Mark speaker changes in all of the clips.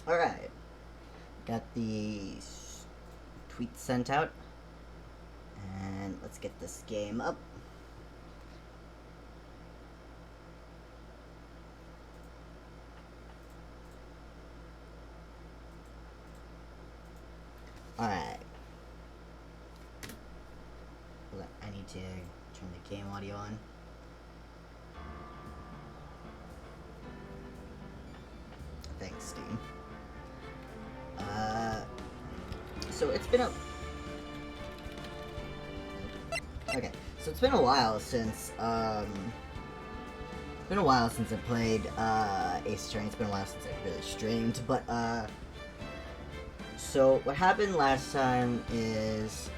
Speaker 1: Alright. Got the tweet sent out. And let's get this game up. Alright. I need to turn the game audio on. Thanks, Steam. So it's been a... Okay, so it's been a while since, It's been a while since I played, Ace Attorney. It's been a while since I really streamed, but, so what happened last time is...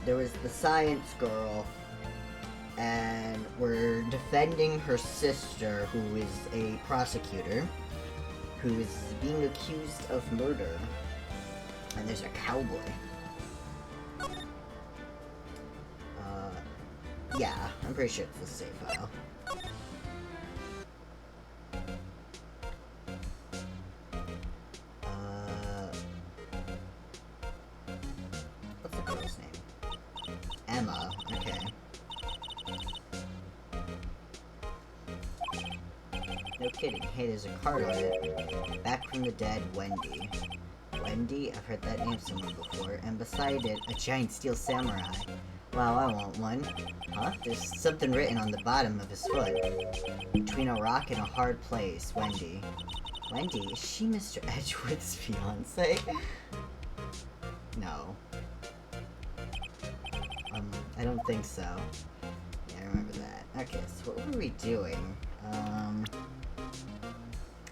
Speaker 1: there was the science girl, and we're defending her sister, who is a prosecutor, who is being accused of murder. And there's a cowboy. Yeah, I'm pretty sure it's the save file. What's the girl's name? Emma, okay. No kidding. Hey, there's a card on it. Back from the dead, Wendy. Wendy? I've heard that name somewhere before. And beside it, a giant steel samurai. Wow, I want one. Huh? There's something written on the bottom of his foot. Between a rock and a hard place, Wendy. Wendy? Is she Mr. Edgeworth's fiance? No. I don't think so. Yeah, I remember that. Okay, so what were we doing?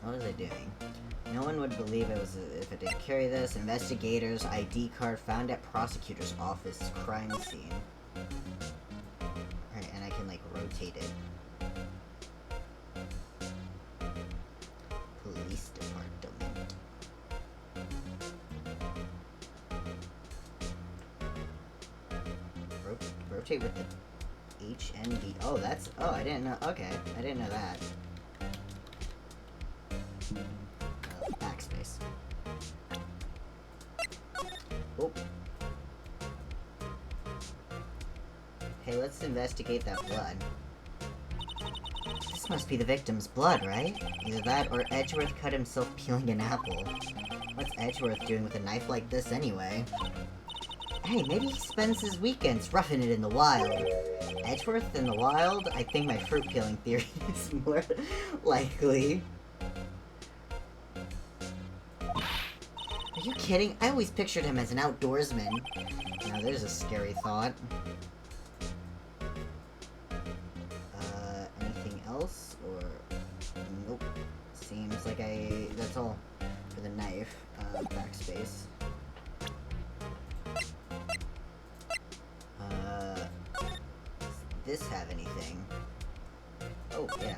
Speaker 1: What was I doing? No one would believe it was if I didn't carry this. Investigators, ID card found at prosecutor's office, crime scene. Alright, and I can, like, rotate it. Police department. Rotate with the H and B. Oh, that's... Oh, I didn't know... Okay, I didn't know that. Backspace. Oh. Hey, let's investigate that blood. This must be the victim's blood, right? Either that or Edgeworth cut himself peeling an apple. What's Edgeworth doing with a knife like this anyway? Hey, maybe he spends his weekends roughing it in the wild. Edgeworth in the wild? I think my fruit peeling theory is more likely. Are you kidding? I always pictured him as an outdoorsman. Now there's a scary thought. Anything else? Or... Nope. Seems like that's all for the knife. Backspace. Does this have anything? Oh, yeah.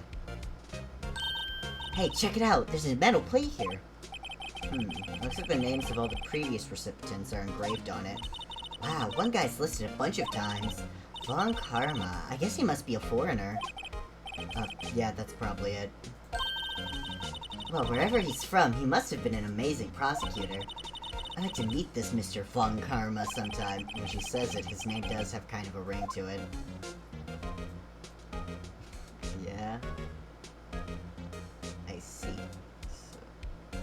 Speaker 1: Hey, check it out! There's a metal plate here! Looks like the names of all the previous recipients are engraved on it. Wow, one guy's listed a bunch of times. Von Karma. I guess he must be a foreigner. Yeah, that's probably it. Well, wherever he's from, he must have been an amazing prosecutor. I'd like to meet this Mr. Von Karma sometime. When she says it, his name does have kind of a ring to it. Yeah. I see. So,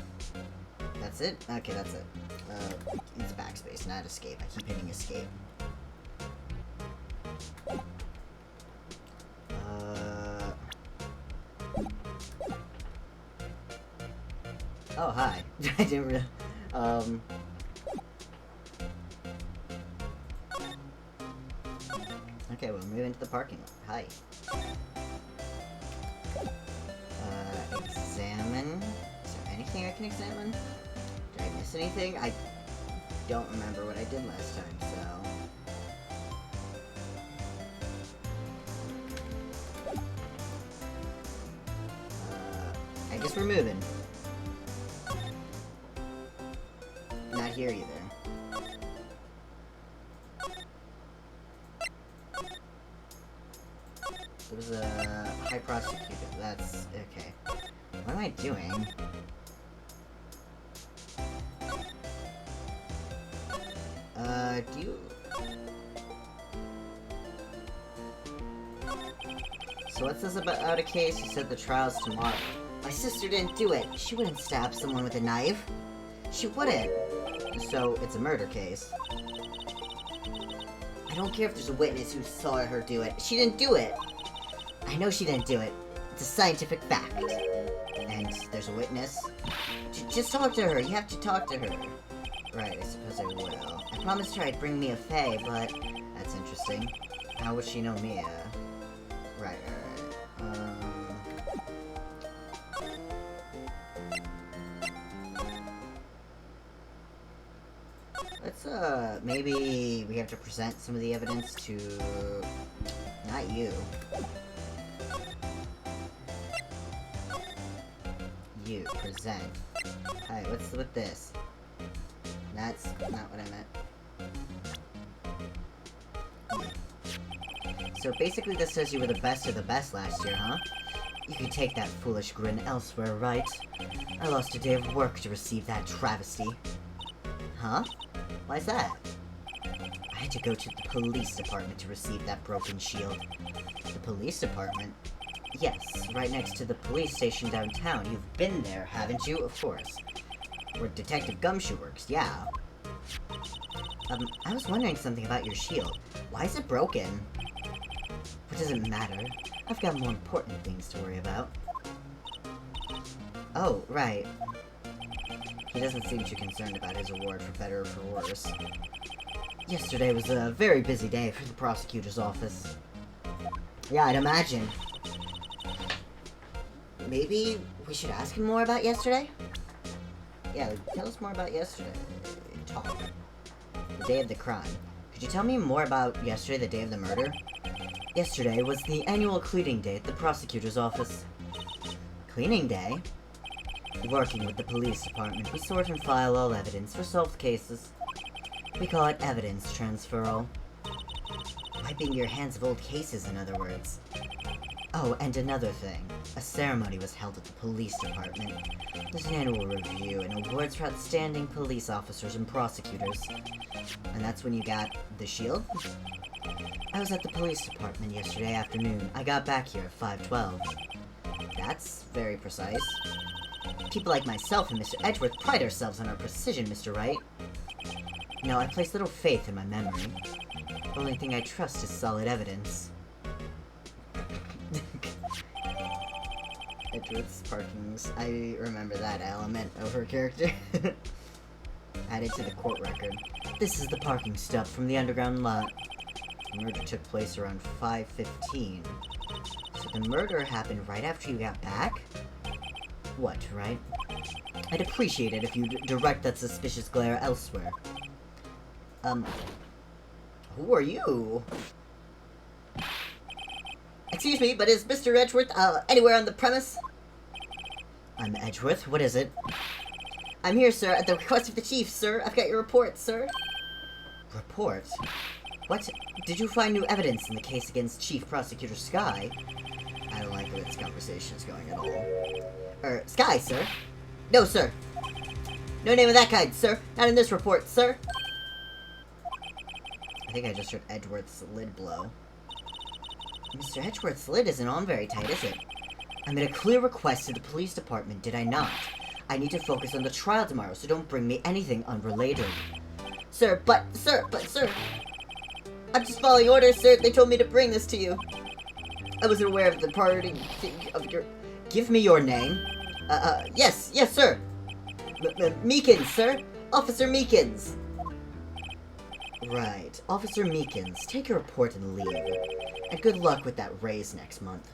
Speaker 1: that's it? Okay, that's it. It's backspace, not escape. I keep hitting escape. Oh, hi. I didn't really... Okay, we'll move into the parking lot. Hi. Examine... Is there anything I can examine? Did I miss anything? I don't remember what I did last time, so... I guess we're moving. Not here either. There was a high prosecutor. That's okay. What am I doing? Do you... So what's this about a case? You said the trial's tomorrow. My sister didn't do it. She wouldn't stab someone with a knife. She wouldn't. So, it's a murder case. I don't care if there's a witness who saw her do it. She didn't do it. I know she didn't do it. It's a scientific fact. And there's a witness. Just talk to her. You have to talk to her. Right, I suppose I will. I promised her I'd bring Mia Fey, but that's interesting. How would she know Mia? Right. Let's, maybe we have to present some of the evidence to... Not you. You, present. Hi, what's with this? That's not what I meant. So basically this says you were the best of the best last year, huh? You can take that foolish grin elsewhere, right? I lost a day of work to receive that travesty. Huh? Why's that? I had to go to the police department to receive that broken shield. The police department? Yes, right next to the police station downtown. You've been there, haven't you? Of course. Where Detective Gumshoe works, yeah. I was wondering something about your shield. Why is it broken? What does it matter? I've got more important things to worry about. Oh, right. He doesn't seem too concerned about his award for better or for worse. Yesterday was a very busy day for the prosecutor's office. Yeah, I'd imagine. Maybe we should ask him more about yesterday? Yeah, tell us more about yesterday. Talk. The day of the crime. Could you tell me more about yesterday, the day of the murder? Yesterday was the annual cleaning day at the prosecutor's office. Cleaning day? Working with the police department, we sort and file all evidence for solved cases. We call it evidence transferal. Wiping your hands of old cases, in other words. Oh, and another thing. A ceremony was held at the police department. There's an annual review and awards for outstanding police officers and prosecutors. And that's when you got the shield? I was at the police department yesterday afternoon. I got back here at 5:12. That's very precise. People like myself and Mr. Edgeworth pride ourselves on our precision, Mr. Wright. No, I place little faith in my memory. The only thing I trust is solid evidence. Edgeworth's parkings. I remember that element of her character. Added to the court record. This is the parking stub from the underground lot. The murder took place around 5:15. So the murder happened right after you got back? What, right? I'd appreciate it if you'd direct that suspicious glare elsewhere. Who are you? Excuse me, but is Mr. Edgeworth, anywhere on the premise? I'm Edgeworth, what is it? I'm here, sir, at the request of the chief, sir. I've got your report, sir. Report? What? Did you find new evidence in the case against Chief Prosecutor Skye? I don't like where this conversation is going at all. Skye, sir? No, sir. No name of that kind, sir. Not in this report, sir. I think I just heard Edgeworth's lid blow. Mr. Edgeworth's lid isn't on very tight, is it? I made a clear request to the police department, did I not? I need to focus on the trial tomorrow, so don't bring me anything unrelated. Sir, but, sir! I'm just following orders, sir. They told me to bring this to you. I wasn't aware of the party of your... Give me your name. Yes, sir. Meekins, sir. Officer Meekins. Right. Officer Meekins, take your report and leave. And good luck with that raise next month.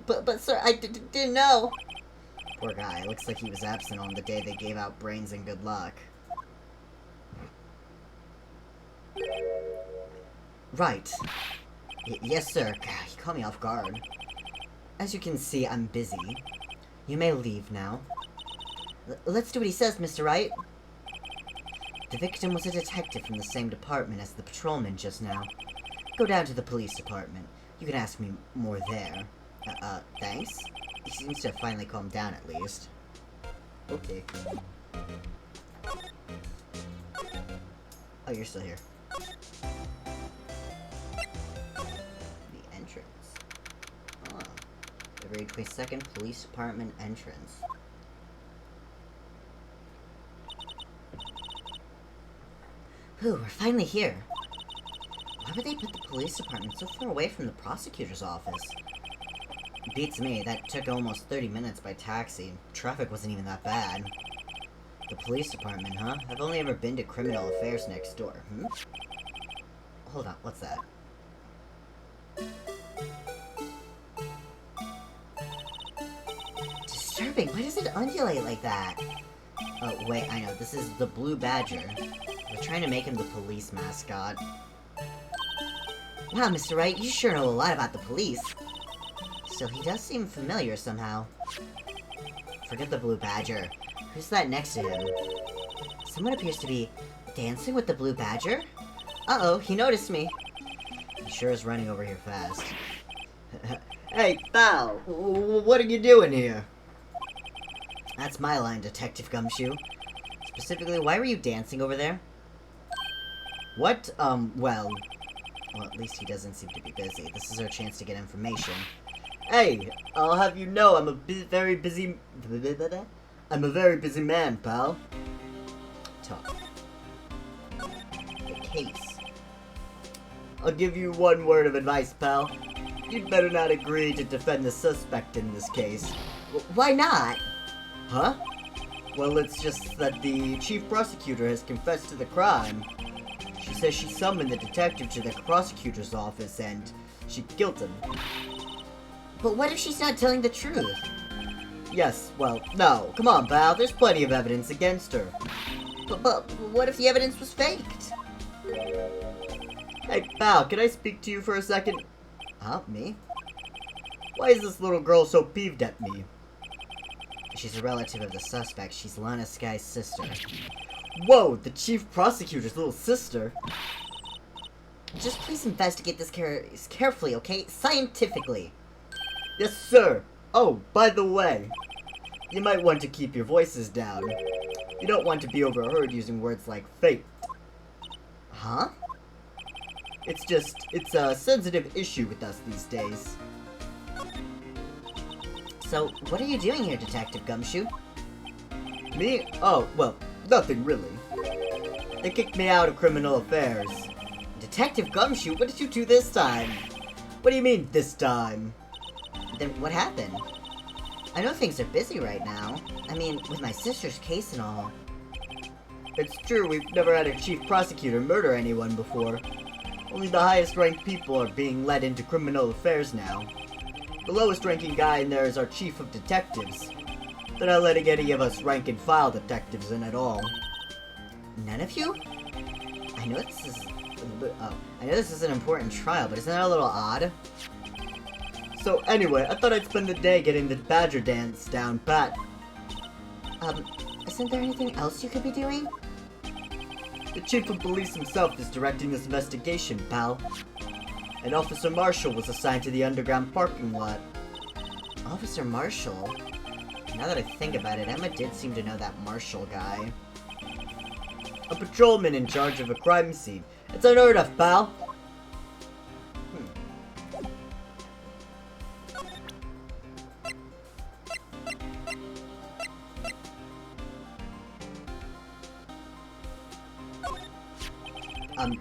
Speaker 1: But sir, I didn't know. Poor guy. Looks like he was absent on the day they gave out brains and good luck. Right. Yes, sir. God, you caught me off guard. As you can see, I'm busy. You may leave now. Let's do what he says, Mr. Wright. The victim was a detective from the same department as the patrolman just now. Go down to the police department. You can ask me more there. Thanks? He seems to have finally calmed down at least. Okay. Oh, you're still here. The entrance. Oh. February 22nd, Police Department entrance. Whew, we're finally here. Why would they put the police department so far away from the prosecutor's office? Beats me, that took almost 30 minutes by taxi. Traffic wasn't even that bad. The police department, huh? I've only ever been to criminal affairs next door. Hold on, what's that? Disturbing, why does it undulate like that? Oh, wait, I know, this is the Blue Badger. We're trying to make him the police mascot. Wow, Mr. Wright, you sure know a lot about the police. Still, he does seem familiar somehow. Forget the Blue Badger. Who's that next to him? Someone appears to be dancing with the Blue Badger? Uh-oh, he noticed me. He sure is running over here fast. Hey, pal! What are you doing here? That's my line, Detective Gumshoe. Specifically, why were you dancing over there? What? Well, at least he doesn't seem to be busy. This is our chance to get information. Hey, I'll have you know I'm a very busy man, pal. Talk. The case. I'll give you one word of advice, pal. You'd better not agree to defend the suspect in this case. Why not? Huh? Well, it's just that the chief prosecutor has confessed to the crime. She says she summoned the detective to the prosecutor's office and she killed him. But what if she's not telling the truth? Yes, well, no. Come on, pal. There's plenty of evidence against her. But what if the evidence was faked? Hey, pal, can I speak to you for a second? Huh? Me? Why is this little girl so peeved at me? She's a relative of the suspect. She's Lana Sky's sister. Whoa, the chief prosecutor's little sister? Just please investigate this carefully, okay? Scientifically. Yes, sir. Oh, by the way, you might want to keep your voices down. You don't want to be overheard using words like fake. Huh? It's a sensitive issue with us these days. So, what are you doing here, Detective Gumshoe? Me? Oh, well, nothing really. They kicked me out of criminal affairs. Detective Gumshoe, what did you do this time? What do you mean, this time? Then what happened? I know things are busy right now. I mean, with my sister's case and all. It's true, we've never had a chief prosecutor murder anyone before. Only the highest ranked people are being led into criminal affairs now. The lowest ranking guy in there is our chief of detectives. They're not letting any of us rank and file detectives in at all. None of you? I know this is an important trial, but isn't that a little odd? So anyway, I thought I'd spend the day getting the Badger dance down pat. Isn't there anything else you could be doing? The chief of police himself is directing this investigation, pal. And Officer Marshall was assigned to the underground parking lot. Officer Marshall? Now that I think about it, Emma did seem to know that Marshall guy. A patrolman in charge of a crime scene. It's unheard of, pal.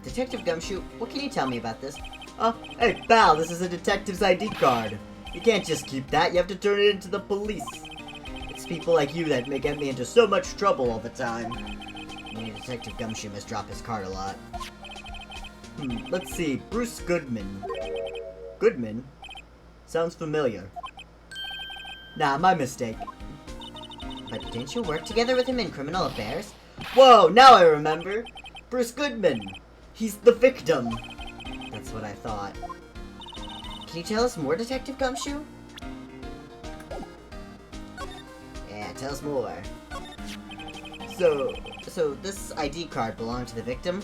Speaker 1: Detective Gumshoe, what can you tell me about this? Hey, pal, this is a detective's ID card. You can't just keep that, you have to turn it into the police. It's people like you that may get me into so much trouble all the time. Detective Gumshoe must drop his card a lot. Let's see, Bruce Goodman. Goodman? Sounds familiar. Nah, my mistake. But didn't you work together with him in criminal affairs? Whoa, now I remember! Bruce Goodman! He's the victim! That's what I thought. Can you tell us more, Detective Gumshoe? Yeah, tell us more. So this ID card belonged to the victim?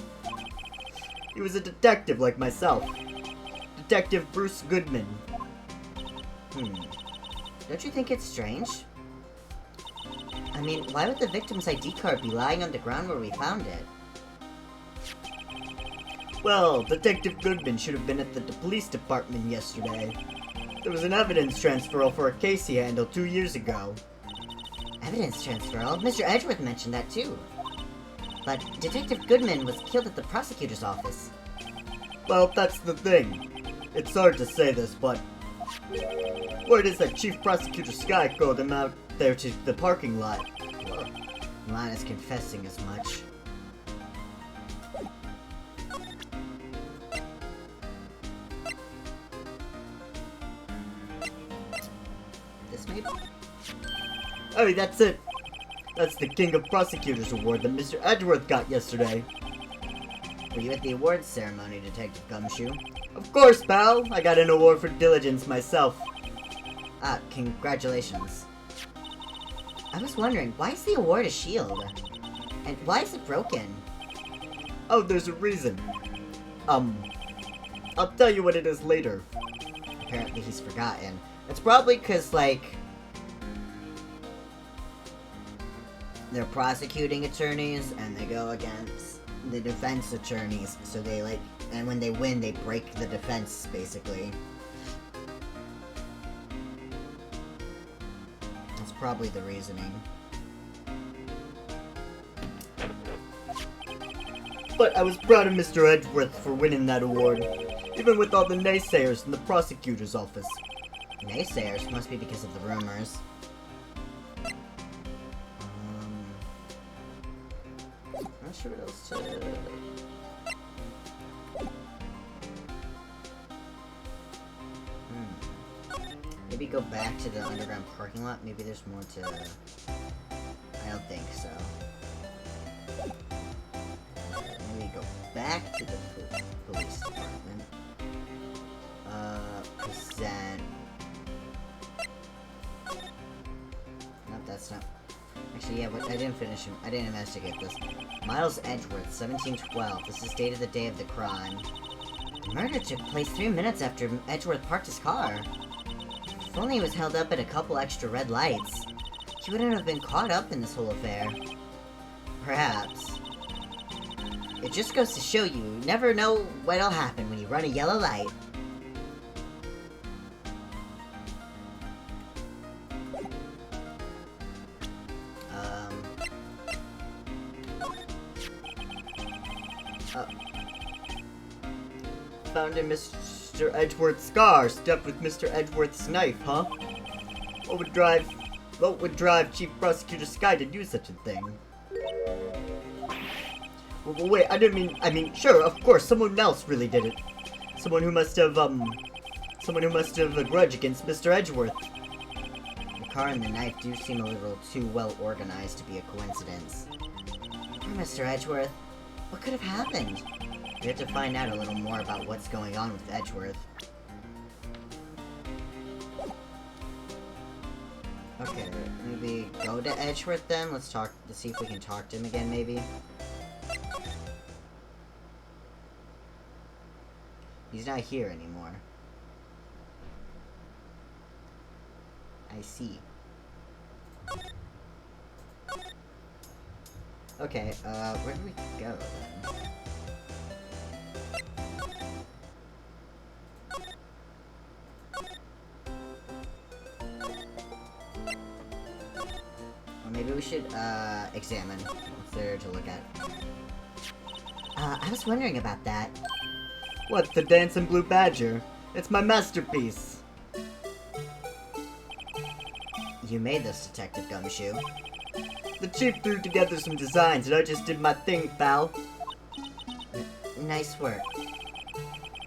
Speaker 1: He was a detective like myself. Detective Bruce Goodman. Don't you think it's strange? I mean, why would the victim's ID card be lying on the ground where we found it?
Speaker 2: Well, Detective Goodman should have been at the police department yesterday. There was an evidence transferal for a case he handled 2 years ago.
Speaker 1: Evidence transferal? Mr. Edgeworth mentioned that too. But Detective Goodman was killed at the prosecutor's office.
Speaker 2: Well, that's the thing. It's hard to say this, but word is that Chief Prosecutor Sky called him out there to the parking lot.
Speaker 1: Well, mine is confessing as much. This maybe?
Speaker 2: Oh, that's it. That's the King of Prosecutors award that Mr. Edgeworth got yesterday.
Speaker 1: Were you at the awards ceremony, Detective Gumshoe?
Speaker 2: Of course, pal. I got an award for diligence myself.
Speaker 1: Ah, congratulations. I was wondering, why is the award a shield? And why is it broken?
Speaker 2: Oh, there's a reason. I'll tell you what it is later.
Speaker 1: Apparently he's forgotten. It's probably because, like, they're prosecuting attorneys and they go against the defense attorneys, so they, like, and when they win, they break the defense, basically. That's probably the reasoning.
Speaker 2: But I was proud of Mr. Edgeworth for winning that award, even with all the naysayers in the prosecutor's office.
Speaker 1: Naysayers must be because of the rumors. Not sure what else to... Maybe go back to the underground parking lot. Maybe there's more to... I don't think so. Maybe go back to the police department. Present... Nope, that's not... Actually, yeah, but I didn't finish him. I didn't investigate this. Miles Edgeworth, 1712. This is dated the day of the crime. The murder took place 3 minutes after Edgeworth parked his car. If only he was held up at a couple extra red lights, he wouldn't have been caught up in this whole affair. Perhaps. It just goes to show you never know what'll happen when you run a yellow light.
Speaker 2: Found in Mr. Edgeworth's car, stuffed with Mr. Edgeworth's knife, huh? What would drive Chief Prosecutor Sky to do such a thing? Well, wait, I mean, sure, of course, someone else really did it. Someone who must have a grudge against Mr. Edgeworth.
Speaker 1: The car and the knife do seem a little too well organized to be a coincidence. Poor Mr. Edgeworth. What could have happened? We have to find out a little more about what's going on with Edgeworth. Okay, maybe go to Edgeworth then? Let's see if we can talk to him again, maybe. He's not here anymore. I see. Okay, where do we go then? Maybe we should, examine what's there to look at. I was wondering about that.
Speaker 2: What, the Dancing Blue Badger? It's my masterpiece.
Speaker 1: You made this, Detective Gumshoe.
Speaker 2: The chief threw together some designs and I just did my thing, pal.
Speaker 1: Nice work.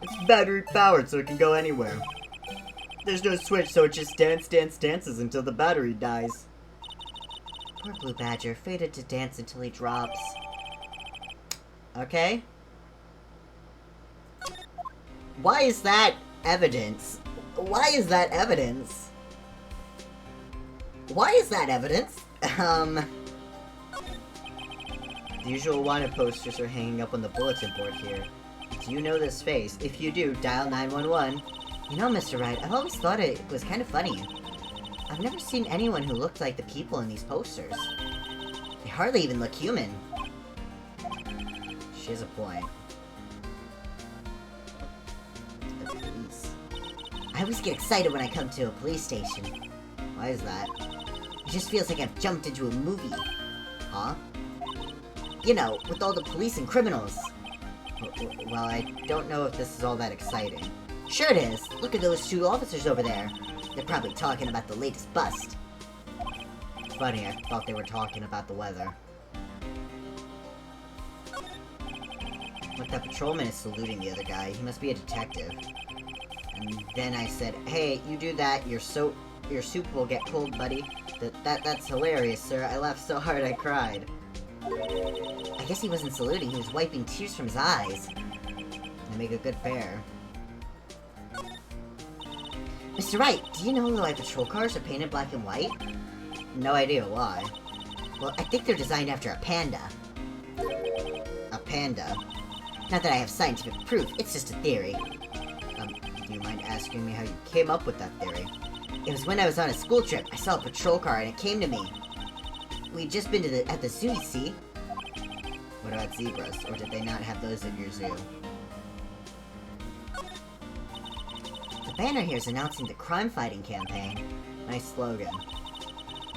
Speaker 2: It's battery powered so it can go anywhere. There's no switch, so it just dances until the battery dies.
Speaker 1: Poor Blue Badger, fated to dance until he drops. Okay. Why is that evidence? Why is that evidence? Why is that evidence? The usual wanted posters are hanging up on the bulletin board here. Do you know this face? If you do, dial 911. You know, Mr. Wright, I've always thought it was kind of funny. I've never seen anyone who looked like the people in these posters. They hardly even look human. She has a point. The police. I always get excited when I come to a police station. Why is that? It just feels like I've jumped into a movie. Huh? You know, with all the police and criminals. Well, I don't know if this is all that exciting. Sure it is! Look at those two officers over there. They're probably talking about the latest bust. It's funny, I thought they were talking about the weather. Look, that patrolman is saluting the other guy. He must be a detective. And then I said, hey, you do that, your soup will get cold, buddy. That's hilarious, sir. I laughed so hard I cried. I guess he wasn't saluting, he was wiping tears from his eyes. They make a good pair. Mr. Wright, do you know why patrol cars are painted black and white? No idea why. Well, I think they're designed after a panda. A panda? Not that I have scientific proof, it's just a theory. Do you mind asking me how you came up with that theory? It was when I was on a school trip. I saw a patrol car and it came to me. We'd just been at the zoo, you see? What about zebras? Or did they not have those at your zoo? The banner here is announcing the crime-fighting campaign. Nice slogan.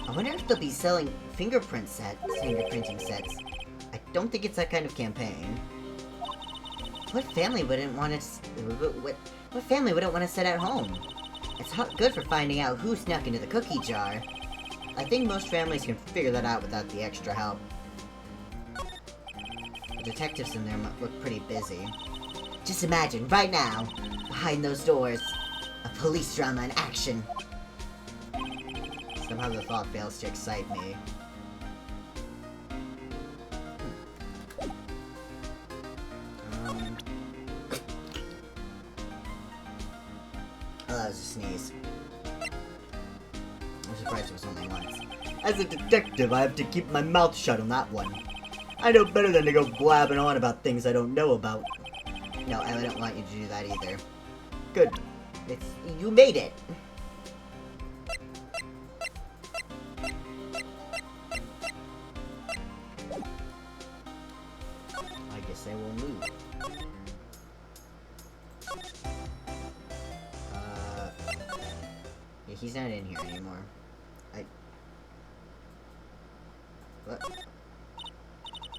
Speaker 1: I wonder if they'll be selling fingerprinting sets. I don't think it's that kind of campaign. What family wouldn't want to... What family wouldn't want to sit at home? It's good for finding out who snuck into the cookie jar. I think most families can figure that out without the extra help. The detectives in there look pretty busy. Just imagine, right now, behind those doors, a police drama in action. Somehow the thought fails to excite me. Oh, that was a sneeze. I'm surprised it was only once.
Speaker 2: As a detective, I have to keep my mouth shut on that one. I know better than to go blabbing on about things I don't know about.
Speaker 1: No, I wouldn't want you to do that either.
Speaker 2: Good.
Speaker 1: You made it!
Speaker 2: I guess I will move.
Speaker 1: Yeah, he's not in here anymore. What?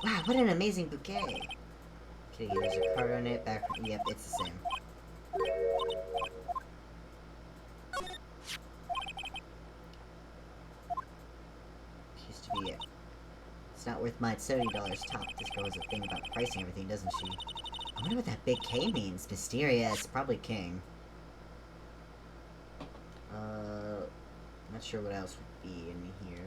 Speaker 1: Wow, what an amazing bouquet! Okay, there's a card on it, back... Yep, it's the same. Used to be it. It's not worth my $30 top. This girl has a thing about pricing everything, doesn't she? I wonder what that big K means. Mysterious. Probably king. Not sure what else would be in here.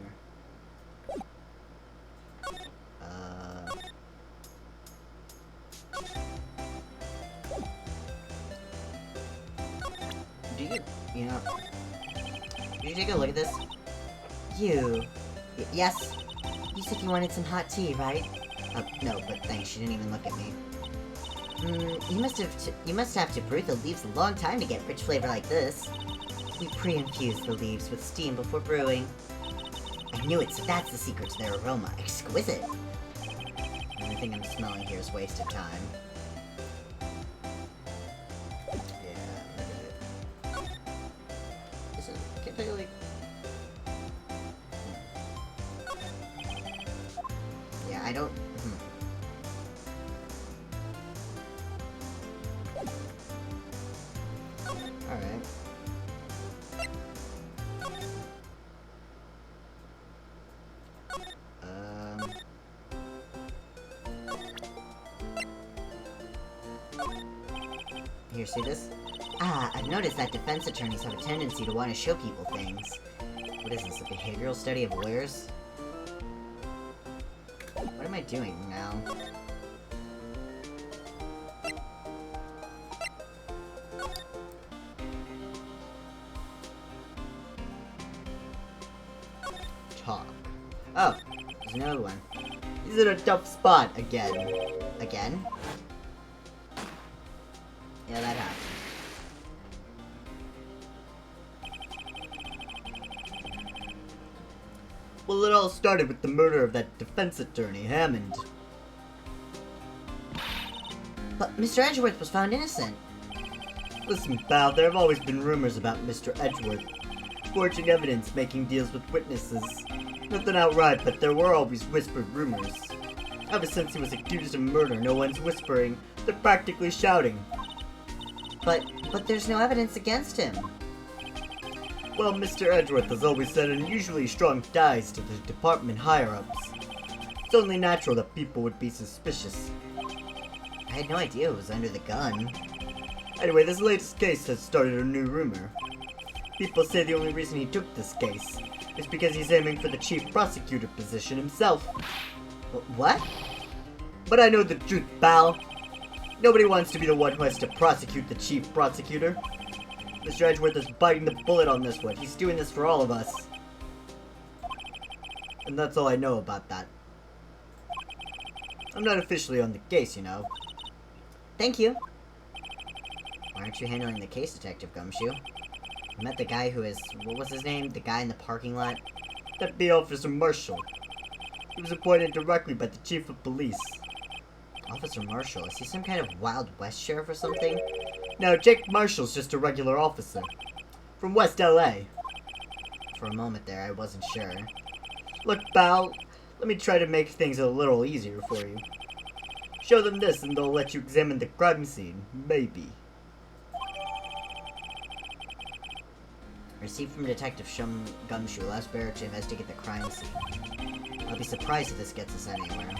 Speaker 1: You know... Did you take a look at this? You... yes? You said you wanted some hot tea, right? No, but thanks, she didn't even look at me. You must have to brew the leaves a long time to get rich flavor like this. We pre-infuse the leaves with steam before brewing. I knew it, so that's the secret to their aroma. Exquisite! Everything I'm smelling here is wasted time. Yeah, I don't... Alright. Here, see this? Ah, I've noticed that defense attorneys have a tendency to want to show people things. What is this, a behavioral study of lawyers? What am I doing now? Talk. Oh, there's another one.
Speaker 2: He's in a tough spot again.
Speaker 1: Again? Yeah, that happened.
Speaker 2: Well, it all started with the murder of that defense attorney, Hammond.
Speaker 1: But Mr. Edgeworth was found innocent.
Speaker 2: Listen, pal, there have always been rumors about Mr. Edgeworth. Forging evidence, making deals with witnesses. Nothing outright, but there were always whispered rumors. Ever since he was accused of murder, no one's whispering. They're practically shouting.
Speaker 1: But there's no evidence against him.
Speaker 2: Well, Mr. Edgeworth has always had unusually strong ties to the department higher-ups. It's only natural that people would be suspicious.
Speaker 1: I had no idea it was under the gun.
Speaker 2: Anyway, this latest case has started a new rumor. People say the only reason he took this case is because he's aiming for the chief prosecutor position himself.
Speaker 1: What?
Speaker 2: But I know the truth, pal. Nobody wants to be the one who has to prosecute the chief prosecutor. Mr. Edgeworth is biting the bullet on this one. He's doing this for all of us. And that's all I know about that. I'm not officially on the case, you know.
Speaker 1: Thank you. Why aren't you handling the case, Detective Gumshoe? I met the guy who is... What was his name? The guy in the parking lot?
Speaker 2: That'd be Officer Marshall. He was appointed directly by the chief of police.
Speaker 1: Officer Marshall? Is he some kind of Wild West sheriff or something?
Speaker 2: No, Jake Marshall's just a regular officer. From West LA.
Speaker 1: For a moment there, I wasn't sure.
Speaker 2: Look, pal, let me try to make things a little easier for you. Show them this and they'll let you examine the crime scene. Maybe.
Speaker 1: Received from Detective Gumshoe allows Barrett to investigate the crime scene. I'll be surprised if this gets us anywhere.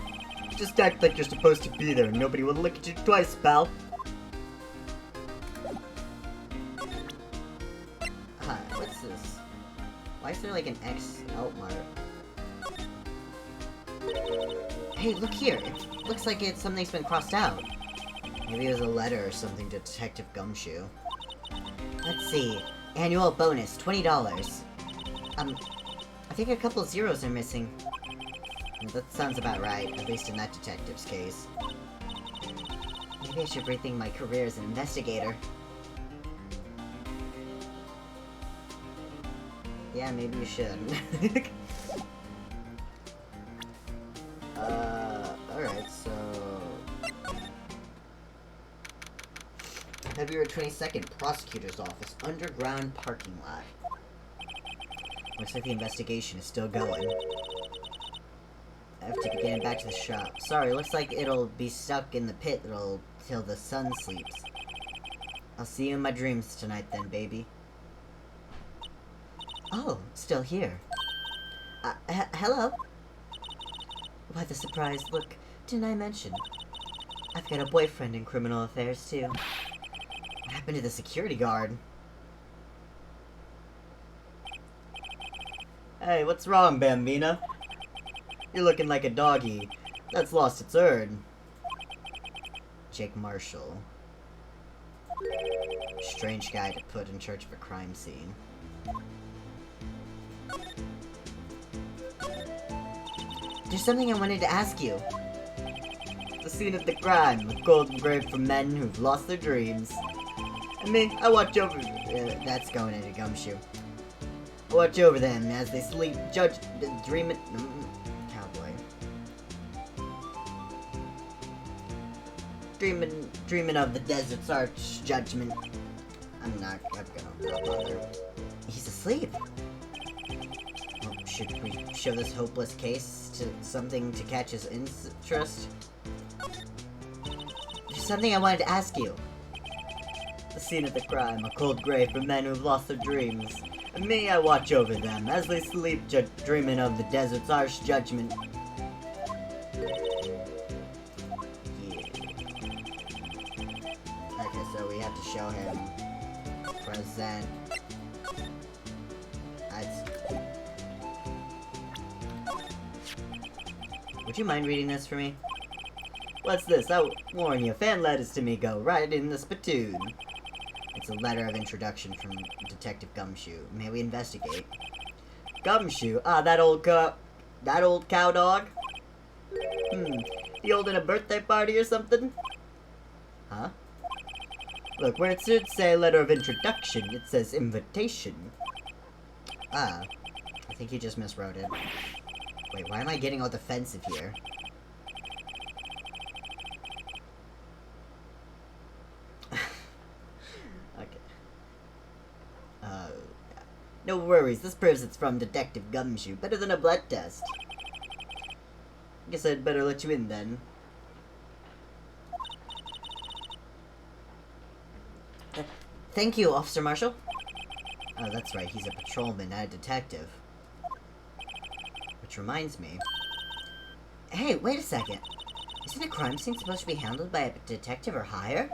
Speaker 2: Just act like you're supposed to be there and nobody will look at you twice, pal.
Speaker 1: Hi, what's this? Why is there like an X outmark? Hey, look here! It looks like something's been crossed out. Maybe it was a letter or something to Detective Gumshoe. Let's see. Annual bonus, $20. I think a couple zeros are missing. That sounds about right, at least in that detective's case. Maybe I should rethink my career as an investigator. Yeah, maybe you should. Alright, so... February 22nd, Prosecutor's Office, underground parking lot. Looks like the investigation is still going. I have to be getting back to the shop. Sorry, looks like it'll be stuck in the pit till the sun sleeps. I'll see you in my dreams tonight then, baby. Oh, still here. Hello? Why the surprise look? Didn't I mention? I've got a boyfriend in criminal affairs, too. What happened to the security guard?
Speaker 2: Hey, what's wrong, Bambina? You're looking like a doggy that's lost its herd.
Speaker 1: Jake Marshall. Strange guy to put in charge of a crime scene. There's something I wanted to ask you.
Speaker 2: The scene of the crime, a golden grave for men who've lost their dreams. And me, I watch over...
Speaker 1: That's going into Gumshoe.
Speaker 2: I watch over them as they sleep, dreaming...
Speaker 1: Cowboy.
Speaker 2: Dreaming of the desert's arch judgment.
Speaker 1: I'm not gonna bother. He's asleep. Well, should we show this hopeless case to something to catch his interest? There's something I wanted to ask you.
Speaker 2: The scene of the crime, a cold grave for men who've lost their dreams. And me, I watch over them as they sleep, dreaming of the desert's harsh judgment.
Speaker 1: Okay, so we have to show him present. Would you mind reading this for me?
Speaker 2: What's this? I'll warn you, fan letters to me go right in the spittoon.
Speaker 1: It's a letter of introduction from Detective Gumshoe. May we investigate?
Speaker 2: Gumshoe? Ah, that old cow dog? He holding a birthday party or something?
Speaker 1: Huh?
Speaker 2: Look, where it should say letter of introduction, it says invitation.
Speaker 1: Ah. I think he just miswrote it. Wait, why am I getting all defensive here? Okay. No worries, this proves it's from Detective Gumshoe. Better than a blood test. Guess I'd better let you in then. Thank you, Officer Marshall. Oh, that's right, he's a patrolman, not a detective. Which reminds me... Hey, wait a second. Isn't a crime scene supposed to be handled by a detective or higher?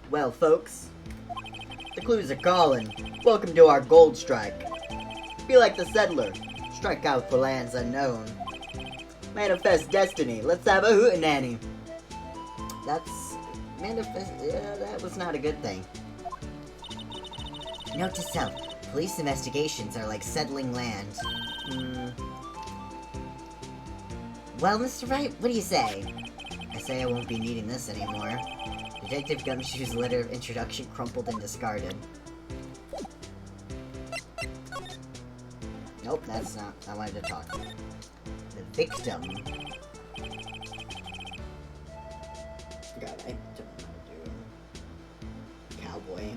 Speaker 1: Well, folks, the clues are calling. Welcome to our gold strike. Be like the settler. Strike out for lands unknown. Manifest destiny. Let's have a hootenanny. That's... manifest... yeah, that was not a good thing. Note to self. Police investigations are like settling land. Well, Mr. Wright, what do you say? I say I won't be needing this anymore. Detective Gumshoe's letter of introduction crumpled and discarded. Nope, that's not... I wanted to talk. The victim. God, I don't know how to do cowboy.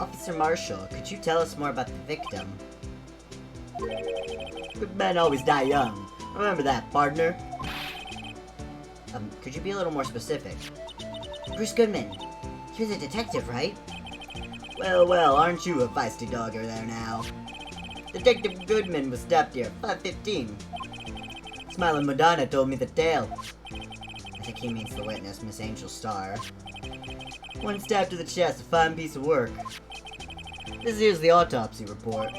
Speaker 1: Officer Marshall, could you tell us more about the victim? Good men always die young. Remember that, partner. Could you be a little more specific? Bruce Goodman. He was a detective, right? Well, well, aren't you a feisty dogger there now? Detective Goodman was stabbed here, 5:15. Smiling Madonna told me the tale. I think he means the witness, Miss Angel Starr. One stab to the chest, a fine piece of work. This here's the autopsy report.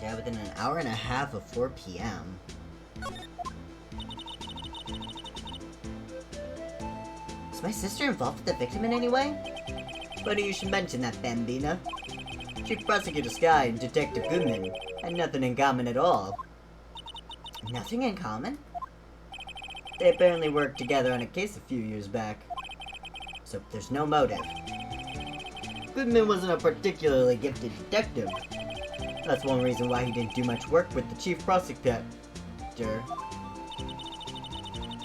Speaker 1: Yeah, within an hour and a half of 4 p.m. Is my sister involved with the victim in any way? Funny you should mention that, Bambina. Chief Prosecutor Sky and Detective Goodman had nothing in common at all. Nothing in common? They apparently worked together on a case a few years back. So there's no motive. Goodman wasn't a particularly gifted detective. That's one reason why he didn't do much work with the chief prosecutor.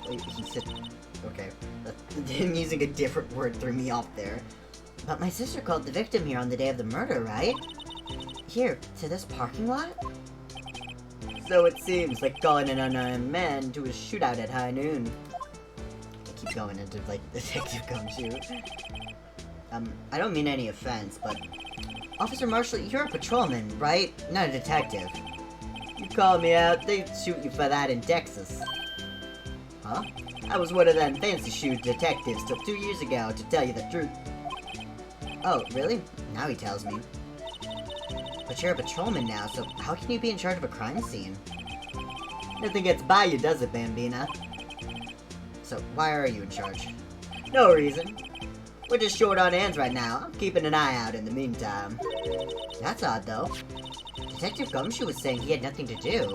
Speaker 1: Wait, he said... okay. Him using a different word threw me off there. But my sister called the victim here on the day of the murder, right? Here, to this parking lot? So it seems, like calling an unarmed man to a shootout at high noon. I keep going into, like, Detective Gumshoe. I don't mean any offense, but... Officer Marshall, you're a patrolman, right? Not a detective. You call me out, they'd shoot you for that in Texas. Huh? I was one of them fancy-shoe detectives till 2 years ago, to tell you the truth. Oh, really? Now he tells me. But you're a patrolman now, so how can you be in charge of a crime scene? Nothing gets by you, does it, Bambina? So, why are you in charge? No reason. We're just short on hands right now. I'm keeping an eye out in the meantime. That's odd, though. Detective Gumshoe was saying he had nothing to do.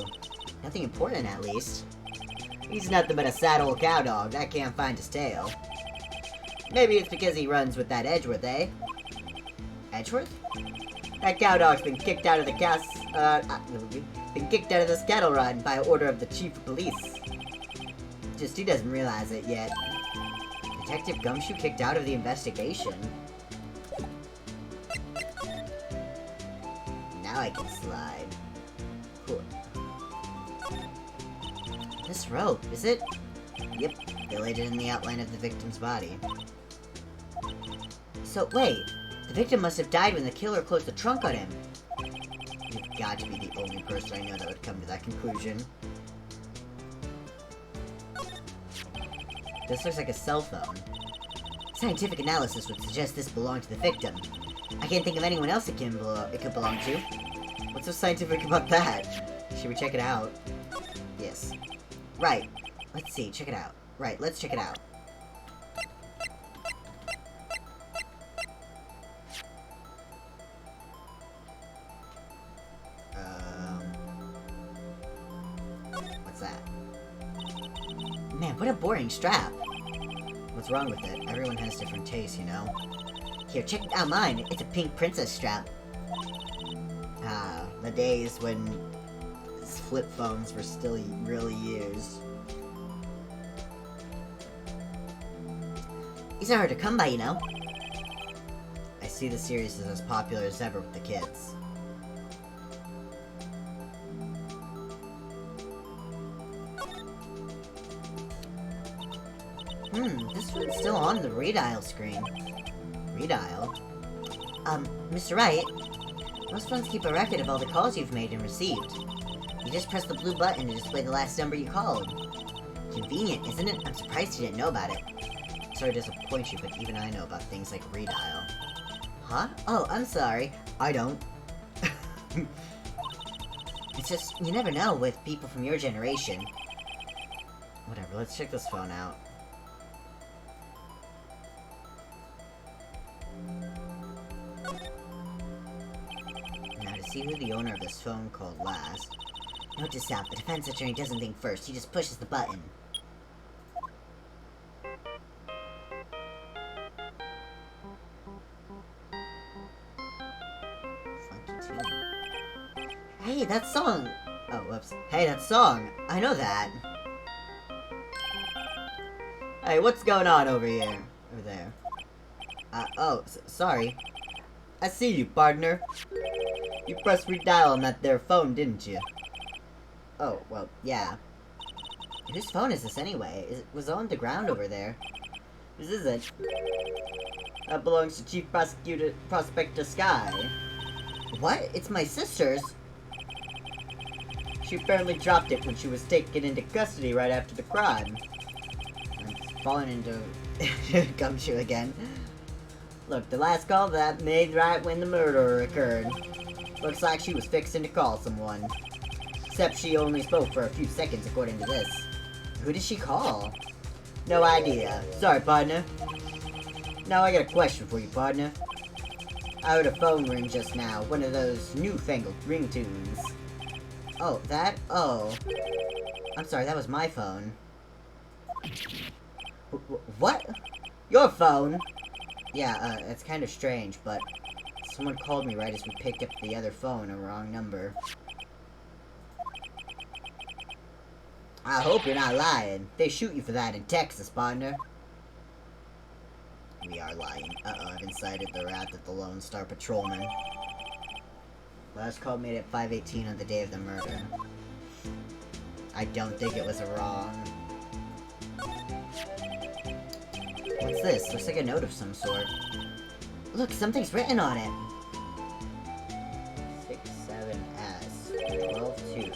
Speaker 1: Nothing important, at least. He's nothing but a sad old cowdog that can't find his tail. Maybe it's because he runs with that Edgeworth, eh? Edgeworth? That cowdog's been kicked out of the this cattle run by order of the chief of police. Just he doesn't realize it yet. Detective Gumshoe kicked out of the investigation. Now I can slide. Cool. This rope, is it? Yep, they laid it in the outline of the victim's body. So, wait. The victim must have died when the killer closed the trunk on him. You've got to be the only person I know that would come to that conclusion. This looks like a cell phone. Scientific analysis would suggest this belonged to the victim. I can't think of anyone else it could belong to. What's so scientific about that? Should we check it out? Yes. Right. Let's see. Check it out. Right. Let's check it out. What's that? Man, what a boring strap. What's wrong with it? Everyone has different tastes, you know? Here, check out mine. It's a pink princess strap. Ah, the days when flip phones were still really used. These are hard to come by, you know? I see the series is as popular as ever with the kids. This one's still on the redial screen. Redial? Mr. Wright, most phones keep a record of all the calls you've made and received. You just press the blue button to display the last number you called. Convenient, isn't it? I'm surprised you didn't know about it. Sorry to disappoint you, but even I know about things like redial. Huh? Oh, I'm sorry. I don't. It's just, you never know with people from your generation. Whatever, let's check this phone out. Now to see who the owner of this phone called last. Note to self, the defense attorney doesn't think first, he just pushes the button. Hey, that song! Oh, whoops. Hey, that song! I know that! Hey, what's going on over here? Over there. Sorry. I see you, partner. You pressed redial on that there phone, didn't you? Oh, well, yeah. Whose phone is this anyway? Was it on the ground over there? Whose is it? That belongs to Chief Prospector Sky. What? It's my sister's? She apparently dropped it when she was taken into custody right after the crime. I'm falling into gumshoe again. Look, the last call that made right when the murder occurred. Looks like she was fixing to call someone. Except she only spoke for a few seconds according to this. Who did she call? No idea. Sorry, partner. Now I got a question for you, partner. I heard a phone ring just now. One of those newfangled ringtones. Oh, that? Oh. I'm sorry, that was my phone. What? Your phone? Yeah, it's kind of strange, but someone called me right as we picked up the other phone, a wrong number. I hope you're not lying. They shoot you for that in Texas, partner. We are lying. Uh-oh, I've incited the wrath of the Lone Star Patrolman. Last call made at 5:18 on the day of the murder. I don't think it was a wrong. What's this? Looks like a note of some sort. Look, something's written on it. 67S122.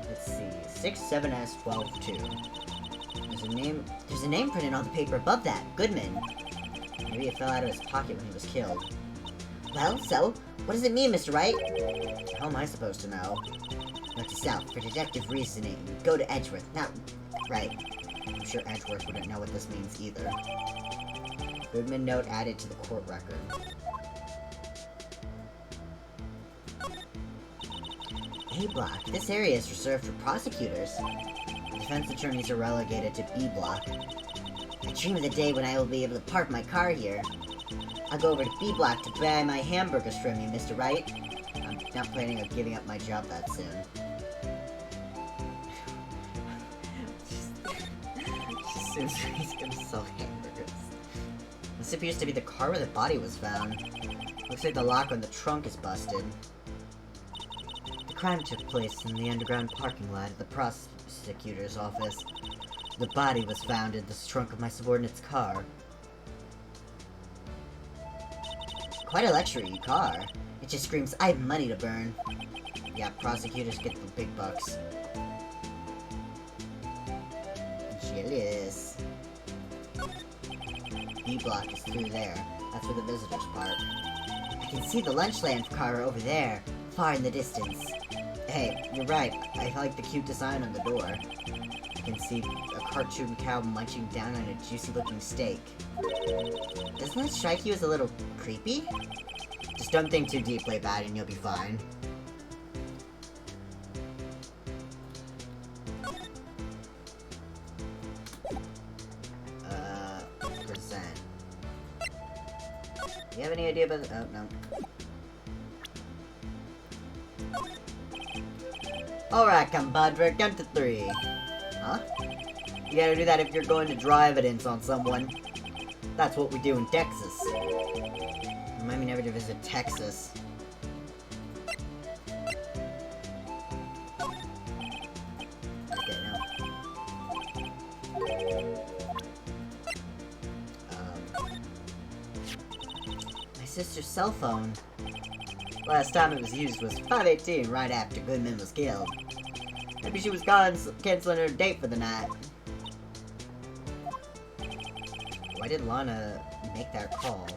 Speaker 1: Let's see. 67S122. There's a name printed on the paper above that. Goodman. Maybe it fell out of his pocket when he was killed. Well, so? What does it mean, Mr. Wright? How am I supposed to know? Note to self, for deductive reasoning, go to Edgeworth, not Wright. I'm sure Edgeworth wouldn't know what this means either. Goodman note added to the court record. A block. This area is reserved for prosecutors. Defense attorneys are relegated to B block. I dream of the day when I will be able to park my car here. I'll go over to B block to buy my hamburgers from you, Mr. Wright. I'm not planning on giving up my job that soon. Just seems like he's gonna sell hamburgers. This appears to be the car where the body was found. Looks like the lock on the trunk is busted. The crime took place in the underground parking lot at the prosecutor's office. The body was found in the trunk of my subordinate's car. Quite a luxury car. It just screams, I have money to burn. Yeah, prosecutors get the big bucks. Jealous. B block is through there. That's where the visitors park. I can see the Lunchland car over there, far in the distance. Hey, you're right. I like the cute design on the door. I can see a cartoon cow munching down on a juicy-looking steak. Doesn't that strike you as a little creepy? Just don't think too deeply about it and you'll be fine. have any idea about oh, no. Alright, compadre, count to 3. Huh? You gotta do that if you're going to draw evidence on someone. That's what we do in Texas. Remind me never to visit Texas. Okay, no. My sister's cell phone. Last time it was used was 5:18, right after Goodman was killed. Maybe she was canceling her date for the night. Why did Lana make that call?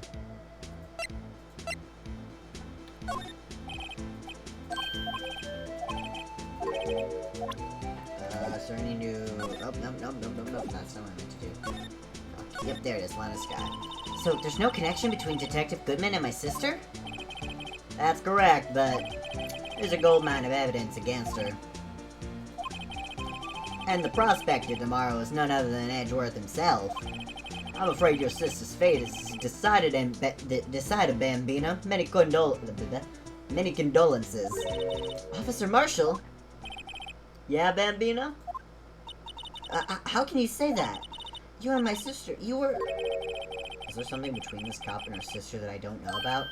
Speaker 1: Is there any new... Oh, no, that's not what I meant to do. Oh, yep, there it is, Lana Scott. So, there's no connection between Detective Goodman and my sister? That's correct, but there's a gold mine of evidence against her. And the prospector tomorrow is none other than Edgeworth himself. I'm afraid your sister's fate is decided, Bambino. Many condolences. Officer Marshall? Yeah, Bambino? How can you say that? You and my sister, you were... Is there something between this cop and her sister that I don't know about?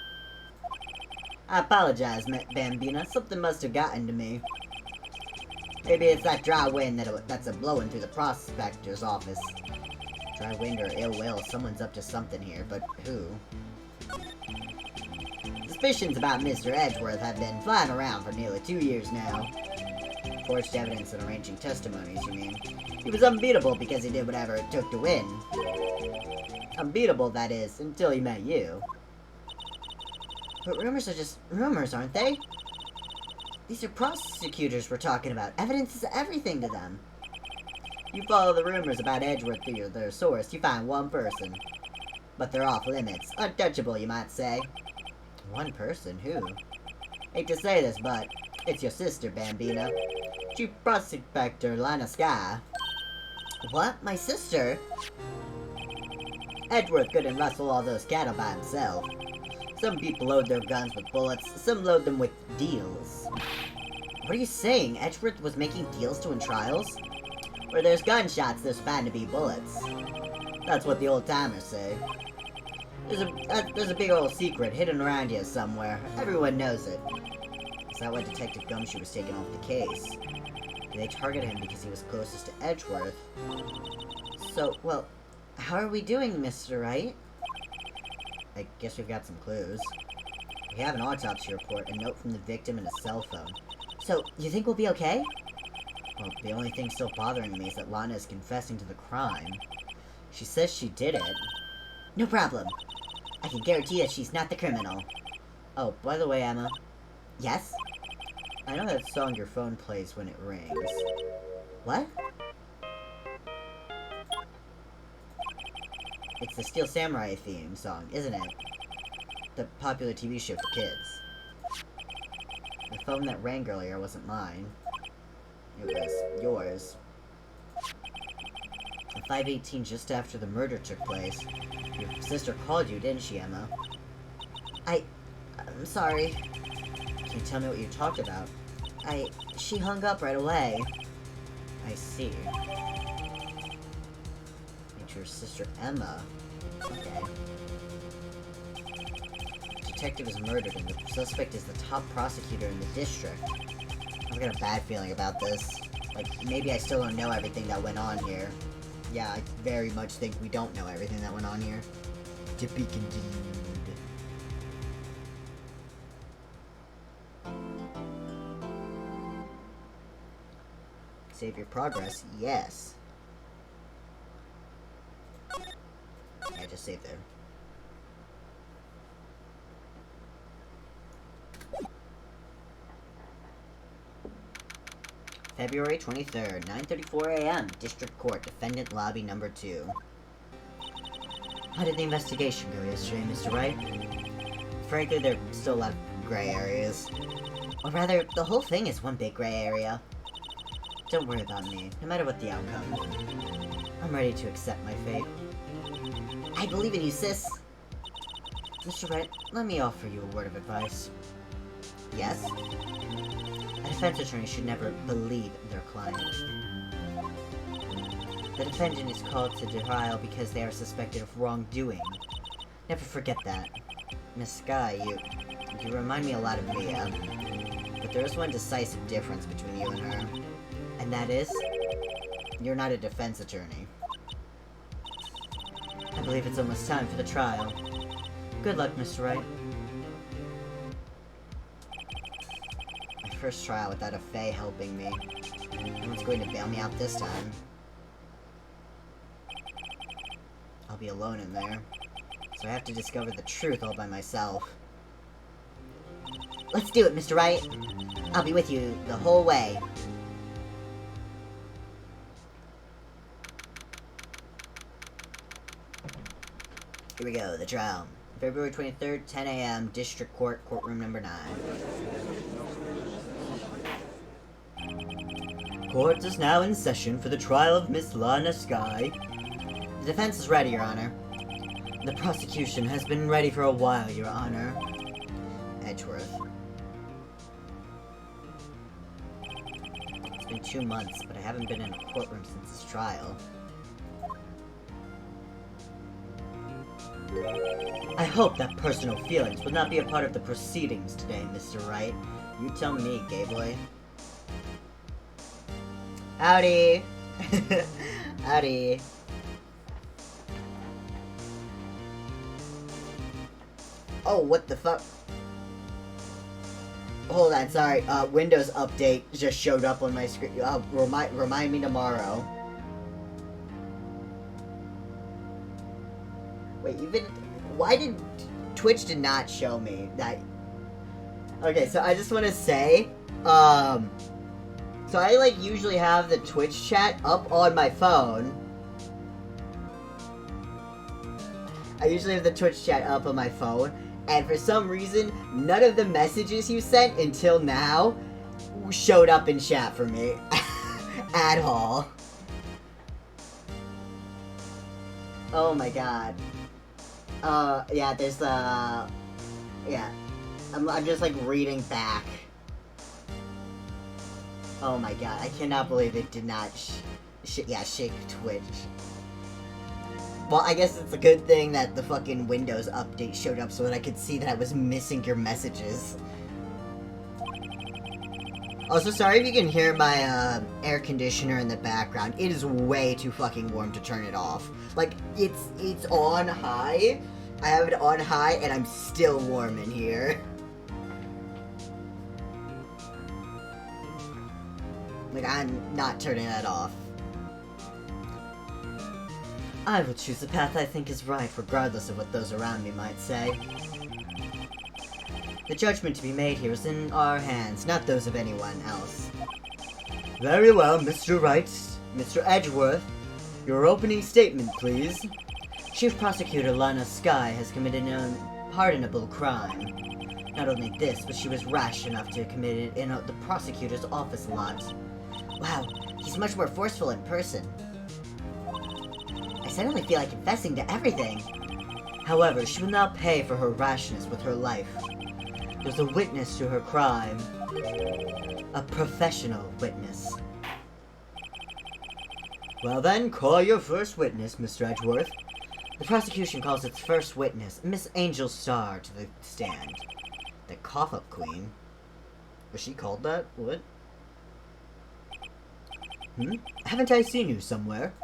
Speaker 1: I apologize, Bambina. Something must have gotten to me. Maybe it's that dry wind that's a-blowing through the prospector's office. Dry wind or ill will, someone's up to something here, but who? Suspicions about Mr. Edgeworth have been flying around for nearly 2 years now. Forged evidence and arranging testimonies, you mean? He was unbeatable because he did whatever it took to win. Unbeatable, that is, until he met you. But rumors are just rumors, aren't they? These are prosecutors we're talking about. Evidence is everything to them. You follow the rumors about Edgeworth through their source, you find one person. But they're off limits. Untouchable, you might say. One person? Who? Hate to say this, but it's your sister, Bambino. Chief Prospector Lana Sky. What? My sister? Edgeworth couldn't rustle all those cattle by himself. Some people load their guns with bullets, some load them with deals. What are you saying? Edgeworth was making deals to win trials? Where there's gunshots, there's bound to be bullets. That's what the old-timers say. There's a big old secret hidden around here somewhere. Everyone knows it. Is that why Detective Gumshoe was taken off the case? Did they target him because he was closest to Edgeworth? So, well, how are we doing, Mr. Wright? I guess we've got some clues. We have an autopsy report, a note from the victim, and a cell phone. So, you think we'll be okay? Well, the only thing still bothering me is that Lana is confessing to the crime. She says she did it. No problem. I can guarantee that she's not the criminal. Oh, by the way, Emma. Yes? I know that song your phone plays when it rings. What? It's the Steel Samurai theme song, isn't it? The popular TV show for kids. The phone that rang earlier wasn't mine. It was yours. At 5:18, just after the murder took place, your sister called you, didn't she, Emma? I'm sorry. Can you tell me what you talked about? She hung up right away. I see. It's your sister Emma. Okay. Detective is murdered and the suspect is the top prosecutor in the district. I've got a bad feeling about this. Like, maybe I still don't know everything that went on here. Yeah, I very much think we don't know everything that went on here. To be continued. Save your progress? Yes. I just saved there. February 23rd, 9:34 a.m. District Court, Defendant Lobby Number 2. How did the investigation go yesterday, Mr. Wright? Frankly, there are still a lot of gray areas. Or rather, the whole thing is one big gray area. Don't worry about me, no matter what the outcome. I'm ready to accept my fate. I believe in you, sis. Mr. Wright, let me offer you a word of advice. Yes? A defense attorney should never believe their client. The defendant is called to trial because they are suspected of wrongdoing. Never forget that. Miss Sky, you remind me a lot of Mia. But there is one decisive difference between you and her. And that is, you're not a defense attorney. I believe it's almost time for the trial. Good luck, Mr. Wright. My first trial without a Fae helping me. No one's going to bail me out this time. I'll be alone in there. So I have to discover the truth all by myself. Let's do it, Mr. Wright. I'll be with you the whole way. Here we go, the trial. February 23rd, 10 a.m., District Court, courtroom number 9.
Speaker 2: Court is now in session for the trial of Miss Lana Sky.
Speaker 1: The defense is ready, Your Honor.
Speaker 2: The prosecution has been ready for a while, Your Honor.
Speaker 1: Edgeworth. It's been 2 months, but I haven't been in a courtroom since this trial.
Speaker 2: I hope that personal feelings will not be a part of the proceedings today, Mr. Wright.
Speaker 1: You tell me, gay boy. Howdy! Howdy. Oh, what the fuck? Hold on, sorry. Windows update just showed up on my screen. Remind me tomorrow. Wait, why did Twitch did not show me that? Okay, so I just want to say, so I like usually have the Twitch chat up on my phone. I usually have the Twitch chat up on my phone, and for some reason, none of the messages you sent until now showed up in chat for me at all. Oh my god. Yeah, there's, yeah. I'm just, like, reading back. Oh my god, I cannot believe it did not, shake Twitch. Well, I guess it's a good thing that the fucking Windows update showed up so that I could see that I was missing your messages. Also, sorry if you can hear my, air conditioner in the background. It is way too fucking warm to turn it off. Like, it's on high. I have it on high, and I'm still warm in here. Like, I'm not turning that off.
Speaker 2: I will choose the path I think is right, regardless of what those around me might say.
Speaker 1: The judgment to be made here is in our hands, not those of anyone else.
Speaker 2: Very well, Mr. Wright. Mr. Edgeworth, your opening statement, please.
Speaker 1: Chief Prosecutor Lana Sky has committed an unpardonable crime. Not only this, but she was rash enough to commit it in the prosecutor's office lot. Wow, he's much more forceful in person. I suddenly feel like confessing to everything.
Speaker 2: However, she will now pay for her rashness with her life. There's a witness to her crime. A professional witness. Well then, call your first witness, Mr. Edgeworth.
Speaker 1: The prosecution calls its first witness, Miss Angel Starr, to the stand. The cough-up queen? Was she called that? What?
Speaker 2: Haven't I seen you somewhere?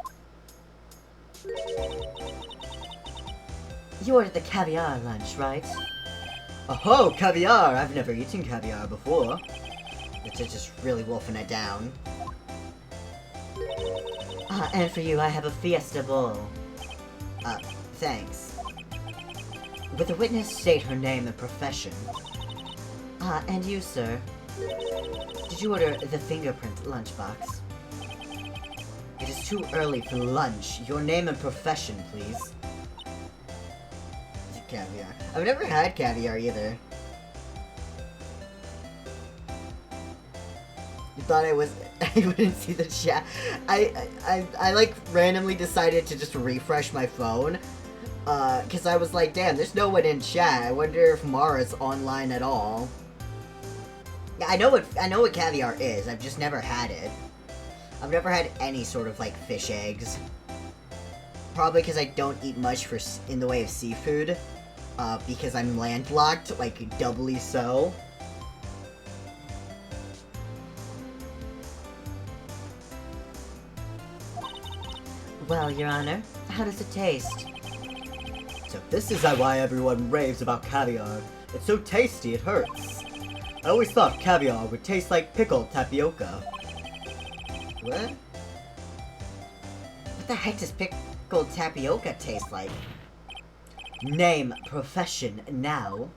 Speaker 1: You ordered the caviar lunch, right?
Speaker 2: Oh, caviar! I've never eaten caviar before.
Speaker 1: It's just really wolfing it down. And for you, I have a fiesta bowl. Thanks. Would the witness state her name and profession? And you, sir? Did you order the fingerprint lunchbox? It is too early for lunch. Your name and profession, please. Caviar. I've never had caviar either. You thought I was... I wouldn't see the chat. I like randomly decided to just refresh my phone. Cause I was like, damn, there's no one in chat. I wonder if Mara's online at all. Yeah, I know what caviar is. I've just never had it. I've never had any sort of, like, fish eggs. Probably because I don't eat much in the way of seafood. Because I'm landlocked, like, doubly so. Well, Your Honor, how does it taste?
Speaker 2: So this is why everyone raves about caviar. It's so tasty it hurts. I always thought caviar would taste like pickled tapioca.
Speaker 1: What? What the heck does pickled tapioca taste like?
Speaker 2: Name, profession, now.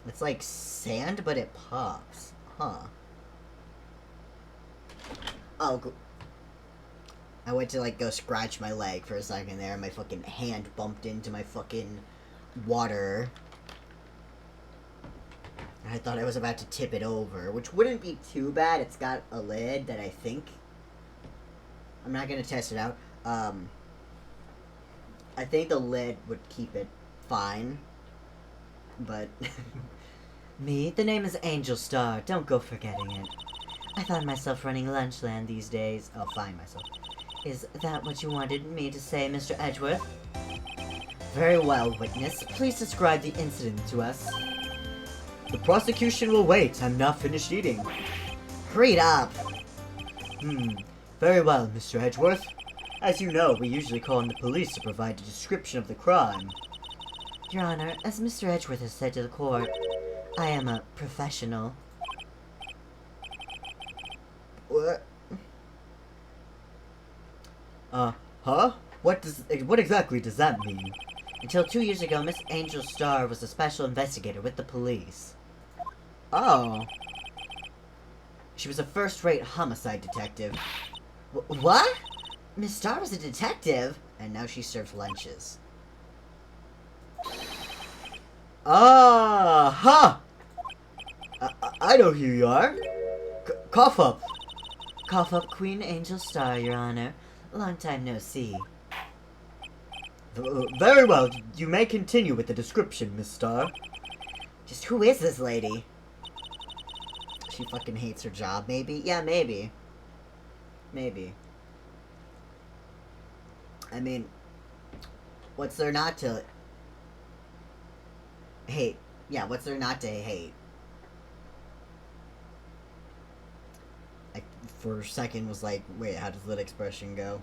Speaker 1: It's like sand, but it pops. Huh. Oh, I went to, like, go scratch my leg for a second there, and my fucking hand bumped into my fucking water. I thought I was about to tip it over, which wouldn't be too bad. It's got a lid that I think... I'm not gonna test it out. I think the lid would keep it fine. But...
Speaker 3: Me? The name is Angel Star. Don't go forgetting it. I find myself running Lunchland these days.
Speaker 1: I'll find myself.
Speaker 3: Is that what you wanted me to say, Mr. Edgeworth?
Speaker 1: Very well, witness. Please describe the incident to us.
Speaker 2: The prosecution will wait. I'm not finished eating.
Speaker 1: Hurry it up!
Speaker 2: Very well, Mr. Edgeworth. As you know, we usually call on the police to provide a description of the crime.
Speaker 3: Your Honor, as Mr. Edgeworth has said to the court, I am a professional.
Speaker 1: What?
Speaker 2: Huh? What exactly does that mean?
Speaker 3: Until 2 years ago, Miss Angel Star was a special investigator with the police.
Speaker 1: Oh.
Speaker 3: She was a first-rate homicide detective.
Speaker 1: What? Miss Star was a detective? And now she serves lunches.
Speaker 2: Ah, ha! I know who you are. Cough up.
Speaker 3: Cough up, Queen Angel Star, Your Honor. Long time no see.
Speaker 2: Very well. You may continue with the description, Miss Star.
Speaker 1: Just who is this lady? She fucking hates her job, maybe? Yeah, maybe. Maybe. I mean, what's there not to hate? Yeah, what's there not to hate? I, for a second, was like, wait, how does that expression go?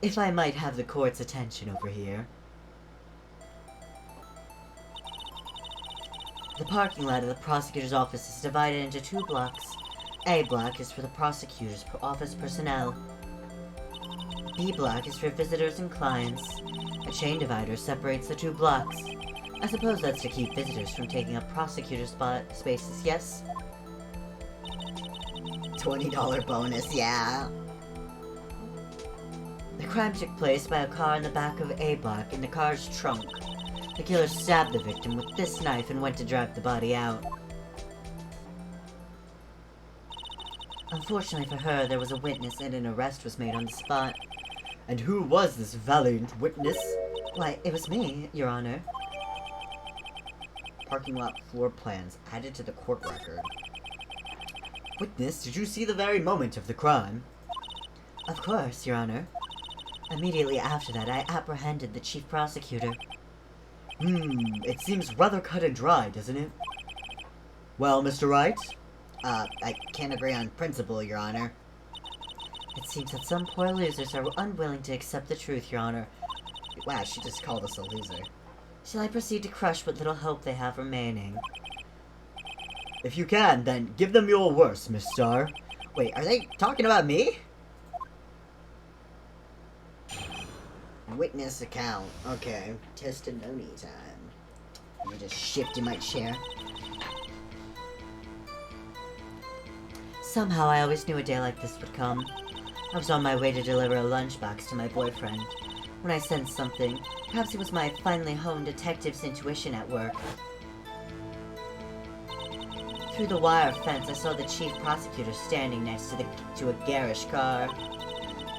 Speaker 3: If I might have the court's attention over here. The parking lot of the prosecutor's office is divided into 2 blocks. A block is for the prosecutor's office personnel. B block is for visitors and clients. A chain divider separates the 2 blocks. I suppose that's to keep visitors from taking up prosecutor spaces, yes?
Speaker 1: $20 bonus, yeah.
Speaker 3: The crime took place by a car in the back of A block in the car's trunk. The killer stabbed the victim with this knife and went to drag the body out. Unfortunately for her, there was a witness and an arrest was made on the spot.
Speaker 2: And who was this valiant witness?
Speaker 3: Why, it was me, Your Honor.
Speaker 1: Parking lot floor plans added to the court record.
Speaker 2: Witness, did you see the very moment of the crime?
Speaker 3: Of course, Your Honor. Immediately after that, I apprehended the chief prosecutor.
Speaker 2: It seems rather cut and dry, doesn't it? Well, Mr. Wright?
Speaker 1: I can't agree on principle, Your Honor.
Speaker 3: It seems that some poor losers are unwilling to accept the truth, Your Honor.
Speaker 1: Wow, she just called us a loser.
Speaker 3: Shall I proceed to crush what little hope they have remaining?
Speaker 2: If you can, then give them your worst, Miss Star.
Speaker 1: Wait, are they talking about me? Witness account. Okay. Testimony time. Let me just shift in my chair.
Speaker 3: Somehow I always knew a day like this would come. I was on my way to deliver a lunchbox to my boyfriend, when I sensed something. Perhaps it was my finely honed detective's intuition at work. Through the wire fence, I saw the chief prosecutor standing next to a garish car.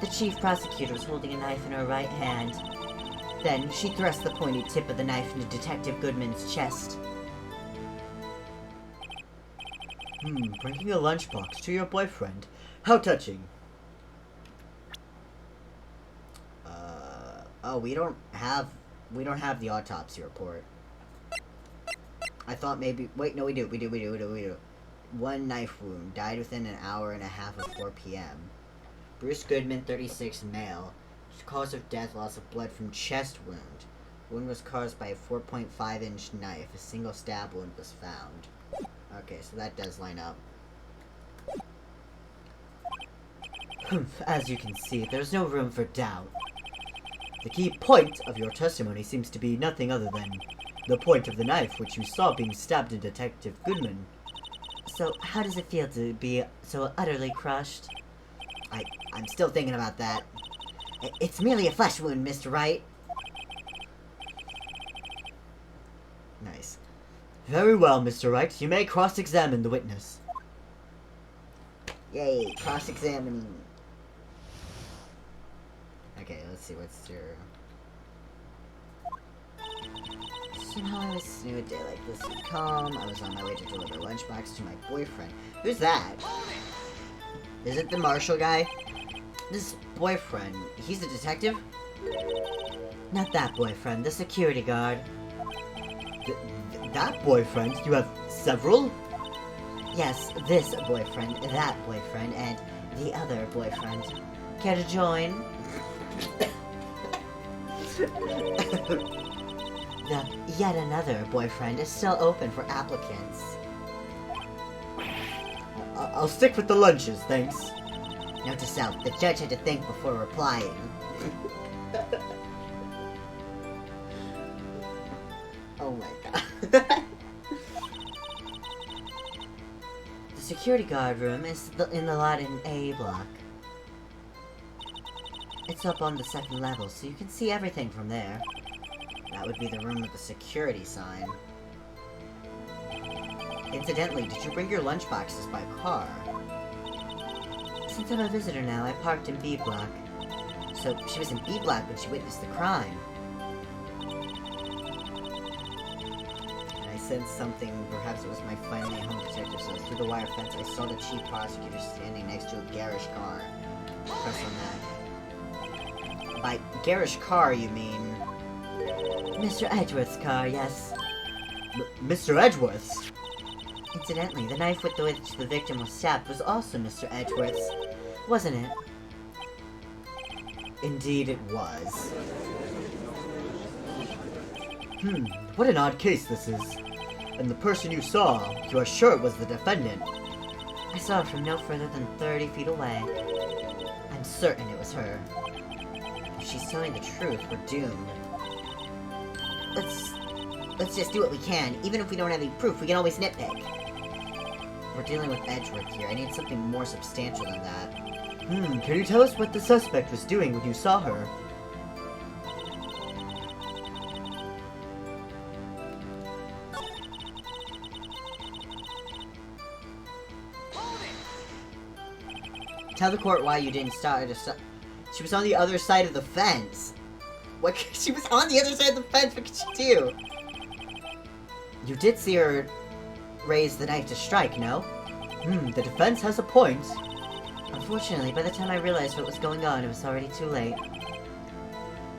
Speaker 3: The chief prosecutor was holding a knife in her right hand. Then, she thrust the pointy tip of the knife into Detective Goodman's chest.
Speaker 2: Bringing a lunchbox to your boyfriend. How touching.
Speaker 1: Oh, we don't have the autopsy report. I thought maybe, wait, no, we do. One knife wound, died within an hour and a half of 4 p.m. Bruce Goodman, 36, male. Cause of death, loss of blood from chest wound. Wound was caused by a 4.5-inch knife. A single stab wound was found. Okay, so that does line up.
Speaker 2: As you can see, there's no room for doubt. The key point of your testimony seems to be nothing other than the point of the knife which you saw being stabbed in Detective Goodman.
Speaker 3: So, how does it feel to be so utterly crushed?
Speaker 1: I'm still thinking about that. It's merely a flesh wound, Mr. Wright.
Speaker 2: Nice. Very well, Mr. Wright. You may cross-examine the witness.
Speaker 1: Yay, cross-examining. Okay, let's see, what's your... Somehow I always knew a day like this would come. I was on my way to deliver a lunchbox to my boyfriend. Who's that? Is it the marshal guy? This boyfriend, he's a detective?
Speaker 3: Not that boyfriend, the security guard.
Speaker 2: That boyfriend? You have several?
Speaker 3: Yes, this boyfriend, that boyfriend, and the other boyfriend. Care to join? The yet another boyfriend is still open for applicants.
Speaker 2: I'll stick with the lunches, thanks.
Speaker 1: Note to self, the judge had to think before replying. Oh my god.
Speaker 3: The security guard room is in the lot in A block. It's up on the second level, so you can see everything from there.
Speaker 1: That would be the room with the security sign. Incidentally, did you bring your lunchboxes by car?
Speaker 3: Since I'm a visitor now, I parked in B block.
Speaker 1: So, she was in B block when she witnessed the crime. And I sensed something, perhaps it was my finally home detective, so through the wire fence I saw the chief prosecutor standing next to a garish car. Press on that. By garish car, you mean...
Speaker 3: Mr. Edgeworth's car, yes.
Speaker 2: Mr. Edgeworth's?
Speaker 3: Incidentally, the knife with which the victim was stabbed was also Mr. Edgeworth's, wasn't it?
Speaker 1: Indeed it was.
Speaker 2: What an odd case this is. And the person you saw, you are sure it was the defendant?
Speaker 3: I saw her from no further than 30 feet away.
Speaker 1: I'm certain it was her. If she's telling the truth, we're doomed. Let's just do what we can. Even if we don't have any proof, we can always nitpick. We're dealing with Edgeworth here. I need something more substantial than that.
Speaker 2: Can you tell us what the suspect was doing when you saw her?
Speaker 1: Tell the court why you didn't stop her to stop. She was on the other side of the fence. What? She was on the other side of the fence. What could she do? You did see her raise the knife to strike, no?
Speaker 2: The defense has a point.
Speaker 3: Unfortunately, by the time I realized what was going on, it was already too late.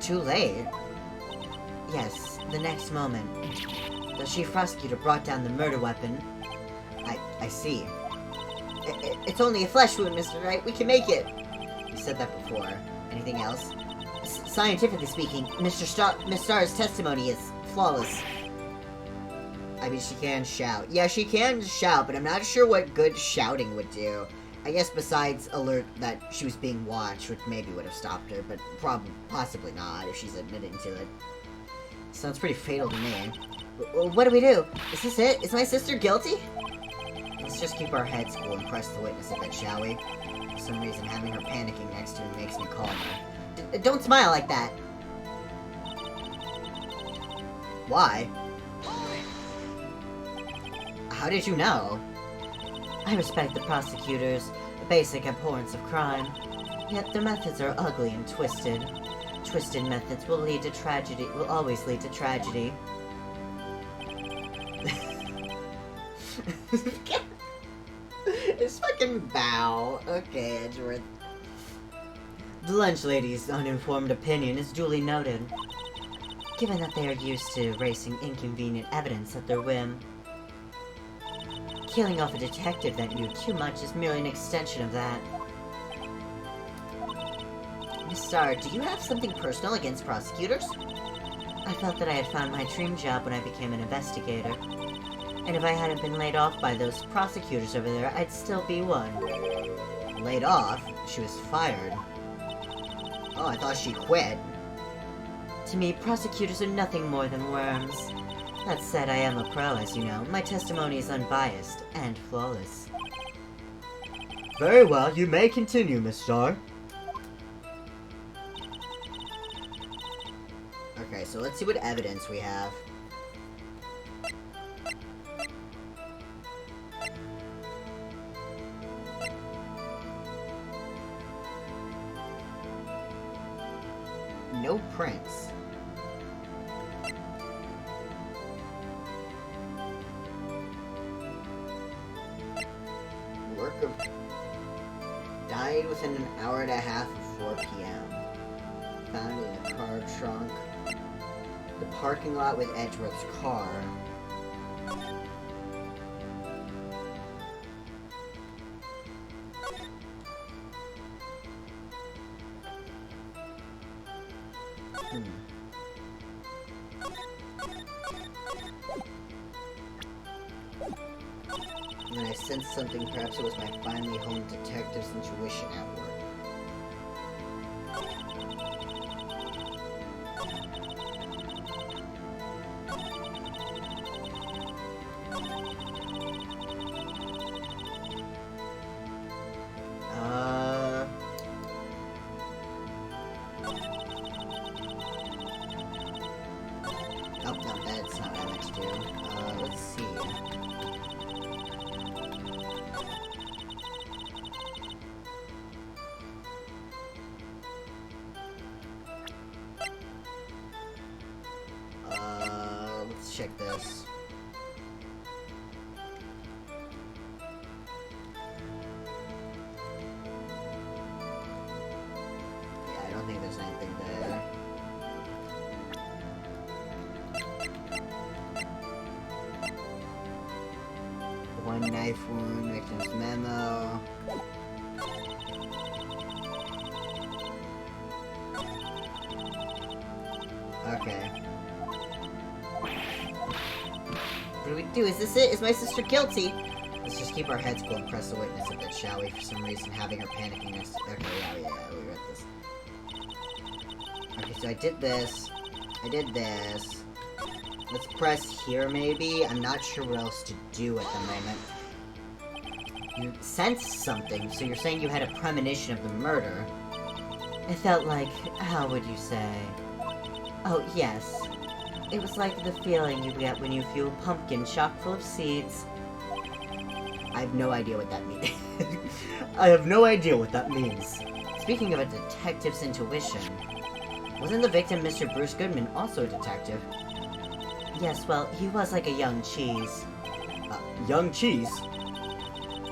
Speaker 1: Too late?
Speaker 3: Yes, the next moment. The chief prosecutor brought down the murder weapon.
Speaker 1: I see. It's only a flesh wound, Mr. Wright. We can make it. You said that before. Anything else? Scientifically speaking, Miss Starr's testimony is flawless. I mean, she can shout. Yeah, she can shout, but I'm not sure what good shouting would do. I guess besides alert that she was being watched, which maybe would have stopped her, but possibly not if she's admitting to it. Sounds pretty fatal to me. What do we do? Is this it? Is my sister guilty? Let's just keep our heads cool and press the witness a bit, shall we? For some reason, having her panicking next to me makes me calmer. Don't smile like that! Why? How did you know?
Speaker 3: I respect the prosecutors, the basic abhorrence of crime. Yet their methods are ugly and twisted. Twisted methods will lead to tragedy, will always lead to tragedy.
Speaker 1: It's fucking bow. Okay, Edgeworth.
Speaker 3: The lunch lady's uninformed opinion is duly noted, given that they are used to erasing inconvenient evidence at their whim. Killing off a detective that knew too much is merely an extension of that.
Speaker 1: Miss Starr, do you have something personal against prosecutors?
Speaker 3: I felt that I had found my dream job when I became an investigator. And if I hadn't been laid off by those prosecutors over there, I'd still be one.
Speaker 1: Laid off? She was fired. Oh, I thought she quit.
Speaker 3: To me, prosecutors are nothing more than worms. That said, I am a pro, as you know. My testimony is unbiased and flawless.
Speaker 2: Very well, you may continue, Miss Starr.
Speaker 1: Okay, so let's see what evidence we have. No prints. Work of... Died within an hour and a half of 4 p.m. Found in a car trunk. The parking lot with Edgeworth's car. When I sensed something, perhaps it was my finely honed detective's intuition at work. Oh, no, that's not what I meant to do. Let's see. Let's check this. Yeah, I don't think there's anything there. One knife wound, victim's memo. Okay. What do we do? Is this it? Is my sister guilty? Let's just keep our heads cool and press the witness a bit, shall we? For some reason, having her panicking next to... Okay, yeah, we read this. Okay, so I did this. I did this. Let's press here, maybe? I'm not sure what else to do at the moment. You sensed something, so you're saying you had a premonition of the murder.
Speaker 3: It felt like, how would you say? Oh, yes. It was like the feeling you get when you feel a pumpkin chock full of seeds.
Speaker 1: I have no idea what that means.
Speaker 2: I have no idea what that means.
Speaker 1: Speaking of a detective's intuition, wasn't the victim Mr. Bruce Goodman also a detective?
Speaker 3: Yes, well, he was like a young cheese.
Speaker 2: Young cheese?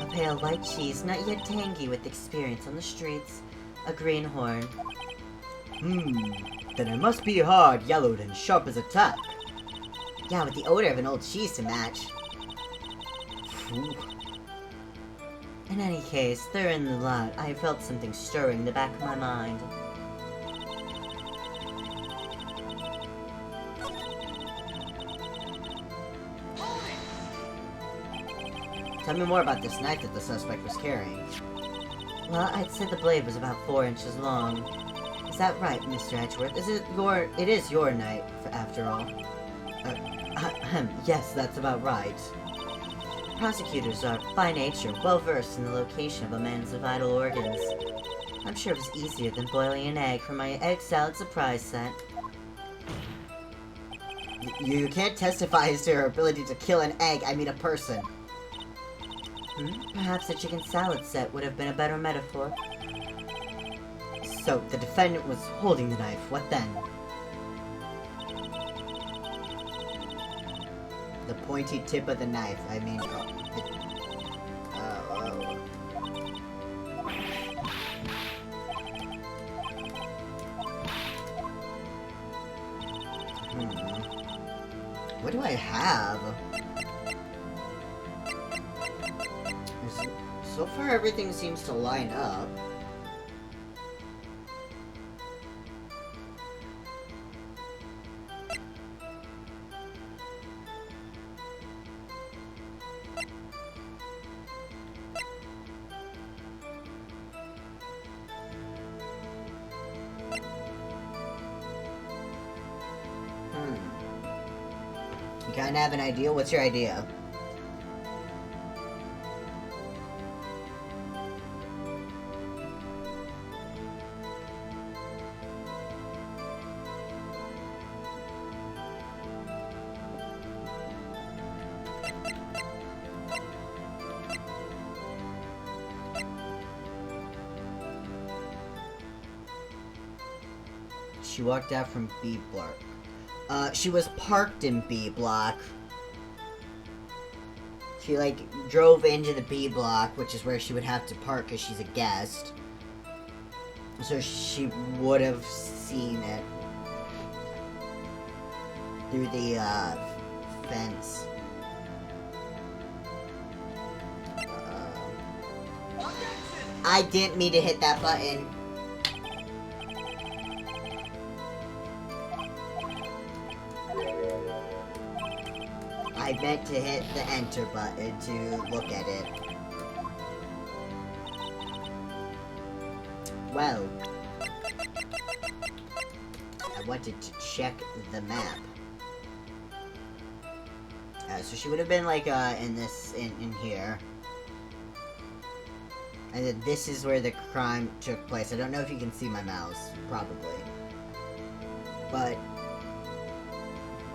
Speaker 3: A pale white cheese, not yet tangy with experience on the streets. A greenhorn.
Speaker 2: Then it must be hard, yellowed, and sharp as a tack.
Speaker 1: Yeah, with the odor of an old cheese to match.
Speaker 2: Phew.
Speaker 3: In any case, there in the lot, I felt something stirring in the back of my mind.
Speaker 1: Tell me more about this knife that the suspect was carrying.
Speaker 3: Well, I'd say the blade was about 4 inches long. Is that right, Mr. Edgeworth? It is your knife, after all.
Speaker 1: Yes, that's about right.
Speaker 3: Prosecutors are, by nature, well-versed in the location of a man's vital organs. I'm sure it was easier than boiling an egg for my egg salad surprise set.
Speaker 1: You can't testify as to her ability to kill an egg, I mean a person.
Speaker 3: Perhaps a chicken salad set would have been a better metaphor.
Speaker 1: So, the defendant was holding the knife. What then? The pointy tip of the knife. I mean, What do I have? So far, everything seems to line up. You kinda have an idea? What's your idea? She walked out from B block. She was parked in B block. She, like, drove into the B block, which is where she would have to park because she's a guest. So she would have seen it through the, fence. I didn't mean to hit that button. I meant to hit the enter button to look at it. Well, I wanted to check the map. So she would have been like in here. And then this is where the crime took place. I don't know if you can see my mouse, probably. But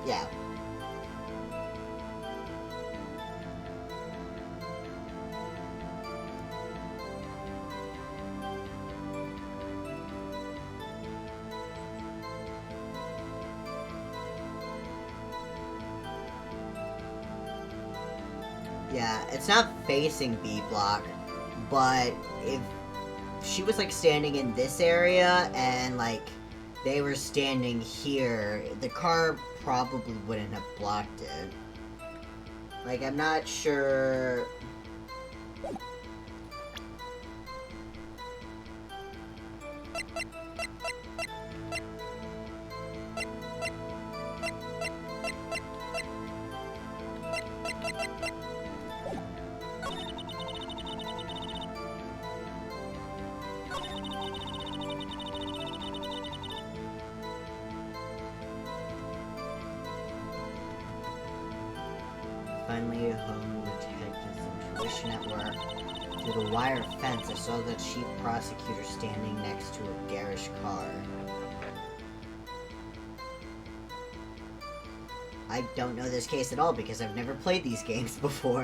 Speaker 1: yeah. Yeah, it's not facing B block, but if she was like standing in this area and like they were standing here, the car probably wouldn't have blocked it. Like, I'm not sure. Finally, home detectives intuition at work. Through the wire fence, I saw the chief prosecutor standing next to a garish car. I don't know this case at all because I've never played these games before.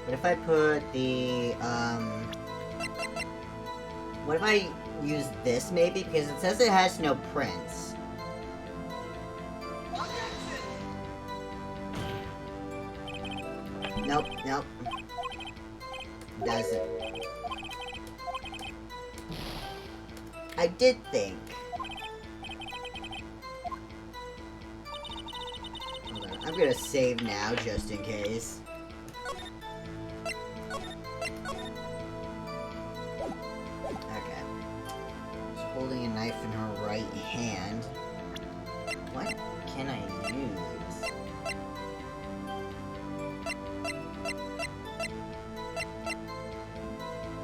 Speaker 1: What if I put the, what if I use this maybe? Because it says it has no prints. Nope, nope. Doesn't. I did think. Hold on, I'm gonna save now just in case. Holding a knife in her right hand. What can I use?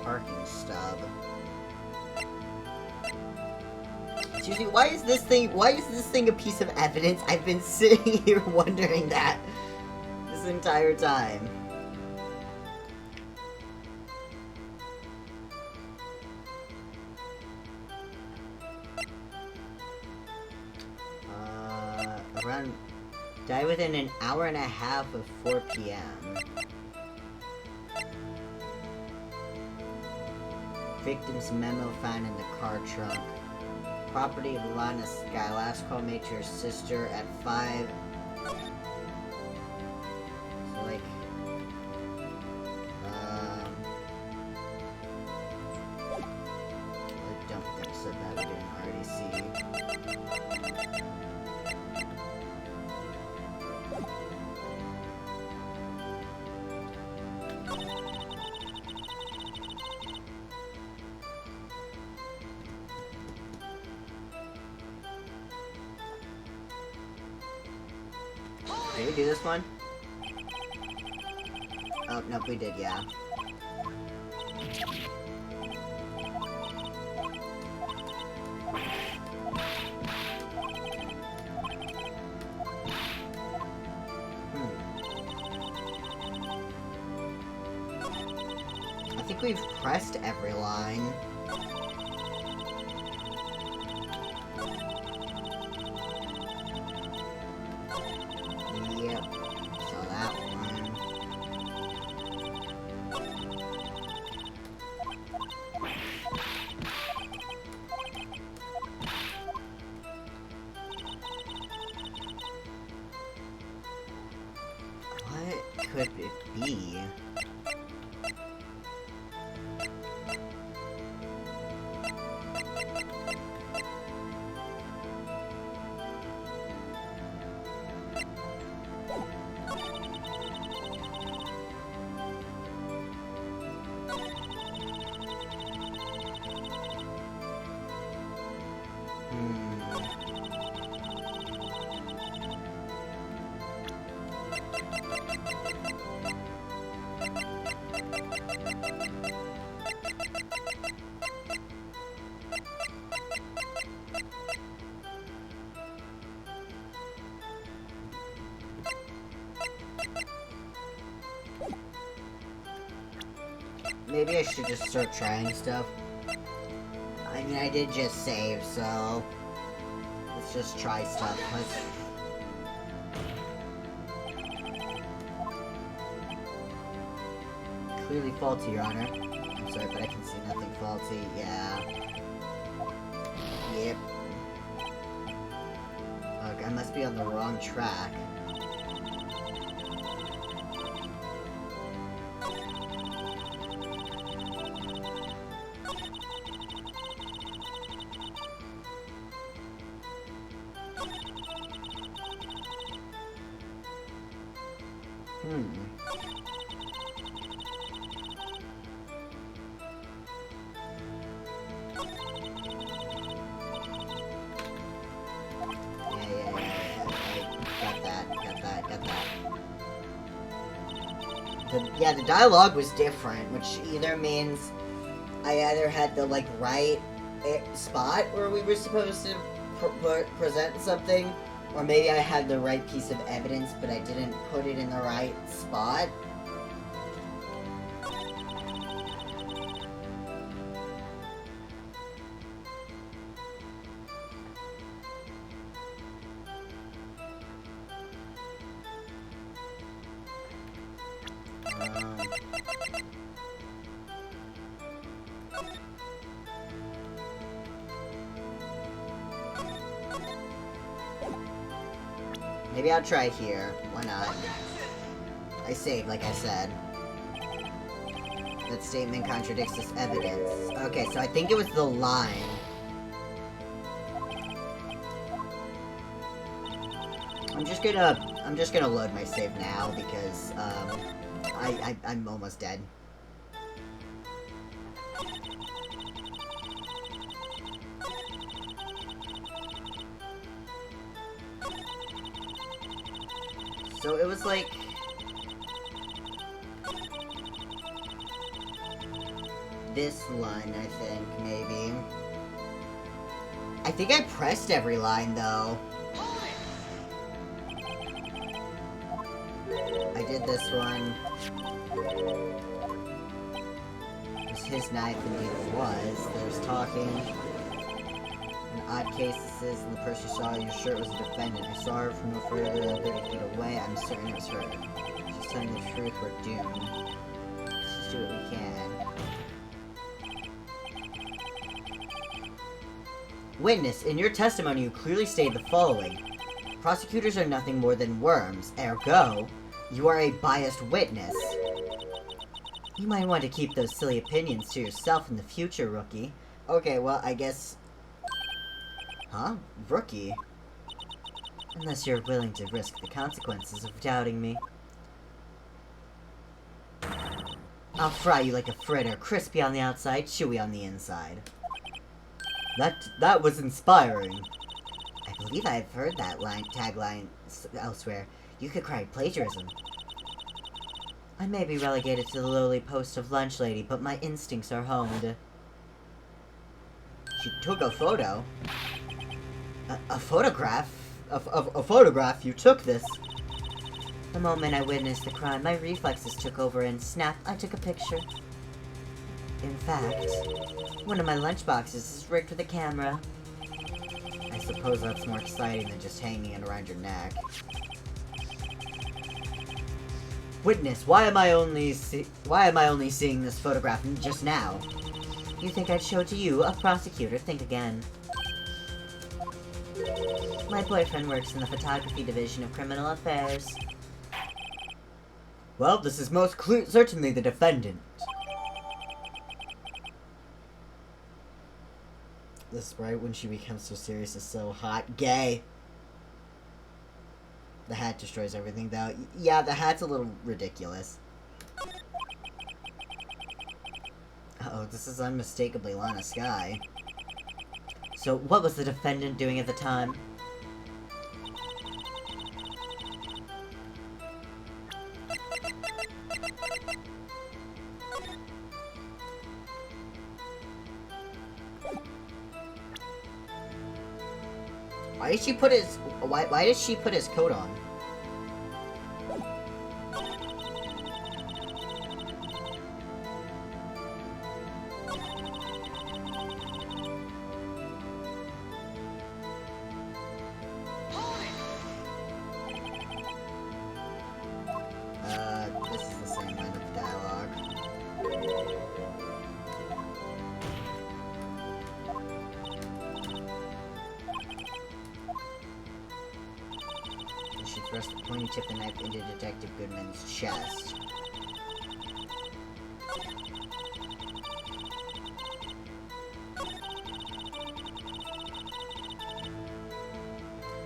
Speaker 1: Parking stub. Seriously, why is this thing a piece of evidence? I've been sitting here wondering that. entire time. Around... Die within an hour and a half of 4 p.m. Victim's memo found in the car trunk. Property of Lana Sky. Last call made to your sister at 5... So, like... I don't think so that we didn't already see. Did we do this one? Oh, nope, we did, yeah. I think we've pressed every line. Yep, so that one. What could it be? Maybe I should just start trying stuff. I mean, I did just save, so... Let's just try stuff. Clearly faulty, Your Honor. I'm sorry, but I can see nothing faulty. Yeah. Yep. Look, I must be on the wrong track. Yeah, the dialogue was different, which either means I either had the, like, right spot where we were supposed to present something, or maybe I had the right piece of evidence, but I didn't put it in the right spot. Maybe I'll try here. Why not? I saved, like I said. That statement contradicts this evidence. Okay, so I think it was the line. I'm just gonna load my save now because I'm almost dead. So it was like... this line, I think, maybe. I think I pressed every line, though. I did this one. It was his knife, indeed it was. There's talking. An odd case this is, and the person you saw your shirt was a defendant. I saw her from no further than 30 feet away. I'm certain it was her. She's telling the truth, we're doomed. Let's just do what we can. Witness, in your testimony you clearly stated the following. Prosecutors are nothing more than worms, ergo, you are a biased witness. You might want to keep those silly opinions to yourself in the future, rookie. Okay, well, I guess... Huh? Rookie? Unless you're willing to risk the consequences of doubting me. I'll fry you like a fritter, crispy on the outside, chewy on the inside. That was inspiring. I believe I've heard that tagline elsewhere. You could cry plagiarism. I may be relegated to the lowly post of lunch lady, but my instincts are honed. She took a photo? A photograph? A photograph? You took this? The moment I witnessed the crime, my reflexes took over and snap, I took a picture. In fact, one of my lunchboxes is rigged with a camera. I suppose that's more exciting than just hanging it around your neck. Witness, why am I only seeing this photograph just now? You think I'd show it to you, a prosecutor? Think again. My boyfriend works in the photography division of criminal affairs. Well, this is most certainly the defendant. This right when she becomes so serious is so hot. Gay. The hat destroys everything, though. Yeah, the hat's a little ridiculous. Uh-oh, this is unmistakably Lana Skye. So, what was the defendant doing at the time? Why did she put his... Why did she put his coat on? This is the same line of dialogue. She thrust the pointy tip of the knife into Detective Goodman's chest.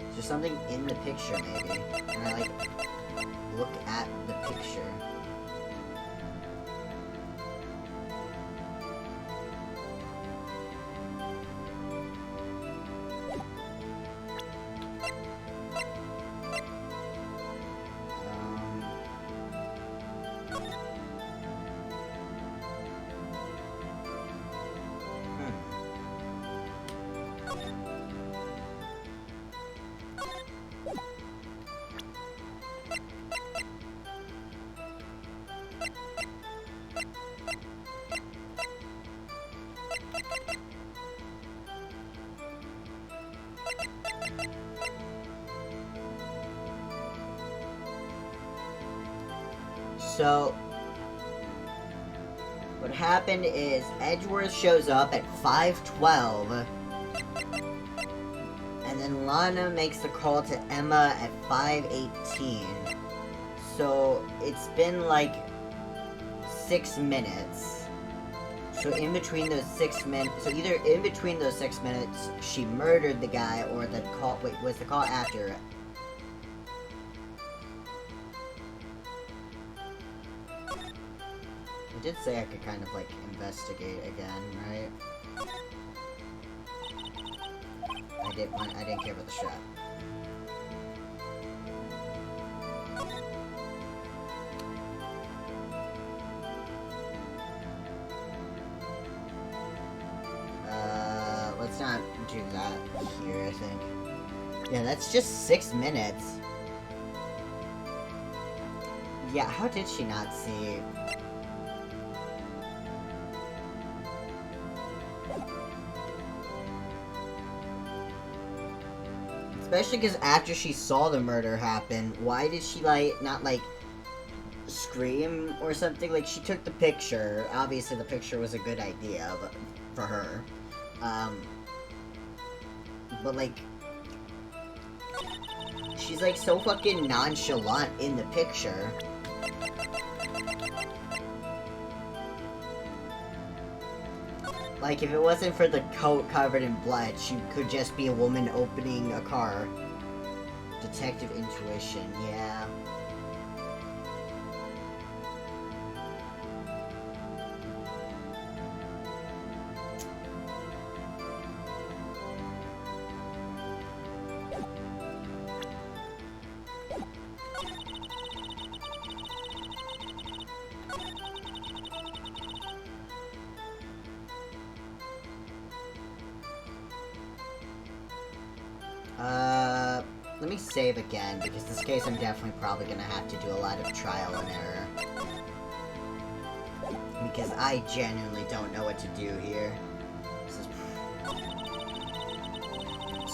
Speaker 1: Is there something in the picture, maybe? Can I, like, look at the picture? So, what happened is Edgeworth shows up at 5:12, and then Lana makes the call to Emma at 5:18. So, it's been like 6 minutes. So in between those 6 minutes, so either in between those 6 minutes, she murdered the guy, or the call, wait, was the call after? I did say I could kind of, like, investigate again, right? I didn't care about the strap. Let's not do that here, I think. Yeah, that's just 6 minutes. Yeah, how did she not see? Especially because after she saw the murder happen, why did she, like, not, like, scream or something? Like, she took the picture. Obviously, the picture was a good idea for her. But, like, she's, like, so fucking nonchalant in the picture. Like, if it wasn't for the coat covered in blood, she could just be a woman opening a car. Detective intuition, yeah. Let me save again, because this case I'm definitely probably gonna have to do a lot of trial and error. Because I genuinely don't know what to do here. This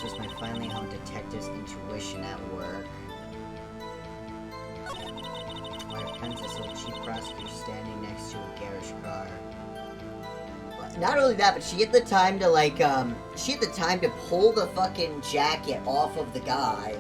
Speaker 1: is my finally home detective's intuition at work. Why depends I saw a chief prosecutor standing next to a garage car. Not only that, but she had the time to, like, she had the time to pull the fucking jacket off of the guy.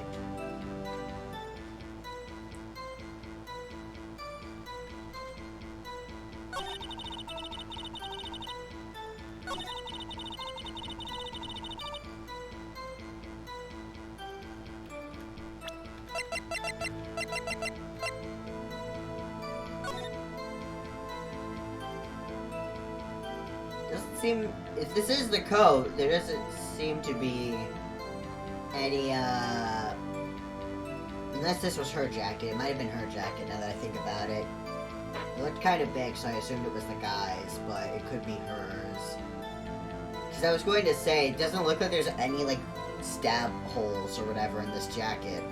Speaker 1: Doesn't seem, if this is the code, there doesn't seem to be any, unless this was her jacket. It might have been her jacket now that I think about it. It looked kind of big, so I assumed it was the guy's, but it could be hers. Because I was going to say, it doesn't look like there's any, like, stab holes or whatever in this jacket.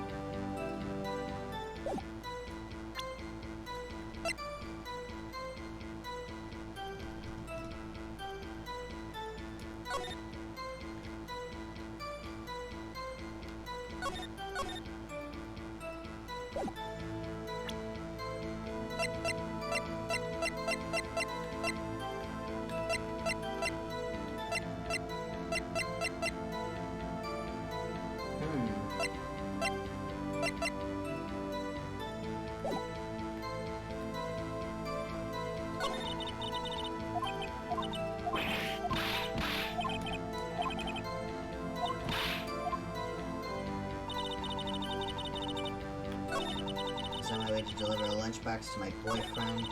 Speaker 1: On my way to deliver a lunchbox to my boyfriend.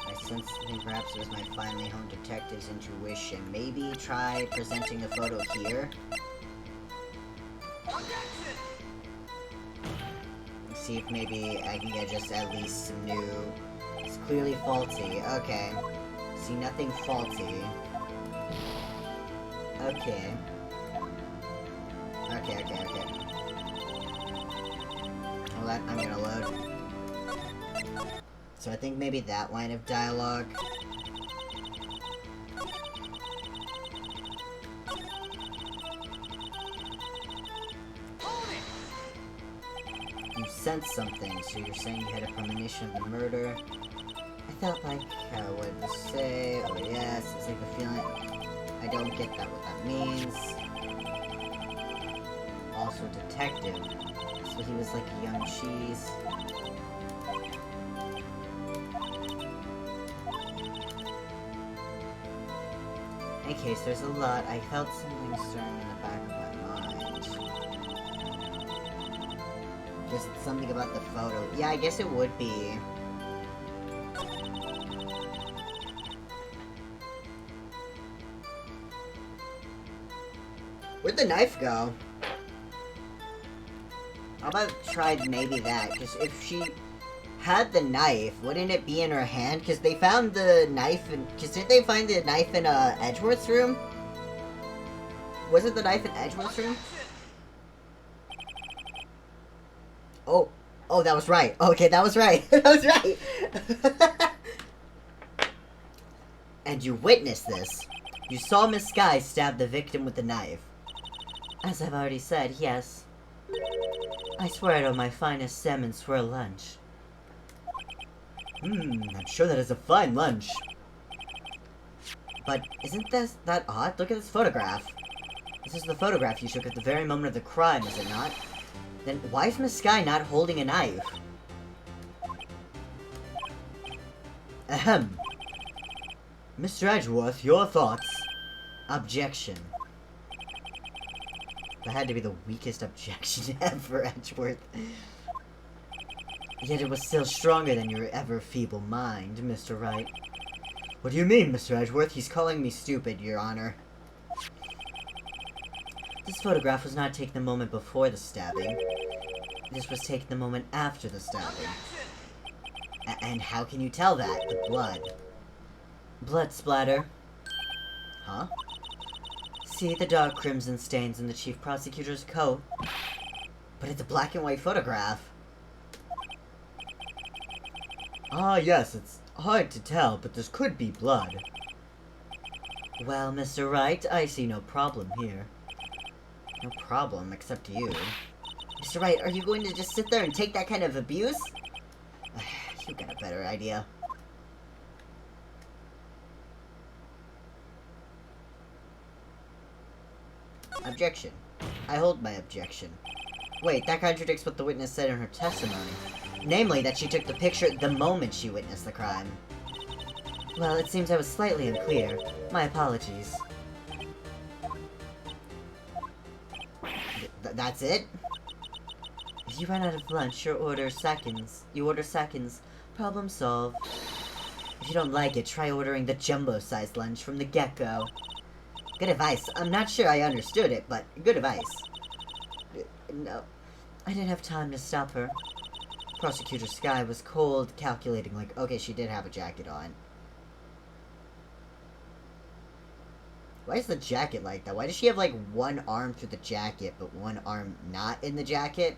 Speaker 1: I sensed something, perhaps it was my finally home detective's intuition. Maybe try presenting the photo here. Let's see if maybe I can get just at least some new... It's clearly faulty. Okay. See nothing faulty. Okay. Okay. Well, I'm gonna load. So I think maybe that line of dialogue. You sensed something, so you're saying you had a premonition of the murder. I felt like I would say, oh yes, it's like a feeling. I don't get that, what that means. Also detective. So he was like a young cheese. In any case, there's a lot. I felt something stirring in the back of my mind. Just something about the photo. Yeah, I guess it would be. Where'd the knife go? How about try maybe that? Because if she had the knife, wouldn't it be in her hand? Because they found the knife in... Because didn't they find the knife in Edgeworth's room? Wasn't the knife in Edgeworth's room? Oh, Oh, that was right. Okay, that was right. That was right. And you witnessed this. You saw Miss Sky stab the victim with the knife.
Speaker 3: As I've already said, yes. I swear it on my finest salmon swirl lunch.
Speaker 1: I'm sure that is a fine lunch. But isn't that odd? Look at this photograph. This is the photograph you took at the very moment of the crime, is it not? Then why is Miss Sky not holding a knife? Ahem. Mr. Edgeworth, your thoughts? Objection. That had to be the weakest objection ever, Edgeworth. Yet it was still stronger than your ever-feeble mind, Mr. Wright. What do you mean, Mr. Edgeworth? He's calling me stupid, Your Honor.
Speaker 3: This photograph was not taken the moment before the stabbing. This was taken the moment after the stabbing.
Speaker 1: And how can you tell that? The blood.
Speaker 3: Blood splatter.
Speaker 1: Huh?
Speaker 3: See the dark crimson stains in the chief prosecutor's coat?
Speaker 1: But it's a black and white photograph.
Speaker 2: Ah, yes, it's hard to tell, but this could be blood.
Speaker 3: Well, Mr. Wright, I see no problem here.
Speaker 1: No problem, except you. Mr. Wright, are you going to just sit there and take that kind of abuse? You got a better idea. Objection. I hold my objection. Wait, that contradicts what the witness said in her testimony. Namely, that she took the picture the moment she witnessed the crime.
Speaker 3: Well, it seems I was slightly unclear. My apologies.
Speaker 1: That's it?
Speaker 3: If you run out of lunch, you order seconds. Problem solved.
Speaker 1: If you don't like it, try ordering the jumbo-sized lunch from the get-go. Good advice. I'm not sure I understood it, but good advice.
Speaker 3: No, I didn't have time to stop her. Prosecutor Sky was cold, calculating like,
Speaker 1: Okay, she did have a jacket on. Why is the jacket like that? Why does she have, like, one arm through the jacket, but one arm not in the jacket?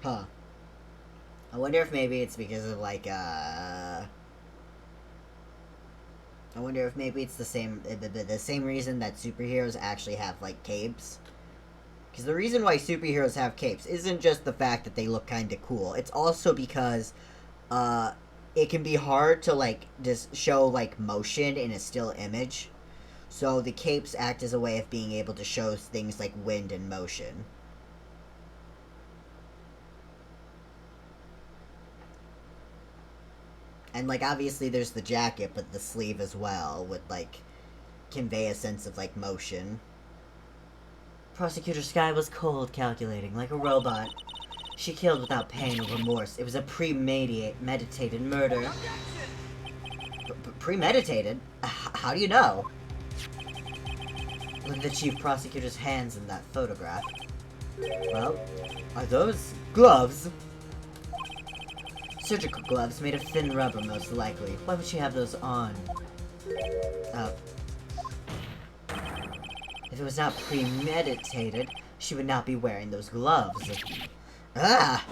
Speaker 1: Huh. I wonder if maybe it's because of, like, I wonder if maybe it's the same reason that superheroes actually have, like, capes. Because the reason why superheroes have capes isn't just the fact that they look kind of cool. It's also because, it can be hard to, like, just show, like, motion in a still image. So the capes act as a way of being able to show things like wind and motion. And, like, obviously there's the jacket, but the sleeve as well would, like, convey a sense of, like, motion.
Speaker 3: Prosecutor Sky was cold, calculating, like a robot. She killed without pain or remorse. It was a premeditated murder.
Speaker 1: Premeditated? How do you know?
Speaker 3: Look at the chief prosecutor's hands in that photograph.
Speaker 1: Well, are those gloves?
Speaker 3: Surgical gloves made of thin rubber, most likely. Why would she have those on? If it was not premeditated, she would not be wearing those gloves.
Speaker 1: Ah!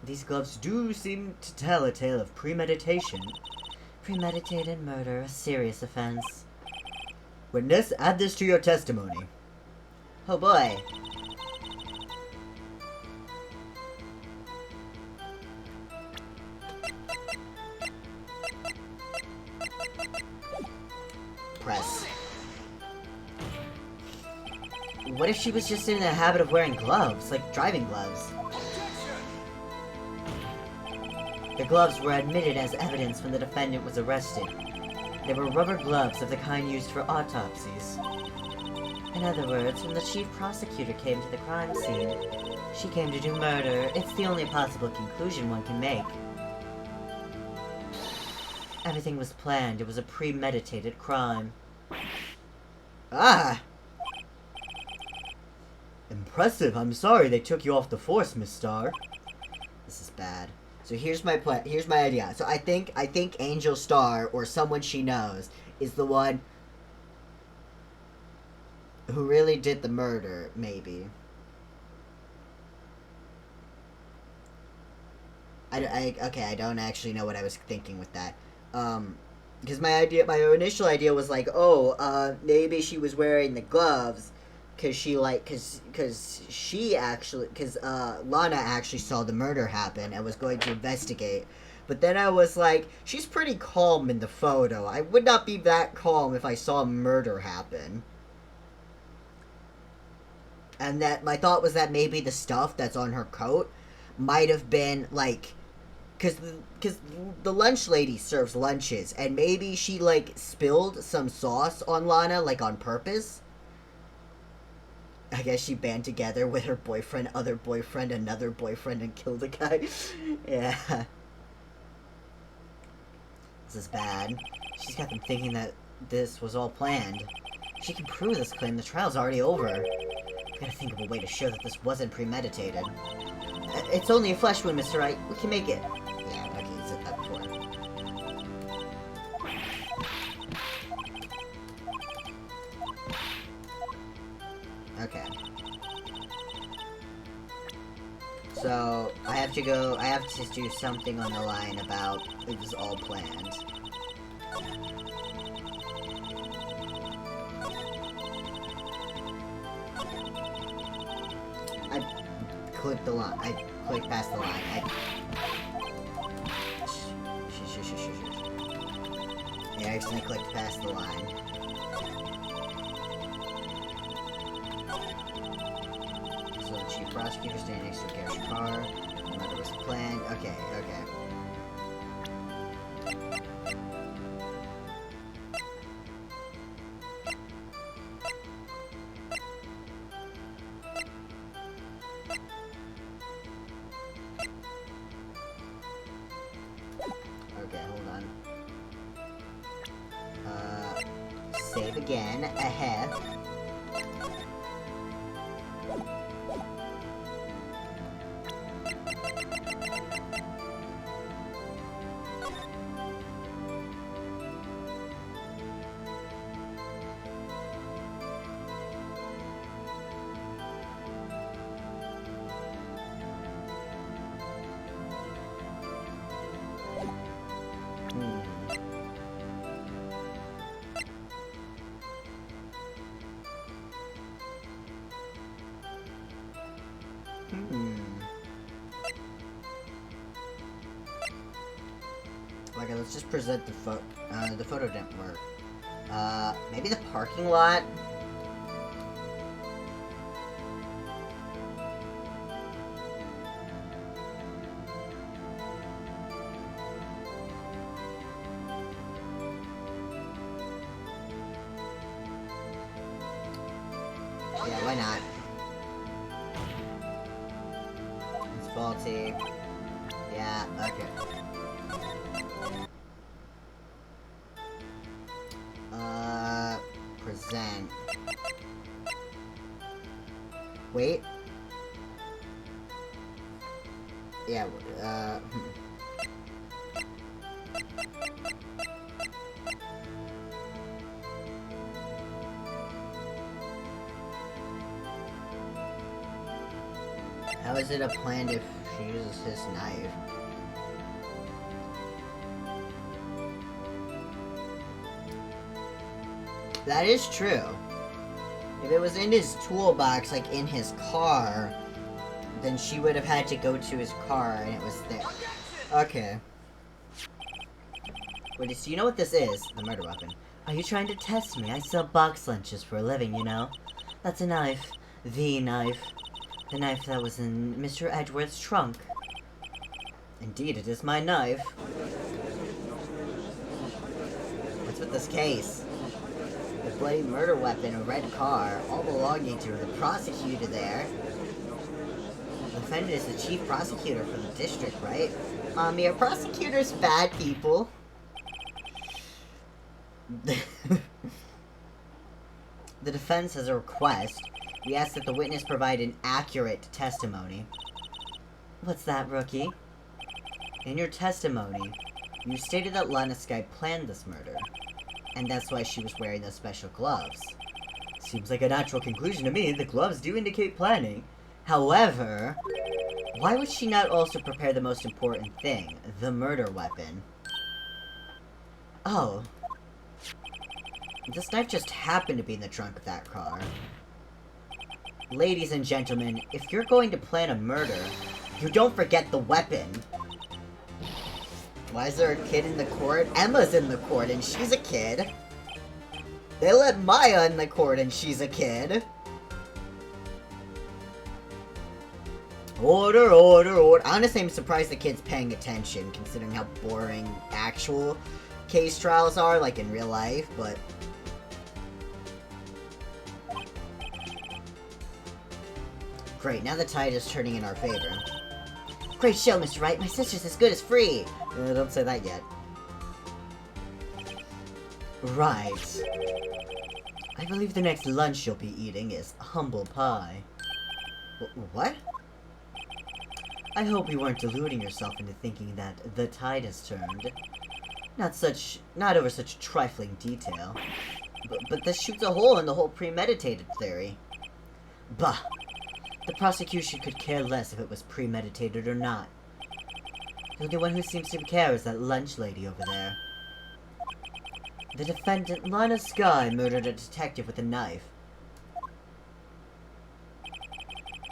Speaker 2: These gloves do seem to tell a tale of premeditation.
Speaker 3: Premeditated murder, a serious offense.
Speaker 2: Witness, add this to your testimony.
Speaker 1: Oh boy. Press. What if she was just in the habit of wearing gloves, like driving gloves?
Speaker 3: The gloves were admitted as evidence when the defendant was arrested. They were rubber gloves of the kind used for autopsies. In other words, when the chief prosecutor came to the crime scene, she came to do murder. It's the only possible conclusion one can make. Everything was planned. It was a premeditated crime.
Speaker 1: Ah!
Speaker 2: Impressive. I'm sorry they took you off the force, Miss Starr.
Speaker 1: This is bad. So here's my plan. Here's my idea. So I think Angel Star or someone she knows is the one who really did the murder. Maybe. Okay. I don't actually know what I was thinking with that. Because my initial idea was like, oh, maybe she was wearing the gloves. Cause Lana actually saw the murder happen and was going to investigate. But then I was like, she's pretty calm in the photo. I would not be that calm if I saw murder happen. And that my thought was that maybe the stuff that's on her coat might have been like, cause the lunch lady serves lunches, and maybe she like spilled some sauce on Lana like on purpose. I guess she band together with her boyfriend, other boyfriend, another boyfriend, and killed the guy. Yeah. This is bad. She's got them thinking that this was all planned. If she can prove this claim, the trial's already over. We gotta think of a way to show that this wasn't premeditated. It's only a flesh wound, Mr. Wright. We can make it. Yeah, okay, you said that before. Okay. So, I have to do something on the line about it was all planned. I clicked the line. I clicked past the line. Yeah, I accidentally clicked past the line. So the chief prosecutor standing next to a carriage car. The murder was planned. Okay. Okay, hold on. Save again. Ahead. Okay, let's just present the photo. The photo didn't work. Maybe the parking lot? Yeah, why not? It's faulty. Yeah, okay. Present. Wait. Yeah, How is it a plan if she uses his knife? That is true. If it was in his toolbox, like in his car, then she would have had to go to his car and it was there. Okay. Wait, so you know what this is? The murder weapon. Are you trying to test me? I sell box lunches for a living, you know? That's a knife. The knife. The knife that was in Mr. Edgeworth's trunk. Indeed, it is my knife. What's with this case? The bloody murder weapon, a red car, all belonging to the prosecutor there. The defendant is the chief prosecutor for the district, right? Are prosecutors bad people? The defense has a request. We ask that the witness provide an accurate testimony. What's that, rookie? In your testimony, you stated that Lana Skye planned this murder, and that's why she was wearing those special gloves.
Speaker 2: Seems like a natural conclusion to me. The gloves do indicate planning.
Speaker 1: However, why would she not also prepare the most important thing, the murder weapon? Oh. This knife just happened to be in the trunk of that car. Ladies and gentlemen, if you're going to plan a murder, you don't forget the weapon. Why is there a kid in the court? Emma's in the court and she's a kid. They let Maya in the court and she's a kid. Order, order, order. Honestly, I'm surprised the kid's paying attention, considering how boring actual case trials are, like in real life, but... Great, now the tide is turning in our favor. Great show, Mr. Wright. My sister's as good as free. Don't say that yet. Right. I believe the next lunch you'll be eating is humble pie. What? I hope you weren't deluding yourself into thinking that the tide has turned. Not over such trifling detail. But this shoots a hole in the whole premeditated theory. Bah! The prosecution could care less if it was premeditated or not. The only one who seems to care is that lunch lady over there. The defendant, Lana Skye, murdered a detective with a knife.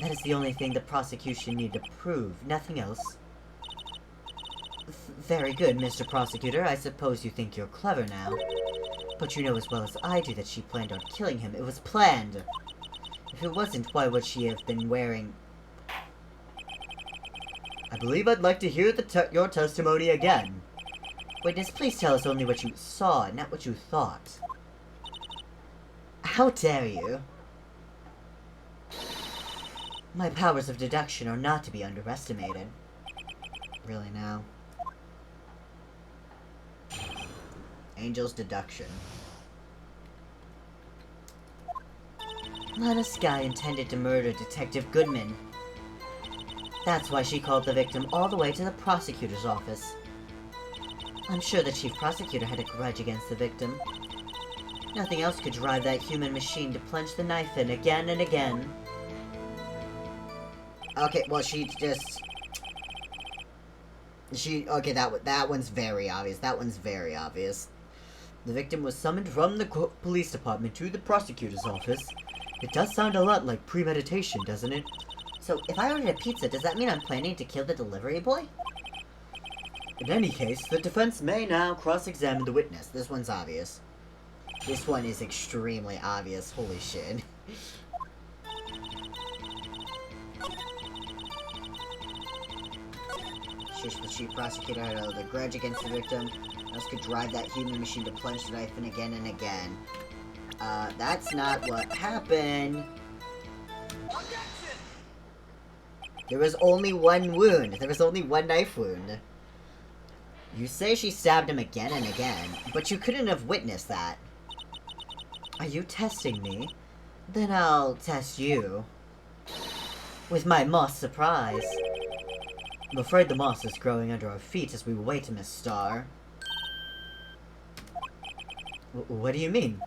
Speaker 1: That is the only thing the prosecution need to prove, nothing else. Very good, Mr. Prosecutor. I suppose you think you're clever now. But you know as well as I do that she planned on killing him. It was planned. If it wasn't, why would she have been wearing...
Speaker 2: I believe I'd like to hear your testimony again.
Speaker 1: Witness, please tell us only what you saw, not what you thought. How dare you? My powers of deduction are not to be underestimated. Really now. Angel's deduction. Lana Skye intended to murder Detective Goodman. That's why she called the victim all the way to the prosecutor's office. I'm sure the chief prosecutor had a grudge against the victim. Nothing else could drive that human machine to plunge the knife in again and again. Okay, well, okay, that one's very obvious. That one's very obvious.
Speaker 2: The victim was summoned from the police department to the prosecutor's office. It does sound a lot like premeditation, doesn't it?
Speaker 1: So, if I ordered a pizza, does that mean I'm planning to kill the delivery boy?
Speaker 2: In any case, the defense may now cross-examine the witness.
Speaker 1: This one's obvious. This one is extremely obvious. Holy shit. The chief prosecutor had a grudge against the victim. Else could drive that human machine to plunge the knife in again and again. That's not what happened. There was only one wound. There was only one knife wound. You say she stabbed him again and again, but you couldn't have witnessed that. Are you testing me? Then I'll test you. With my moss surprise.
Speaker 2: I'm afraid the moss is growing under our feet as we wait, Miss Starr.
Speaker 1: What do you mean?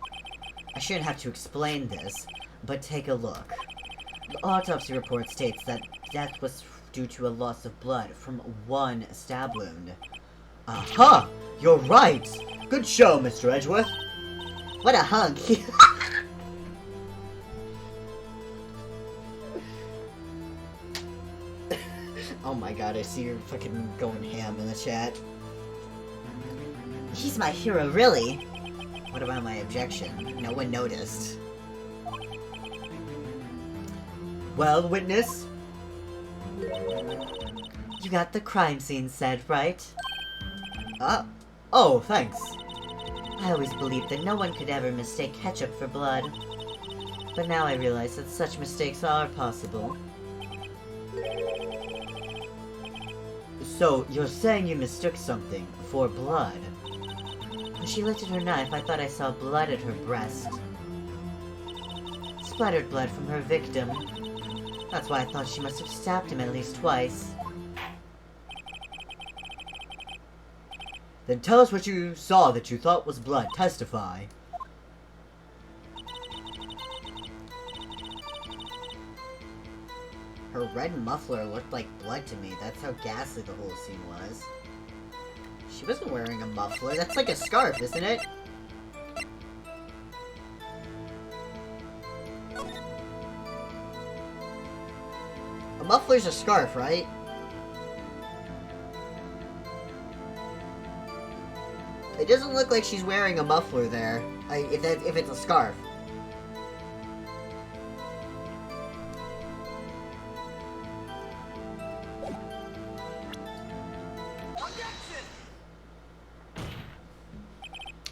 Speaker 1: I shouldn't have to explain this, but take a look. The autopsy report states that death was due to a loss of blood from one stab wound.
Speaker 2: Aha! You're right! Good show, Mr. Edgeworth.
Speaker 1: What a hunk! Oh my god, I see you're fucking going ham in the chat. He's my hero, really? What about my objection? No one noticed.
Speaker 2: Well, witness?
Speaker 1: You got the crime scene said, right?
Speaker 2: Oh, thanks.
Speaker 1: I always believed that no one could ever mistake ketchup for blood. But now I realize that such mistakes are possible.
Speaker 2: So, you're saying you mistook something for blood?
Speaker 1: When she lifted her knife, I thought I saw blood at her breast. Splattered blood from her victim. That's why I thought she must have stabbed him at least twice.
Speaker 2: Then tell us what you saw that you thought was blood. Testify.
Speaker 1: Her red muffler looked like blood to me. That's how ghastly the whole scene was. She wasn't wearing a muffler. That's like a scarf, isn't it? A muffler's a scarf, right? It doesn't look like she's wearing a muffler there. If it's a scarf.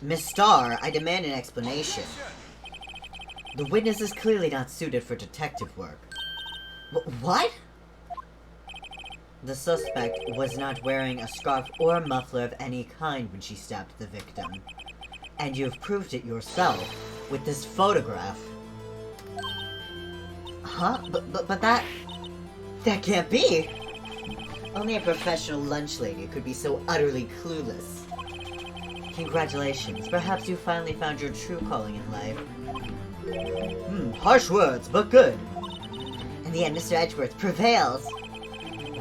Speaker 1: Miss Starr, I demand an explanation.
Speaker 3: The witness is clearly not suited for detective work.
Speaker 1: What?
Speaker 3: The suspect was not wearing a scarf or muffler of any kind when she stabbed the victim. And you have proved it yourself with this photograph.
Speaker 1: Huh? But that can't be! Only a professional lunch lady could be so utterly clueless.
Speaker 3: Congratulations, perhaps you finally found your true calling in life.
Speaker 2: Harsh words, but good.
Speaker 1: In the end, Mr. Edgeworth prevails!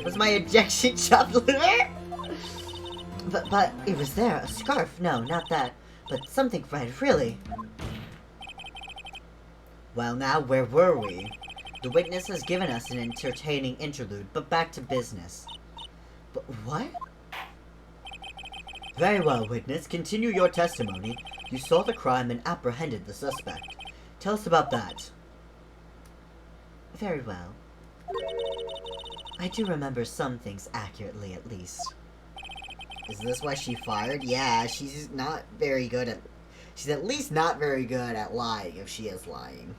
Speaker 1: Was my ejection chopped liver?
Speaker 3: But it was there, a scarf. No, not that. But something red, really.
Speaker 1: Well now, where were we?
Speaker 3: The witness has given us an entertaining interlude, but back to business.
Speaker 1: But what?
Speaker 2: Very well, witness. Continue your testimony. You saw the crime and apprehended the suspect. Tell us about that.
Speaker 3: Very well. I do remember some things accurately, at least.
Speaker 1: Is this why she fired? Yeah, she's not very good at... She's at least not very good at lying, if she is lying.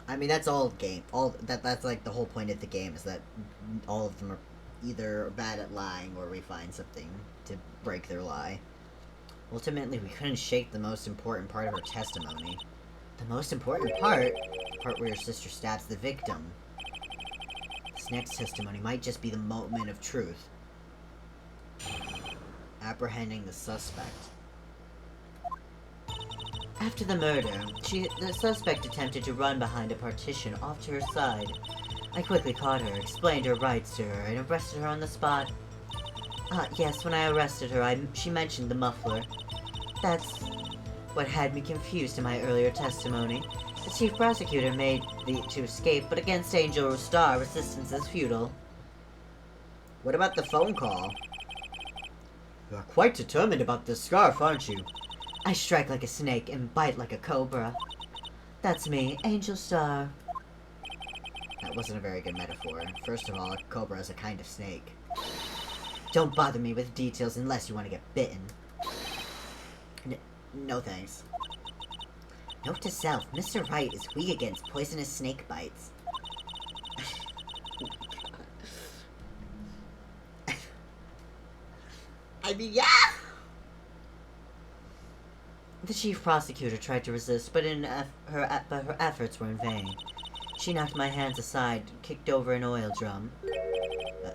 Speaker 1: I mean, that's all game. That's like the whole point of the game, is that all of them are either bad at lying or we find something to break their lie. Ultimately, we couldn't shake the most important part of her testimony. The most important part? The part where your sister stabs the victim. This next testimony might just be the moment of truth. Apprehending the suspect.
Speaker 3: After the murder, the suspect attempted to run behind a partition off to her side. I quickly caught her, explained her rights to her, and arrested her on the spot. Yes, when I arrested her, she mentioned the muffler. That's what had me confused in my earlier testimony. The chief prosecutor made to escape, but against Angel Starr, resistance is futile.
Speaker 1: What about the phone call?
Speaker 2: You are quite determined about this scarf, aren't you?
Speaker 3: I strike like a snake and bite like a cobra. That's me, Angel Starr.
Speaker 1: That wasn't a very good metaphor. First of all, a cobra is a kind of snake. Don't bother me with details unless you want to get bitten. No thanks. Note to self, Mr. Wright is weak against poisonous snake bites. I mean, yeah!
Speaker 3: The chief prosecutor tried to resist, but her efforts were in vain. She knocked my hands aside, kicked over an oil drum.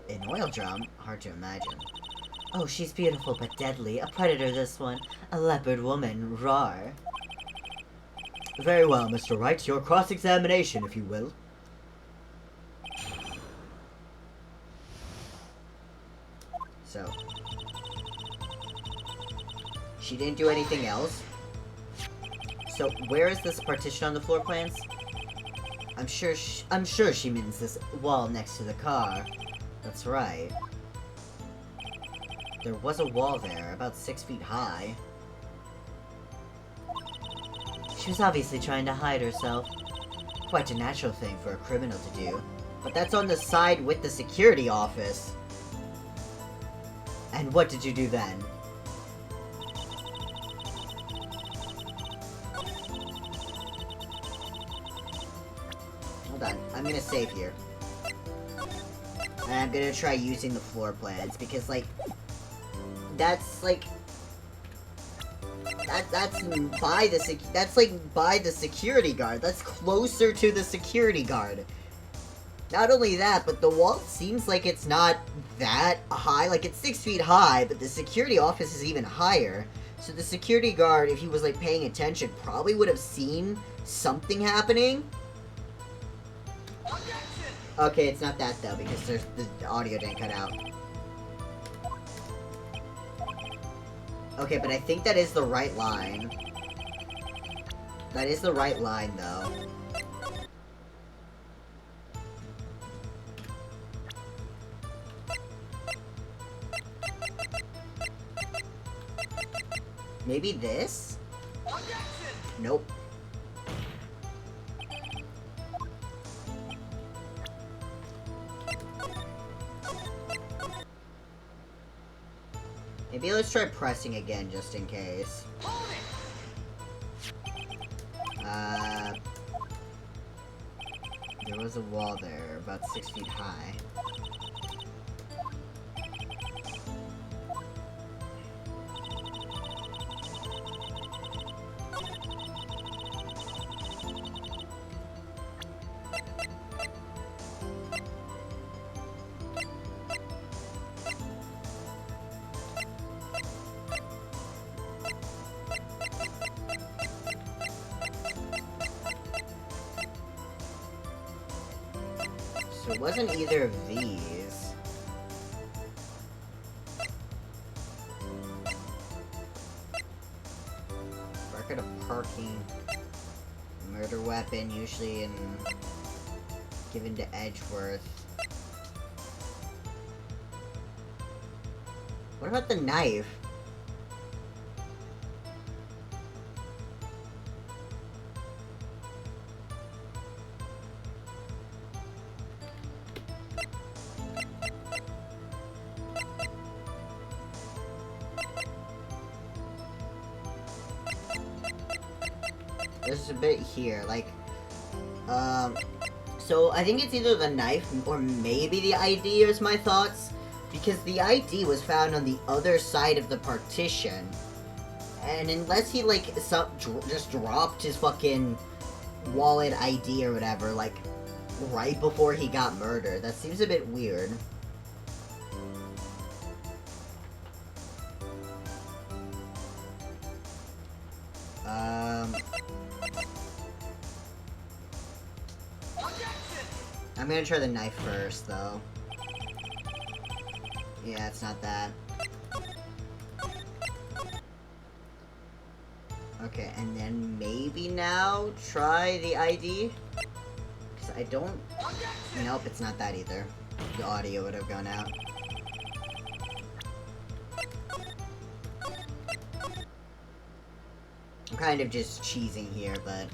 Speaker 1: An oil drum? Hard to imagine.
Speaker 3: Oh, she's beautiful but deadly. A predator, this one. A leopard woman. Rawr.
Speaker 2: Very well, Mr. Wright. Your cross-examination, if you will.
Speaker 1: So. She didn't do anything else. So, where is this partition on the floor plans? I'm sure she means this wall next to the car. That's right. There was a wall there, about 6 feet high.
Speaker 3: She was obviously trying to hide herself.
Speaker 1: Quite a natural thing for a criminal to do. But that's on the side with the security office. And what did you do then? Hold on, I'm gonna save here. And I'm gonna try using the floor plans, because, like, that's, like, that's by the security guard. That's closer to the security guard. Not only that, but the wall seems like it's not that high. Like, it's 6 feet high, but the security office is even higher. So the security guard, if he was, like, paying attention, probably would have seen something happening. Okay, it's not that, though, because the audio didn't cut out. Okay, but I think that is the right line. That is the right line, though. Maybe this? Nope. Maybe let's try pressing again, just in case. There was a wall there, about 6 feet high. So it wasn't either of these. Record of parking. Murder weapon, usually given to Edgeworth. What about the knife? There's a bit here, like, so I think it's either the knife or maybe the ID is my thoughts, because the ID was found on the other side of the partition, and unless he, like, just dropped his fucking wallet ID or whatever, like, right before he got murdered, that seems a bit weird. I'm gonna try the knife first, though. Yeah, it's not that. Okay, and then maybe now try the ID? Because I don't... Nope, it's not that either. The audio would have gone out. I'm kind of just cheesing here, but...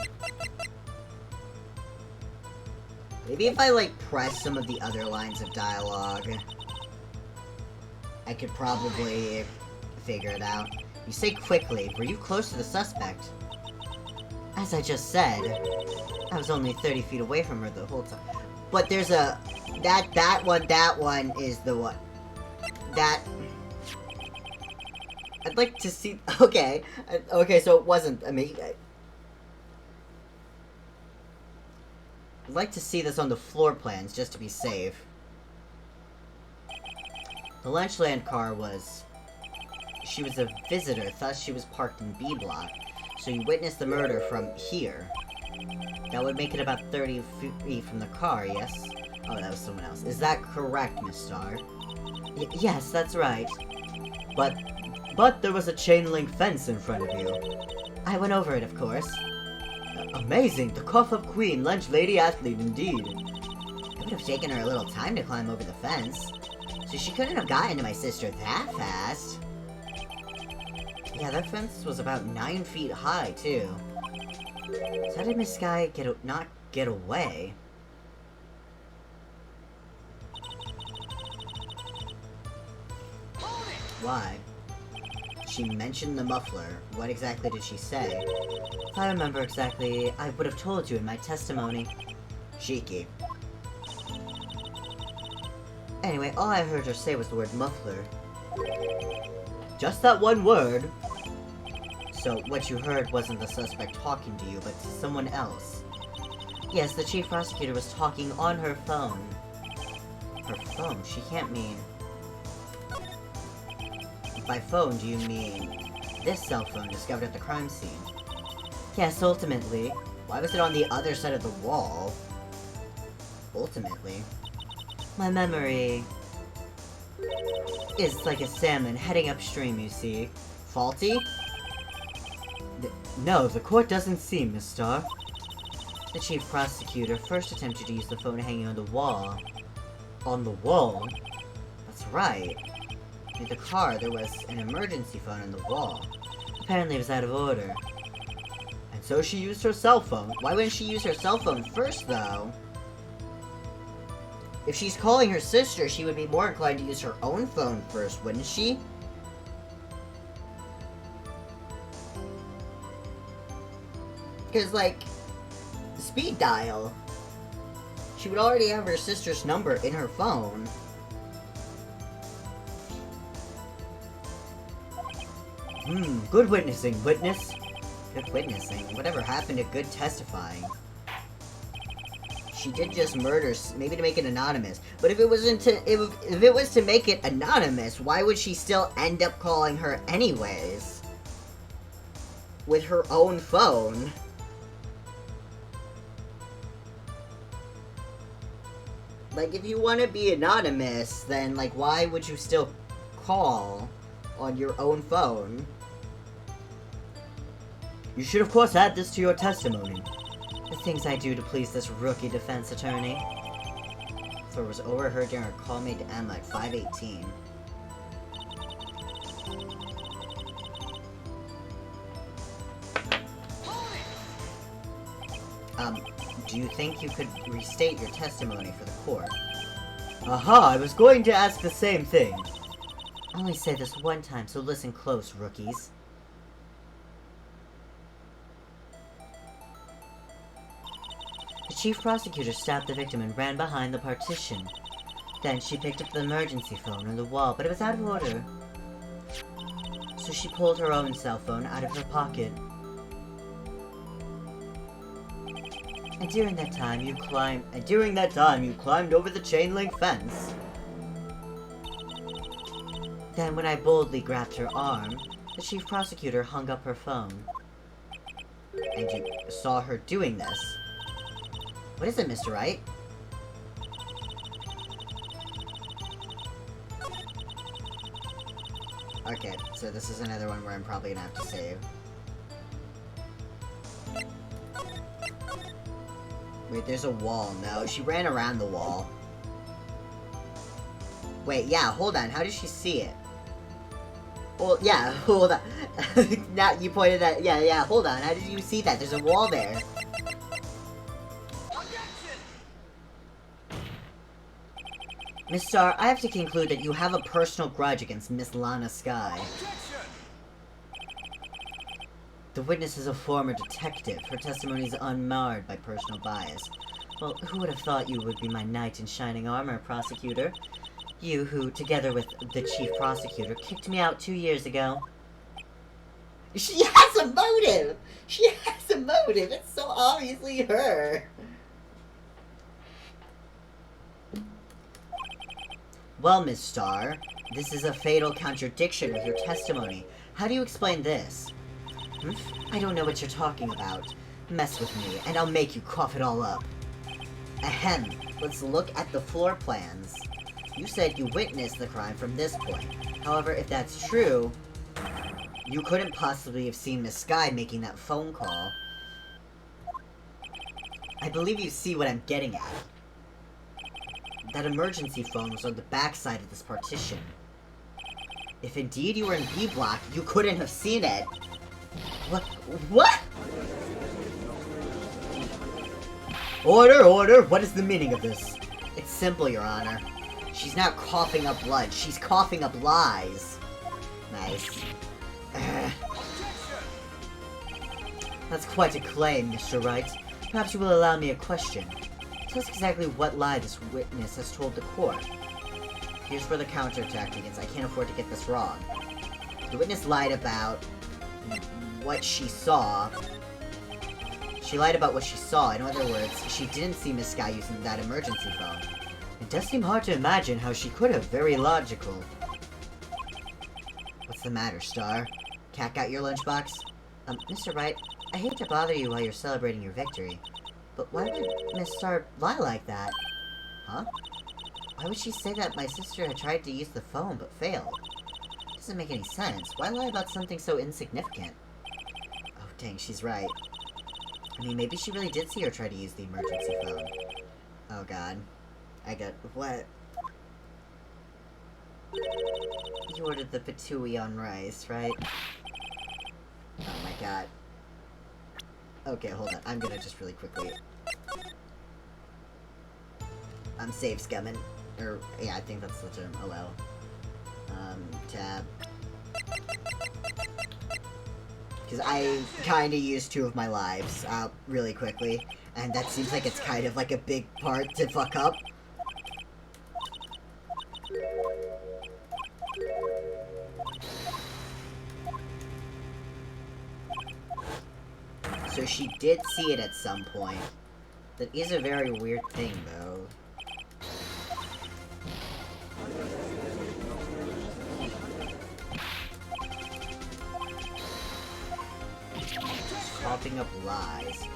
Speaker 1: Maybe if I, like, press some of the other lines of dialogue, I could probably figure it out. You say quickly, were you close to the suspect? As I just said, I was only 30 feet away from her the whole time. But there's a... That one is the one. That... I'd like to see... Okay. Okay, so it wasn't... I mean... I'd like to see this on the floor plans, just to be safe. The Lunchland car was... She was a visitor, thus she was parked in B block. So you witnessed the murder from here. That would make it about 30 feet from the car, yes? Oh, that was someone else. Is that correct, Miss Starr? Yes, that's right. But there was a chain-link fence in front of you. I went over it, of course. Amazing! The cough of queen, lunch lady athlete, indeed. It would have taken her a little time to climb over the fence. So she couldn't have gotten to my sister that fast. Yeah, that fence was about 9 feet high, too. So how did Miss Sky not get away? Why? She mentioned the muffler. What exactly did she say? If I remember exactly, I would have told you in my testimony. Cheeky. Anyway, all I heard her say was the word muffler. Just that one word? So, what you heard wasn't the suspect talking to you, but to someone else.
Speaker 3: Yes, the chief prosecutor was talking on her phone. Her phone? She can't mean... By phone, do you mean this cell phone discovered at the crime scene? Yes, ultimately.
Speaker 1: Why was it on the other side of the wall? Ultimately.
Speaker 3: My memory is like a salmon heading upstream, you see.
Speaker 1: Faulty?
Speaker 3: No, the court doesn't seem, Miss Starr. The chief prosecutor first attempted to use the phone hanging on the wall.
Speaker 1: On the wall? That's right. Near the car, there was an emergency phone on the wall.
Speaker 3: Apparently it was out of order.
Speaker 1: And so she used her cell phone. Why wouldn't she use her cell phone first, though? If she's calling her sister, she would be more inclined to use her own phone first, wouldn't she? Because, like, speed dial. She would already have her sister's number in her phone.
Speaker 3: Good witnessing, witness.
Speaker 1: Good witnessing. Whatever happened to good testifying? She did just murder, maybe to make it anonymous. But if it wasn't to, if it was to make it anonymous, why would she still end up calling her anyways? With her own phone. Like, if you want to be anonymous, then, like, why would you still call on your own phone?
Speaker 3: You should, of course, add this to your testimony. The things I do to please this rookie defense attorney.
Speaker 1: Thor was overheard during a call made to Emma at 5:18. Do you think you could restate your testimony for the court?
Speaker 3: Aha, I was going to ask the same thing. I only say this one time, so listen close, rookies. The chief prosecutor stabbed the victim and ran behind the partition. Then she picked up the emergency phone on the wall, but it was out of order. So she pulled her own cell phone out of her pocket. And during that time, you climbed over the chain link fence. Then, when I boldly grabbed her arm, the chief prosecutor hung up her phone.
Speaker 1: And you saw her doing this? What is it, Mr. Wright? Okay, so this is another one where I'm probably gonna have to save. Wait, there's a wall. No, she ran around the wall. Wait, yeah, hold on. How did she see it? Well, yeah, hold on. Now you pointed at... Yeah, hold on. How did you see that? There's a wall there.
Speaker 3: Miss Starr, I have to conclude that you have a personal grudge against Miss Lana Skye. The witness is a former detective. Her testimony is unmarred by personal bias. Well, who would have thought you would be my knight in shining armor, prosecutor? You who, together with the chief prosecutor, kicked me out 2 years ago.
Speaker 1: She has a motive! She has a motive! It's so obviously her! Well, Miss Starr, this is a fatal contradiction with your testimony. How do you explain this?
Speaker 3: I don't know what you're talking about.
Speaker 1: Mess with me, and I'll make you cough it all up. Ahem. Let's look at the floor plans. You said you witnessed the crime from this point. However, if that's true, you couldn't possibly have seen Miss Skye making that phone call. I believe you see what I'm getting at. That emergency phone was on the backside of this partition. If indeed you were in B block, you couldn't have seen it. What? Order! What is the meaning of this? It's simple, Your Honor. She's not coughing up blood, she's coughing up lies. Nice.
Speaker 3: That's quite a claim, Mr. Wright. Perhaps you will allow me a question. Tell us exactly what lie this witness has told the court.
Speaker 1: Here's for the counterattack, because I can't afford to get this wrong. The witness lied about what she saw. She lied about what she saw. In other words, she didn't see Miss Sky using that emergency phone. It does seem hard to imagine how she could have. Very logical. What's the matter, Star? Cat got your lunchbox? Mr. Wright, I hate to bother you while you're celebrating your victory, but why would Miss Star lie like that? Huh? Why would she say that my sister had tried to use the phone but failed? Doesn't make any sense. Why lie about something so insignificant? Oh, dang, she's right. I mean, maybe she really did see her try to use the emergency phone. Oh, God. I got... What? You ordered the patooey on rice, right? Oh, my God. Okay, hold on. I'm gonna just really quickly... I'm save scumming. Or, yeah, I think that's the term. Oh, well. Tab. Because I kind of used 2 of my lives really quickly, and that seems like it's kind of like a big part to fuck up. So she did see it at some point. That is a very weird thing, though. Popping up lies.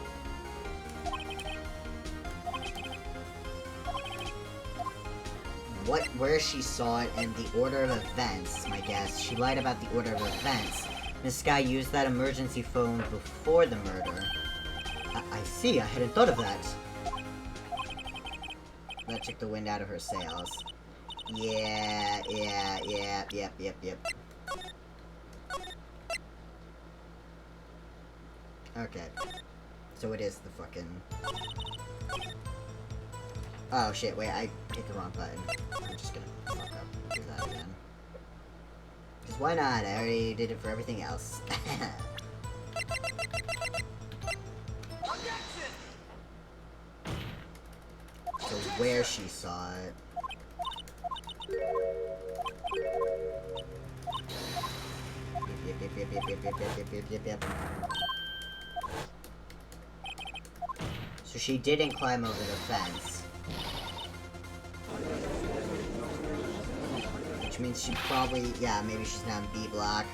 Speaker 1: Where she saw it and the order of events, my guess. She lied about the order of events. Miss Sky used that emergency phone before the murder. I see, I hadn't thought of that. That took the wind out of her sails. Yep. Okay. So it is the fucking... Oh shit, wait, I hit the wrong button. I'm just gonna fuck up and do that again. Because why not? I already did it for everything else. So where she saw it... Yep. So she didn't climb over the fence. Which means she probably... Yeah, maybe she's now in B block.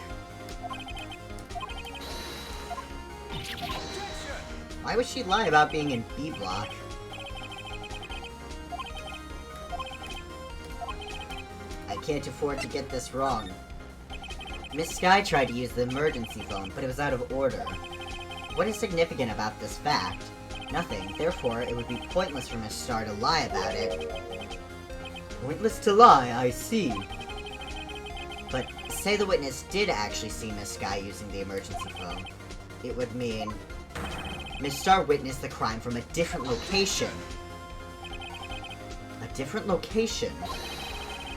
Speaker 1: Why would she lie about being in B block? I can't afford to get this wrong. Miss Sky tried to use the emergency phone, but it was out of order. What is significant about this fact? Nothing. Therefore, it would be pointless for Miss Star to lie about it. Pointless to lie, I see. But say the witness did actually see Miss Sky using the emergency phone. It would mean Miss Star witnessed the crime from a different location. A different location?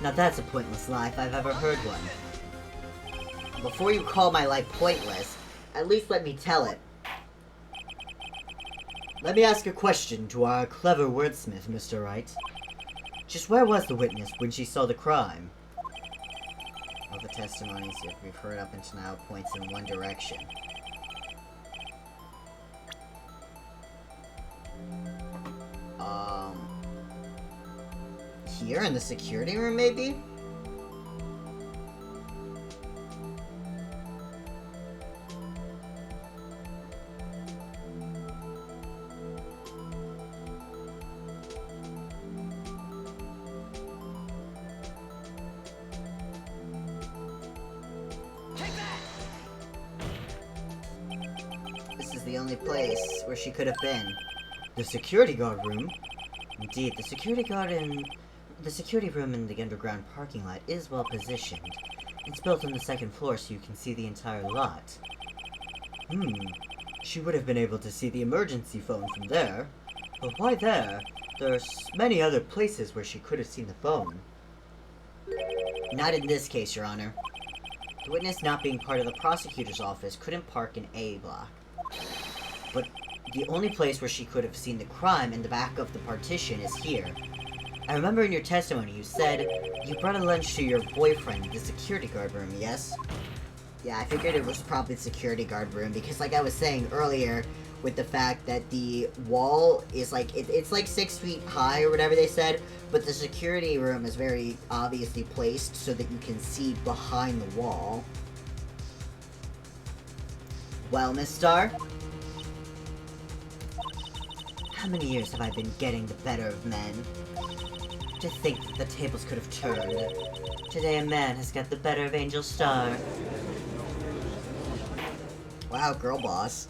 Speaker 1: Now that's a pointless lie if I've ever heard one. Before you call my lie pointless, at least let me tell it. Let me ask a question to our clever wordsmith, Mr. Wright. Just where was the witness when she saw the crime? All the testimonies that we've heard up until now points in one direction. Here in the security room, maybe? This is the only place where she could have been. The security guard room? Indeed, the security room in the underground parking lot is well positioned. It's built on the 2nd floor so you can see the entire lot. She would have been able to see the emergency phone from there. But why there? There are many other places where she could have seen the phone. Not in this case, Your Honor. The witness, not being part of the prosecutor's office, couldn't park in A block. But the only place where she could have seen the crime in the back of the partition is here. I remember in your testimony you said you brought a lunch to your boyfriend in the security guard room, yes? Yeah, I figured it was probably the security guard room because like I was saying earlier, with the fact that the wall is like, it's like 6 feet high or whatever they said, but the security room is very obviously placed so that you can see behind the wall. Well, Miss Star? How many years have I been getting the better of men? To think that the tables could have turned. Today a man has got the better of Angel Star.
Speaker 2: Wow, girl boss.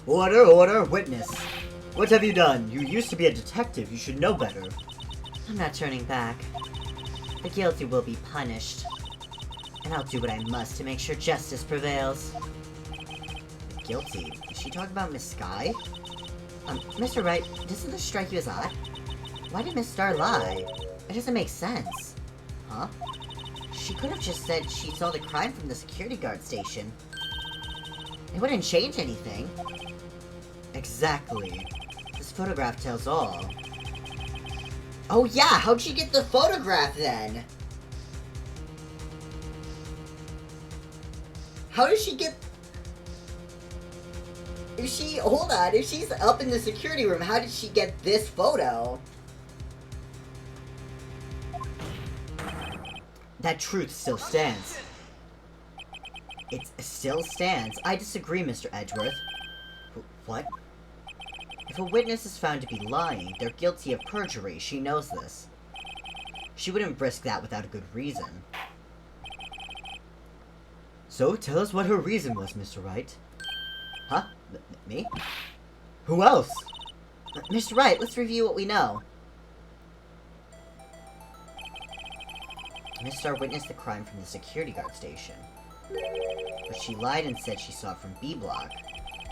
Speaker 2: Order, order, witness. What have you done? You used to be a detective. You should know better.
Speaker 3: I'm not turning back. The guilty will be punished. And I'll do what I must to make sure justice prevails.
Speaker 1: Guilty? Is she talking about Miss Sky?
Speaker 3: Mr. Wright, doesn't this strike you as odd? Why did Miss Star lie? It doesn't make sense.
Speaker 1: Huh? She could have just said she saw the crime from the security guard station. It wouldn't change anything.
Speaker 2: Exactly.
Speaker 1: This photograph tells all. Oh yeah, how'd she get the photograph then? How does she get... hold on, if she's up in the security room, how did she get this photo?
Speaker 2: That truth still stands.
Speaker 1: It still stands. I disagree, Mr. Edgeworth. What? If a witness is found to be lying, they're guilty of perjury. She knows this. She wouldn't risk that without a good reason.
Speaker 2: So, tell us what her reason was, Mr. Wright.
Speaker 1: Huh? Me?
Speaker 2: Who else?
Speaker 1: Mr. Wright, let's review what we know. Miss Star witnessed the crime from the security guard station. But she lied and said she saw it from B block.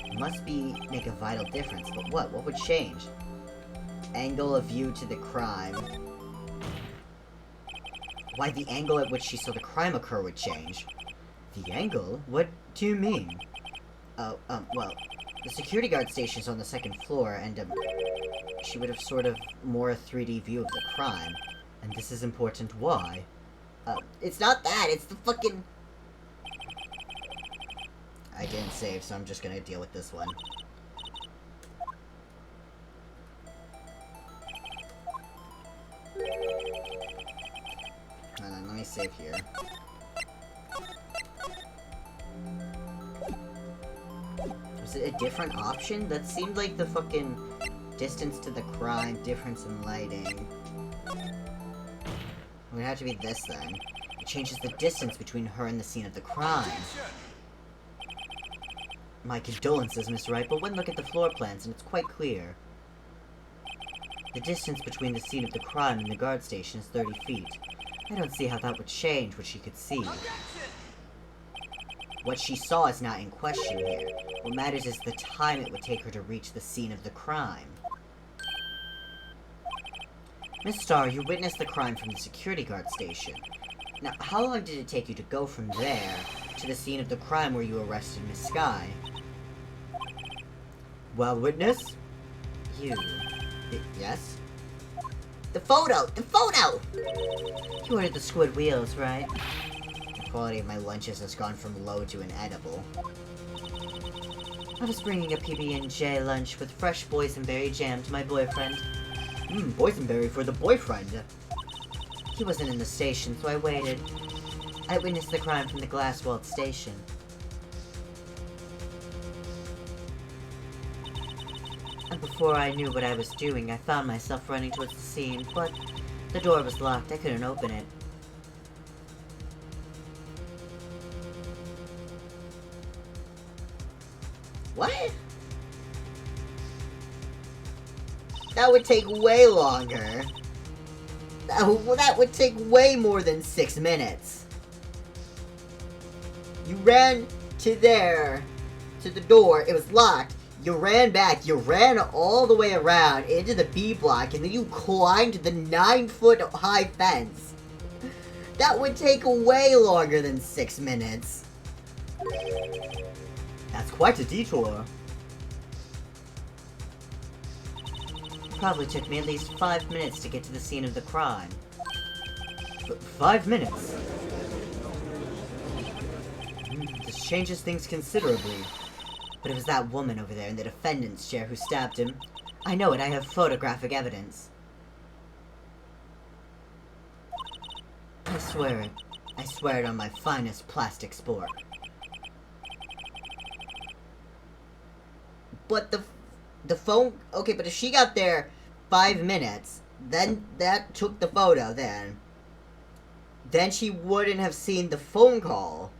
Speaker 1: It must make a vital difference, but what? What would change? Angle of view to the crime. Why, the angle at which she saw the crime occur would change.
Speaker 2: The angle? What do you mean?
Speaker 1: Oh, well, the security guard station's on the second floor, and, she would have sort of more a 3D view of the crime.
Speaker 2: And this is important. Why?
Speaker 1: It's not that, it's the fucking... I didn't save, so I'm just gonna deal with this one. Hold on, let me save here. Was it a different option? That seemed like the fucking distance to the crime, difference in lighting. It would have to be this then. It changes the distance between her and the scene of the crime.
Speaker 2: My condolences, Mr. Wright, but one look at the floor plans and it's quite clear.
Speaker 1: The distance between the scene of the crime and the guard station is 30 feet. I don't see how that would change what she could see. What she saw is not in question here. What matters is the time it would take her to reach the scene of the crime. Miss Star, you witnessed the crime from the security guard station. Now, how long did it take you to go from there to the scene of the crime where you arrested Miss Sky?
Speaker 2: Well, witness?
Speaker 1: You... yes? The photo! The photo! You ordered the squid wheels, right? The quality of my lunches has gone from low to inedible. I was bringing a PB&J lunch with fresh boysenberry jam to my boyfriend.
Speaker 2: Boysenberry for the boyfriend.
Speaker 1: He wasn't in the station, so I waited. I witnessed the crime from the glass-walled station. And before I knew what I was doing, I found myself running towards the scene, but the door was locked. I couldn't open it. What? That would take way longer. That would take way more than 6 minutes. You ran to there, to the door, it was locked. You ran back, you ran all the way around into the B block, and then you climbed the 9-foot high fence. That would take way longer than 6 minutes.
Speaker 2: That's quite a detour.
Speaker 1: Probably took me at least 5 minutes to get to the scene of the crime.
Speaker 2: 5 minutes? This changes things considerably.
Speaker 3: But it was that woman over there in the defendant's chair who stabbed him. I know it, I have photographic evidence. I swear it. I swear it on my finest plastic sport.
Speaker 1: But the phone... Okay, but if she got there 5 minutes, then that took the photo, then she wouldn't have seen the phone call.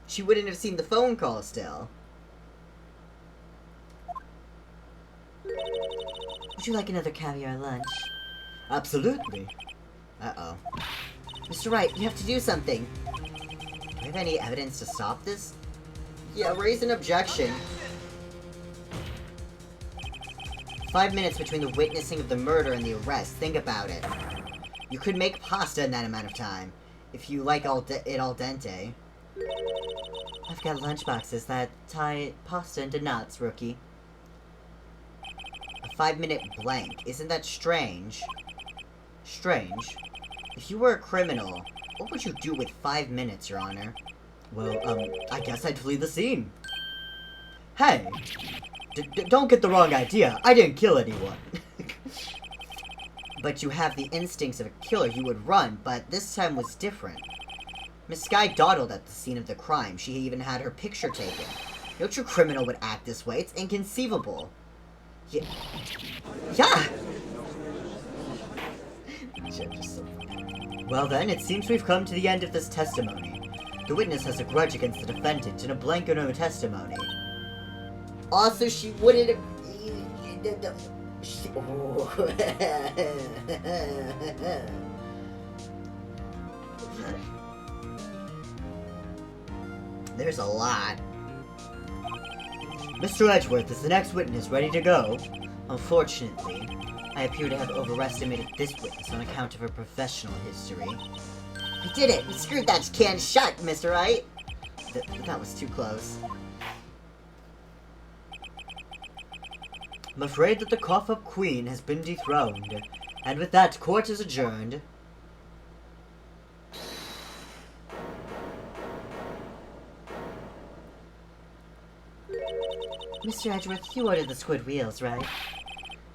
Speaker 1: She wouldn't have seen the phone call still.
Speaker 3: Would you like another caviar lunch?
Speaker 1: Absolutely. Uh-oh. Mr. Wright, you have to do something. Do I have any evidence to stop this? Yeah, raise an objection. 5 minutes between the witnessing of the murder and the arrest. Think about it. You could make pasta in that amount of time, if you like it al dente.
Speaker 3: I've got lunchboxes that tie pasta into knots, rookie.
Speaker 1: A 5-minute blank. Isn't that strange? Strange? If you were a criminal, what would you do with 5 minutes, Your Honor? Well, I guess I'd flee the scene. Hey! Don't get the wrong idea. I didn't kill anyone. But you have the instincts of a killer. You would run, but this time was different. Miss Sky dawdled at the scene of the crime. She even had her picture taken. No true criminal would act this way. It's inconceivable. Yeah. Well then, it seems we've come to the end of this testimony. The witness has a grudge against the defendant and a blank or no testimony. Also, she wouldn't have... There's a lot. Mr. Edgeworth, is the next witness ready to go?
Speaker 3: Unfortunately, I appear to have overestimated this witness on account of her professional history.
Speaker 1: We did it! We screwed that can shut, Mr. Wright! That was too close.
Speaker 2: I'm afraid that the cough-up queen has been dethroned, and with that, court is adjourned.
Speaker 3: Mr. Edgeworth, you ordered the squid wheels, right?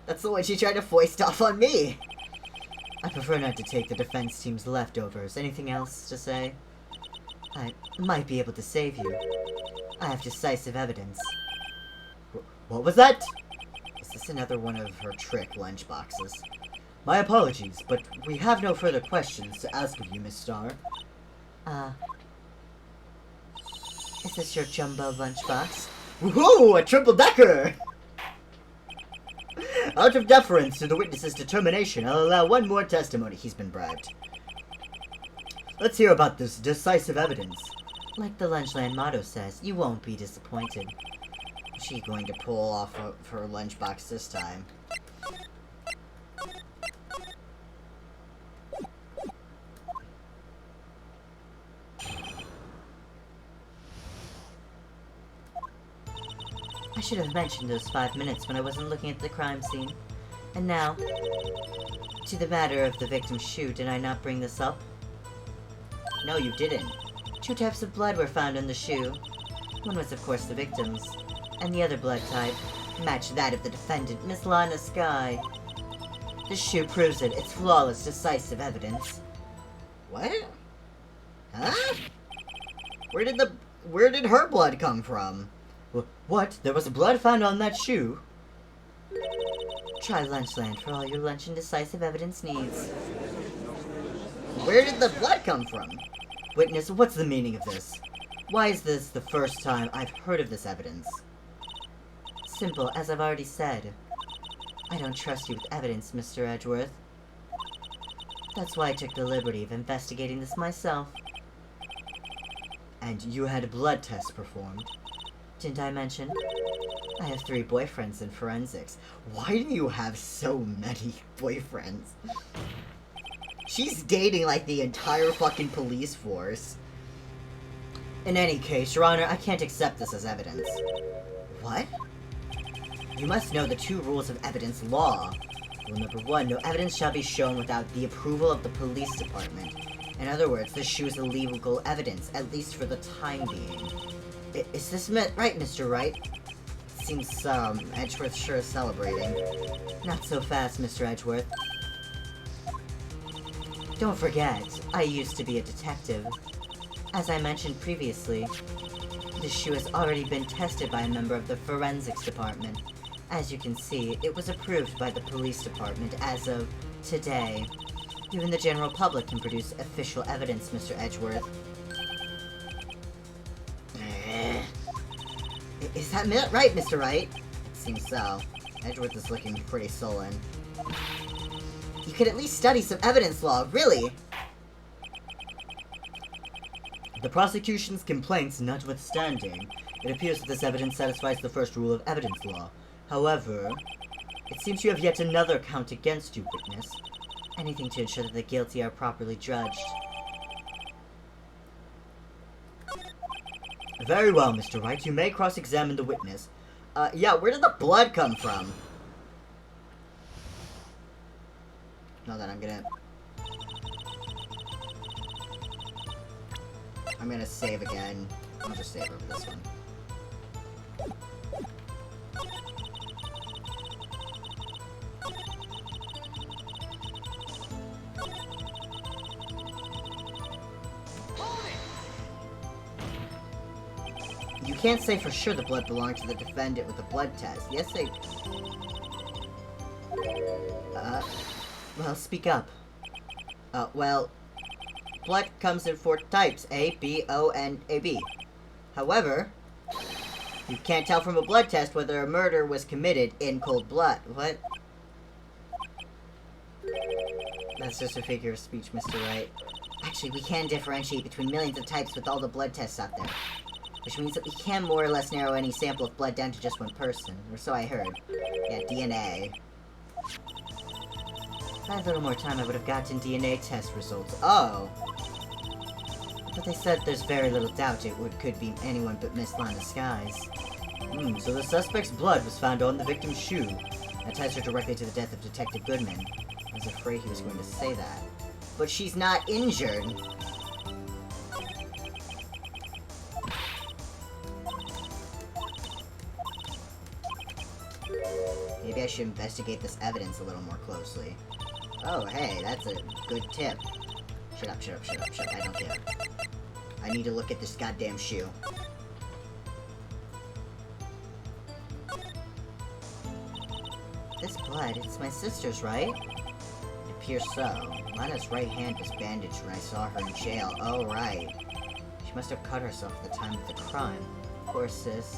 Speaker 1: That's the one she tried to foist off on me!
Speaker 3: I prefer not to take the defense team's leftovers. Anything else to say? I might be able to save you. I have decisive evidence.
Speaker 2: What was that?
Speaker 1: Is this another one of her trick lunchboxes?
Speaker 2: My apologies, but we have no further questions to ask of you, Miss Starr.
Speaker 3: Is this your jumbo lunchbox?
Speaker 2: Whoa, a triple-decker! Out of deference to the witness's determination, I'll allow one more testimony. He's been bribed. Let's hear about this decisive evidence.
Speaker 3: Like the Lunchland motto says, you won't be disappointed.
Speaker 1: Is she going to pull off of her lunchbox this time?
Speaker 3: I should have mentioned those 5 minutes when I wasn't looking at the crime scene. And now, to the matter of the victim's shoe, did I not bring this up?
Speaker 1: No, you didn't.
Speaker 3: 2 types of blood were found in the shoe. One was, of course, the victim's, and the other blood type matched that of the defendant, Miss Lana Sky. This shoe proves it. It's flawless, decisive evidence.
Speaker 1: What? Huh? Where did her blood come from?
Speaker 2: What? There was blood found on that shoe?
Speaker 3: Try Lunchland for all your lunch and decisive evidence needs.
Speaker 1: Where did the blood come from?
Speaker 2: Witness, what's the meaning of this?
Speaker 3: Why is this the first time I've heard of this evidence? Simple, as I've already said. I don't trust you with evidence, Mr. Edgeworth. That's why I took the liberty of investigating this myself.
Speaker 2: And you had a blood test performed?
Speaker 3: Didn't I mention? I have 3 boyfriends in forensics.
Speaker 1: Why do you have so many boyfriends? She's dating like the entire fucking police force.
Speaker 3: In any case, Your Honor, I can't accept this as evidence.
Speaker 1: What? You must know the 2 rules of evidence law.
Speaker 3: Rule number 1, no evidence shall be shown without the approval of the police department. In other words, this shoe is illegal evidence, at least for the time being.
Speaker 1: Is this right, Mr. Wright? Seems, Edgeworth sure is celebrating.
Speaker 3: Not so fast, Mr. Edgeworth. Don't forget, I used to be a detective. As I mentioned previously, this shoe has already been tested by a member of the forensics department. As you can see, it was approved by the police department as of today. Even the general public can produce official evidence, Mr. Edgeworth.
Speaker 1: Is that right, Mr. Wright? It seems so. Edgeworth is looking pretty sullen. You could at least study some evidence law, really!
Speaker 2: The prosecution's complaints notwithstanding, it appears that this evidence satisfies the first rule of evidence law. However, it seems you have yet another count against you, witness.
Speaker 3: Anything to ensure that the guilty are properly judged.
Speaker 2: Very well, Mr. Wright. You may cross-examine the witness.
Speaker 1: Yeah, where did the blood come from? No, that I'm gonna save again. I'll just save over this one. You can't say for sure the blood belonged to the defendant with a blood test. Yes, they...
Speaker 3: Well, speak up.
Speaker 1: Well, blood comes in 4 types, A, B, O, and AB. However, you can't tell from a blood test whether a murder was committed in cold blood. What?
Speaker 3: That's just a figure of speech, Mr. Wright.
Speaker 1: Actually, we can differentiate between millions of types with all the blood tests out there. Which means that we can more or less narrow any sample of blood down to just one person. Or so I heard. Yeah, DNA.
Speaker 3: If I had a little more time, I would have gotten DNA test results.
Speaker 1: Oh.
Speaker 3: But they said there's very little doubt could be anyone but Miss Lana Skies.
Speaker 2: So the suspect's blood was found on the victim's shoe.
Speaker 1: That ties her directly to the death of Detective Goodman. I was afraid he was going to say that. But she's not injured. Maybe I should investigate this evidence a little more closely. Oh, hey, that's a good tip. Shut up, shut up, shut up, shut up. I don't care. I need to look at this goddamn shoe.
Speaker 3: This blood, it's my sister's, right?
Speaker 1: It appears so. Lana's right hand was bandaged when I saw her in jail. Oh, right. She must have cut herself at the time of the crime.
Speaker 3: Poor sis.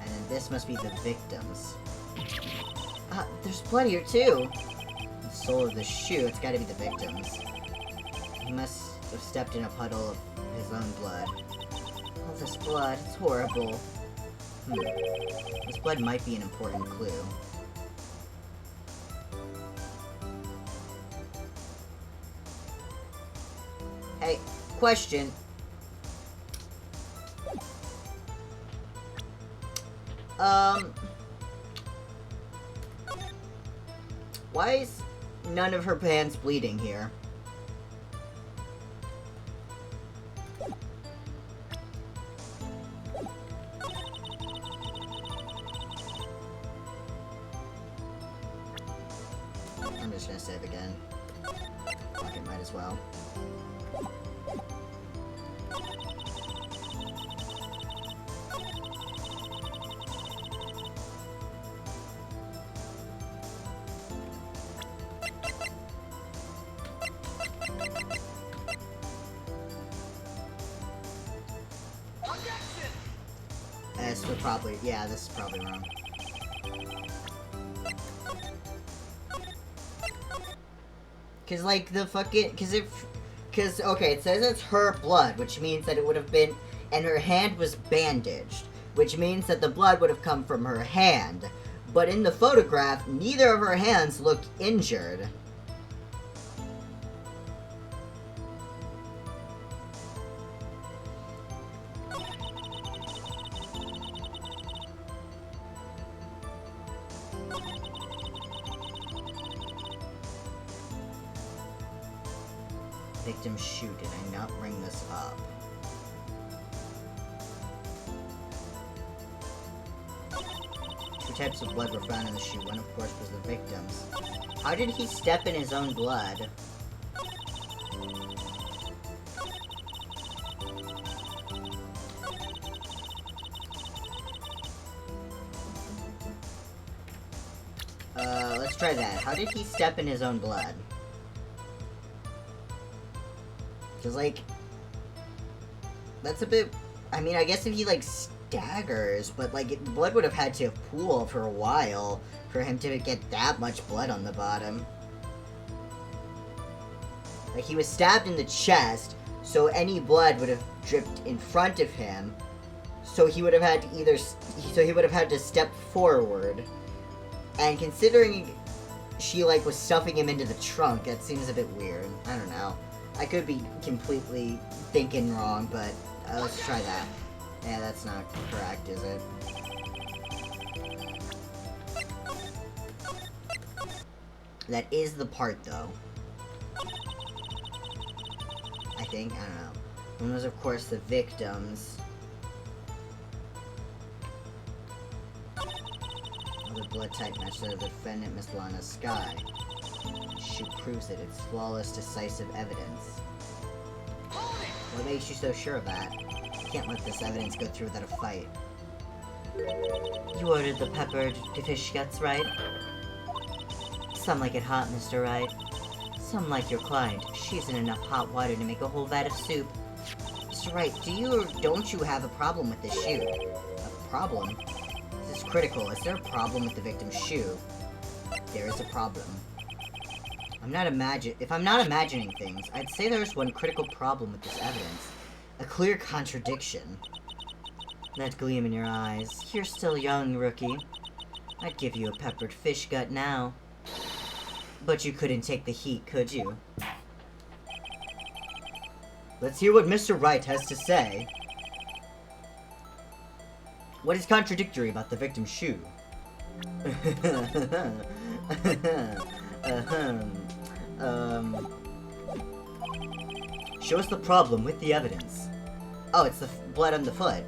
Speaker 1: And then this must be the victim's.
Speaker 3: There's blood here, too!
Speaker 1: The sole of the shoe, it's gotta be the victim's. He must have stepped in a puddle of his own blood.
Speaker 3: All this blood, it's horrible.
Speaker 1: This blood might be an important clue. Hey, question. Why is none of her hands bleeding here? I'm just gonna save again. Fuck it, might as well. This would probably, yeah, this is probably wrong. Cause like the fucking, cause okay, it says it's her blood, which means that it would have been, and her hand was bandaged, which means that the blood would have come from her hand. But in the photograph, neither of her hands look injured. Victim's shoe, did I not bring this up? Two types of blood were found in the shoe. One, of course, was the victim's. How did he step in his own blood? Let's try that. How did he step in his own blood? Because, like, that's a bit... I mean, I guess if he, like, staggers, but, like, blood would have had to pool for a while for him to get that much blood on the bottom. Like, he was stabbed in the chest, so any blood would have dripped in front of him, so he would have had to either... So he would have had to step forward. And considering she, like, was stuffing him into the trunk, that seems a bit weird. I don't know. I could be completely thinking wrong, but let's try that. Yeah, that's not correct, is it? That is the part, though. I think. I don't know. One was, of course, the victims. The blood type matched the defendant, Miss Lana Sky. She proves it. It's flawless, decisive evidence. What makes you so sure of that? You can't let this evidence go through without a fight.
Speaker 3: You ordered the peppered fish guts, right? Some like it hot, Mr. Wright. Some like your client. She's in enough hot water to make a whole vat of soup.
Speaker 1: Mr. Wright, do you or don't you have a problem with this shoe? A problem? This is critical. Is there a problem with the victim's shoe? There is a problem. If I'm not imagining things, I'd say there's one critical problem with this evidence. A clear contradiction.
Speaker 3: That gleam in your eyes. You're still young, rookie. I'd give you a peppered fish gut now. But you couldn't take the heat, could you?
Speaker 1: Let's hear what Mr. Wright has to say. What is contradictory about the victim's shoe? Show us the problem with the evidence. Oh, it's the blood on the foot.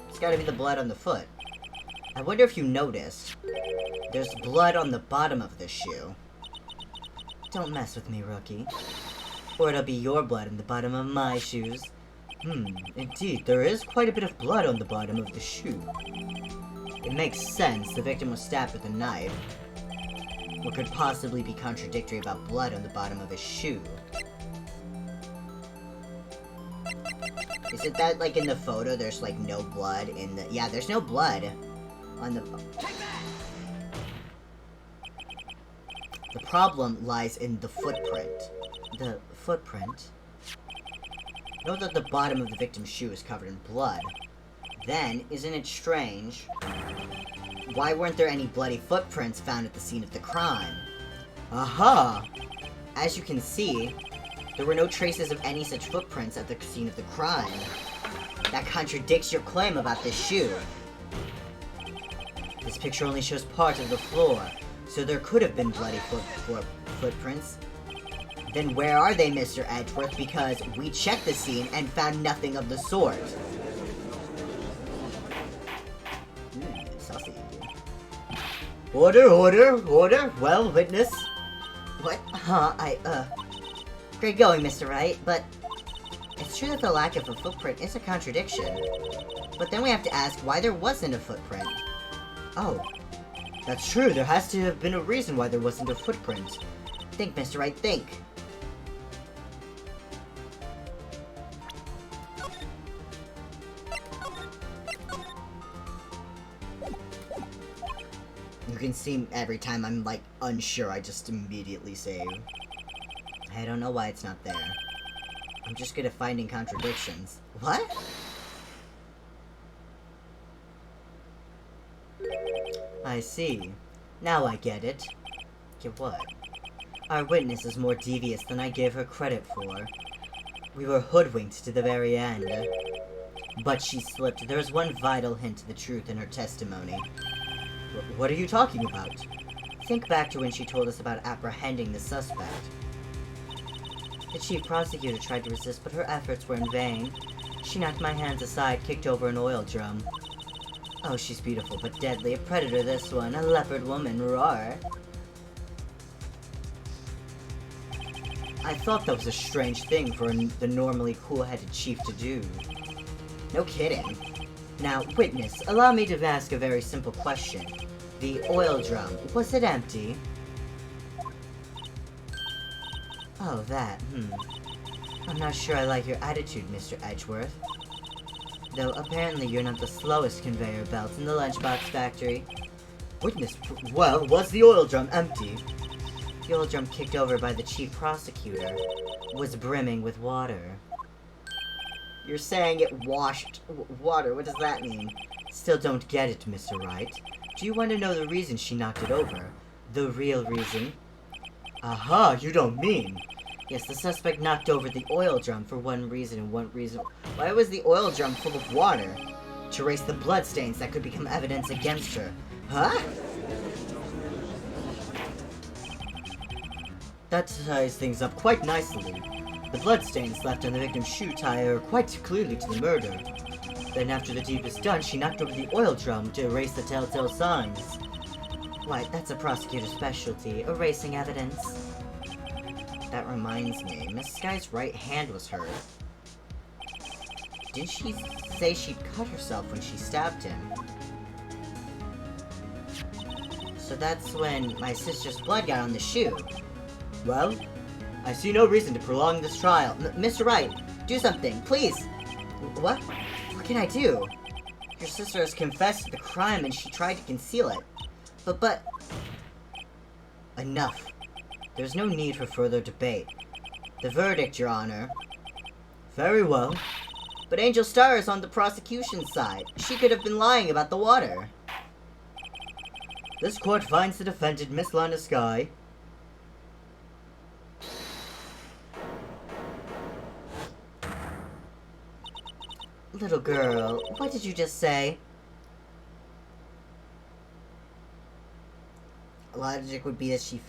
Speaker 1: It's gotta be the blood on the foot. I wonder if you noticed. There's blood on the bottom of this shoe.
Speaker 3: Don't mess with me, rookie. Or it'll be your blood in the bottom of my shoes.
Speaker 1: Indeed, there is quite a bit of blood on the bottom of the shoe. It makes sense. The victim was stabbed with a knife. What could possibly be contradictory about blood on the bottom of his shoe? Is it that, like, in the photo, there's, like, no blood in the... Yeah, there's no blood on the... The problem lies in the footprint.
Speaker 3: The footprint?
Speaker 1: Note that the bottom of the victim's shoe is covered in blood. Then, isn't it strange? Why weren't there any bloody footprints found at the scene of the crime? Aha! As you can see, there were no traces of any such footprints at the scene of the crime. That contradicts your claim about this shoe. This picture only shows part of the floor, so there could have been bloody footprints. Then where are they, Mr. Edgeworth? Because we checked the scene and found nothing of the sort. Saucy. Order, order, order. Well, witness. What? Great going, Mr. Wright, but it's true that the lack of a footprint is a contradiction. But then we have to ask why there wasn't a footprint. Oh, that's true. There has to have been a reason why there wasn't a footprint. Think, Mr. Wright, think. You can see every time I'm, like, unsure, I just immediately save. I don't know why it's not there. I'm just good at finding contradictions. What?
Speaker 3: I see. Now I get it.
Speaker 1: Get what?
Speaker 3: Our witness is more devious than I gave her credit for. We were hoodwinked to the very end. But she slipped. There's one vital hint to the truth in her testimony.
Speaker 1: What are you talking about?
Speaker 3: Think back to when she told us about apprehending the suspect. The chief prosecutor tried to resist, but her efforts were in vain. She knocked my hands aside, kicked over an oil drum. Oh, she's beautiful but deadly. A predator, this one. A leopard woman. Roar. I thought that was a strange thing for the normally cool-headed chief to do.
Speaker 1: No kidding.
Speaker 3: Now, witness, allow me to ask a very simple question. The oil drum, was it empty? Oh, that, I'm not sure I like your attitude, Mr. Edgeworth. Though apparently you're not the slowest conveyor belt in the lunchbox factory.
Speaker 1: Witness, well, was the oil drum empty?
Speaker 3: The oil drum kicked over by the chief prosecutor was brimming with water.
Speaker 1: You're saying it washed water, what does that mean?
Speaker 3: Still don't get it, Mr. Wright. Do you want to know the reason she knocked it over? The real reason?
Speaker 1: Aha, you don't mean?
Speaker 3: Yes, the suspect knocked over the oil drum for one reason and one reason.
Speaker 1: Why was the oil drum full of water? To erase the bloodstains that could become evidence against her. Huh? That ties things up quite nicely. The bloodstains left on the victim's shoe tie her quite clearly to the murder. Then after the deed was done, she knocked over the oil drum to erase the telltale signs.
Speaker 3: Why, that's a prosecutor's specialty, erasing evidence.
Speaker 1: That reminds me, Miss Sky's right hand was hurt. Didn't she say she'd cut herself when she stabbed him? So that's when my sister's blood got on the shoe. Well, I see no reason to prolong this trial. Mr. Wright, do something, please! What? What can I do? Your sister has confessed to the crime and she tried to conceal it. But... Enough. There's no need for further debate. The verdict, Your Honor. Very well. But Angel Star is on the prosecution's side. She could have been lying about the water. This court finds the defendant, Miss Lana Sky. Little girl, what did you just say? Logic would be that she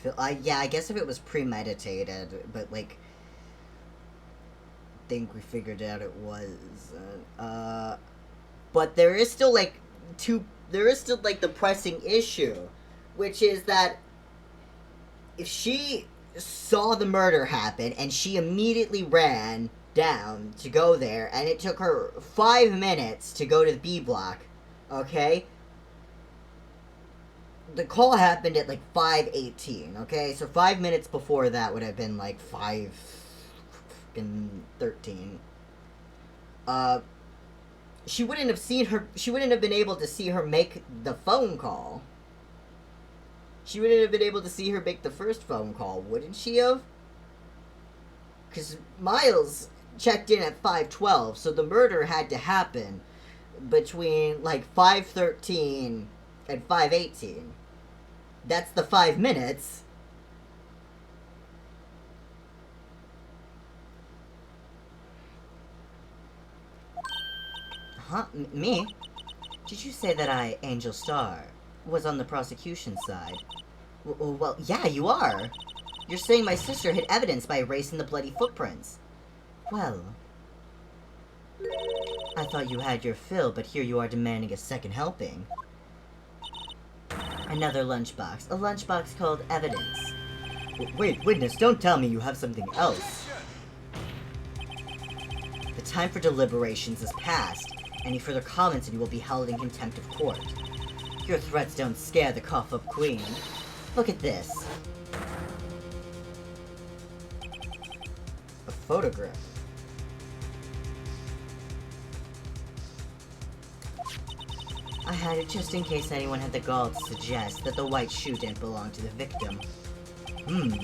Speaker 1: yeah, I guess if it was premeditated, but like, I think we figured out it was, but there is still like the pressing issue, which is that if she saw the murder happen and she immediately ran down to go there, and it took her 5 minutes to go to the B block, okay? The call happened at like 5:18, okay? So 5 minutes before that would have been like 5:13. She wouldn't have been able to see her make the phone call. She wouldn't have been able to see her make the first phone call, wouldn't she have? Because Miles checked in at 5:12, so the murder had to happen between like 5:13 and 5:18. That's the 5 minutes. Huh? Me? Did you say that I, Angel Star, was on the prosecution side? Well, yeah, you are. You're saying my sister hid evidence by erasing the bloody footprints. Well, I thought you had your fill, but here you are demanding a second helping. Another lunchbox. A lunchbox called evidence. Wait, witness, don't tell me you have something else. The time for deliberations is past. Any further comments and you will be held in contempt of court. Your threats don't scare the cough-up queen. Look at this. A photograph. I had it just in case anyone had the gall to suggest that the white shoe didn't belong to the victim.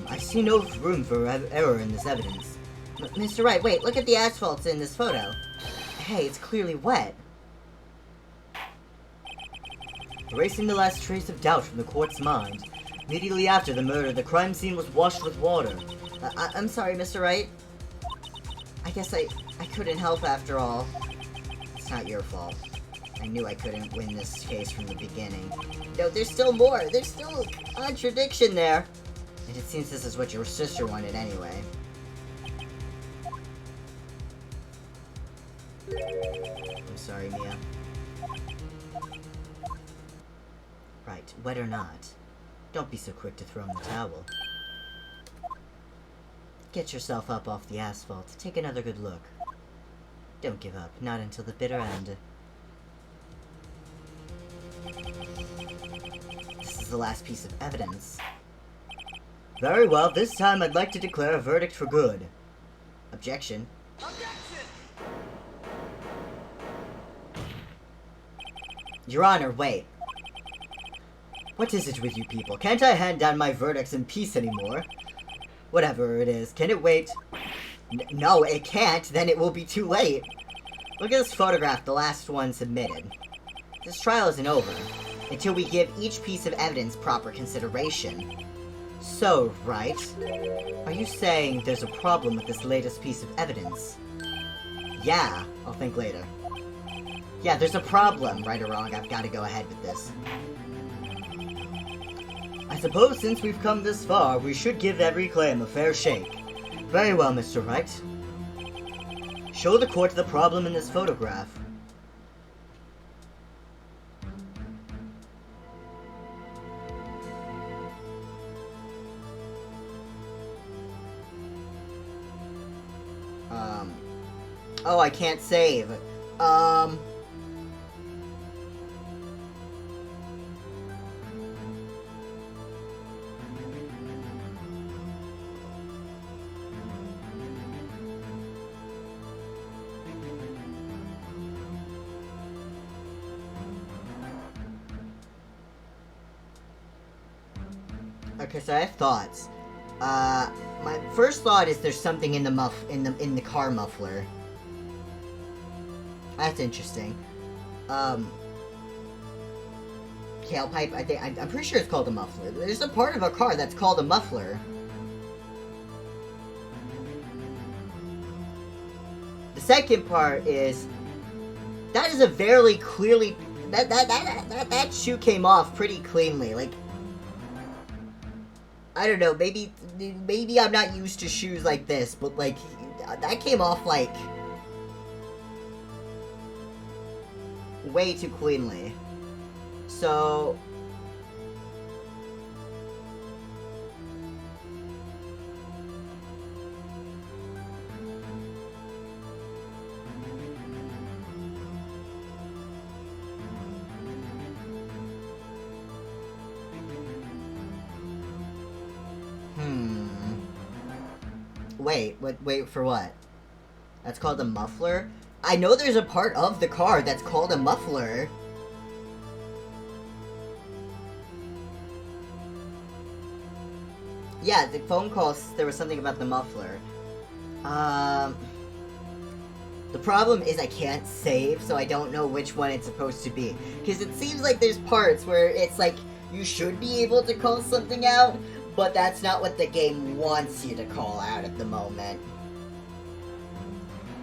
Speaker 1: I see no room for error in this evidence. Mr. Wright, wait, look at the asphalt in this photo. Hey, it's clearly wet. Erasing the last trace of doubt from the court's mind. Immediately after the murder, the crime scene was washed with water. I'm sorry, Mr. Wright. I guess I couldn't help after all. It's not your fault. I knew I couldn't win this case from the beginning. No, there's still more. There's still a contradiction there. And it seems this is what your sister wanted anyway. I'm sorry, Mia. Right, wet or not, don't be so quick to throw in the towel. Get yourself up off the asphalt. Take another good look. Don't give up, not until the bitter end. This is the last piece of evidence.
Speaker 2: Very well, this time I'd like to declare a verdict for good.
Speaker 1: Objection. Your Honor, wait.
Speaker 2: What is it with you people? Can't I hand down my verdicts in peace anymore? Whatever it is, can it wait?
Speaker 1: No, it can't, then it will be too late. Look at this photograph, the last one submitted. This trial isn't over until we give each piece of evidence proper consideration. So, Wright, are you saying there's a problem with this latest piece of evidence? Yeah, I'll think later. Yeah, there's a problem, right or wrong, I've got to go ahead with this.
Speaker 2: I suppose since we've come this far, we should give every claim a fair shake. Very well, Mr. Wright. Show the court the problem in this photograph.
Speaker 1: Oh, I can't save. Okay, so I have thoughts. My first thought is there's something in the car muffler. That's interesting. Tailpipe, I'm pretty sure it's called a muffler. There's a part of a car that's called a muffler. The second part is, that is a very clearly, that shoe came off pretty cleanly, like, I don't know, maybe I'm not used to shoes like this, but, like, that came off, like, way too cleanly. So... Wait for what? That's called a muffler? I know there's a part of the car that's called a muffler. Yeah, the phone calls, there was something about the muffler. The problem is I can't save, so I don't know which one it's supposed to be. Because it seems like there's parts where it's like, you should be able to call something out, but that's not what the game wants you to call out at the moment.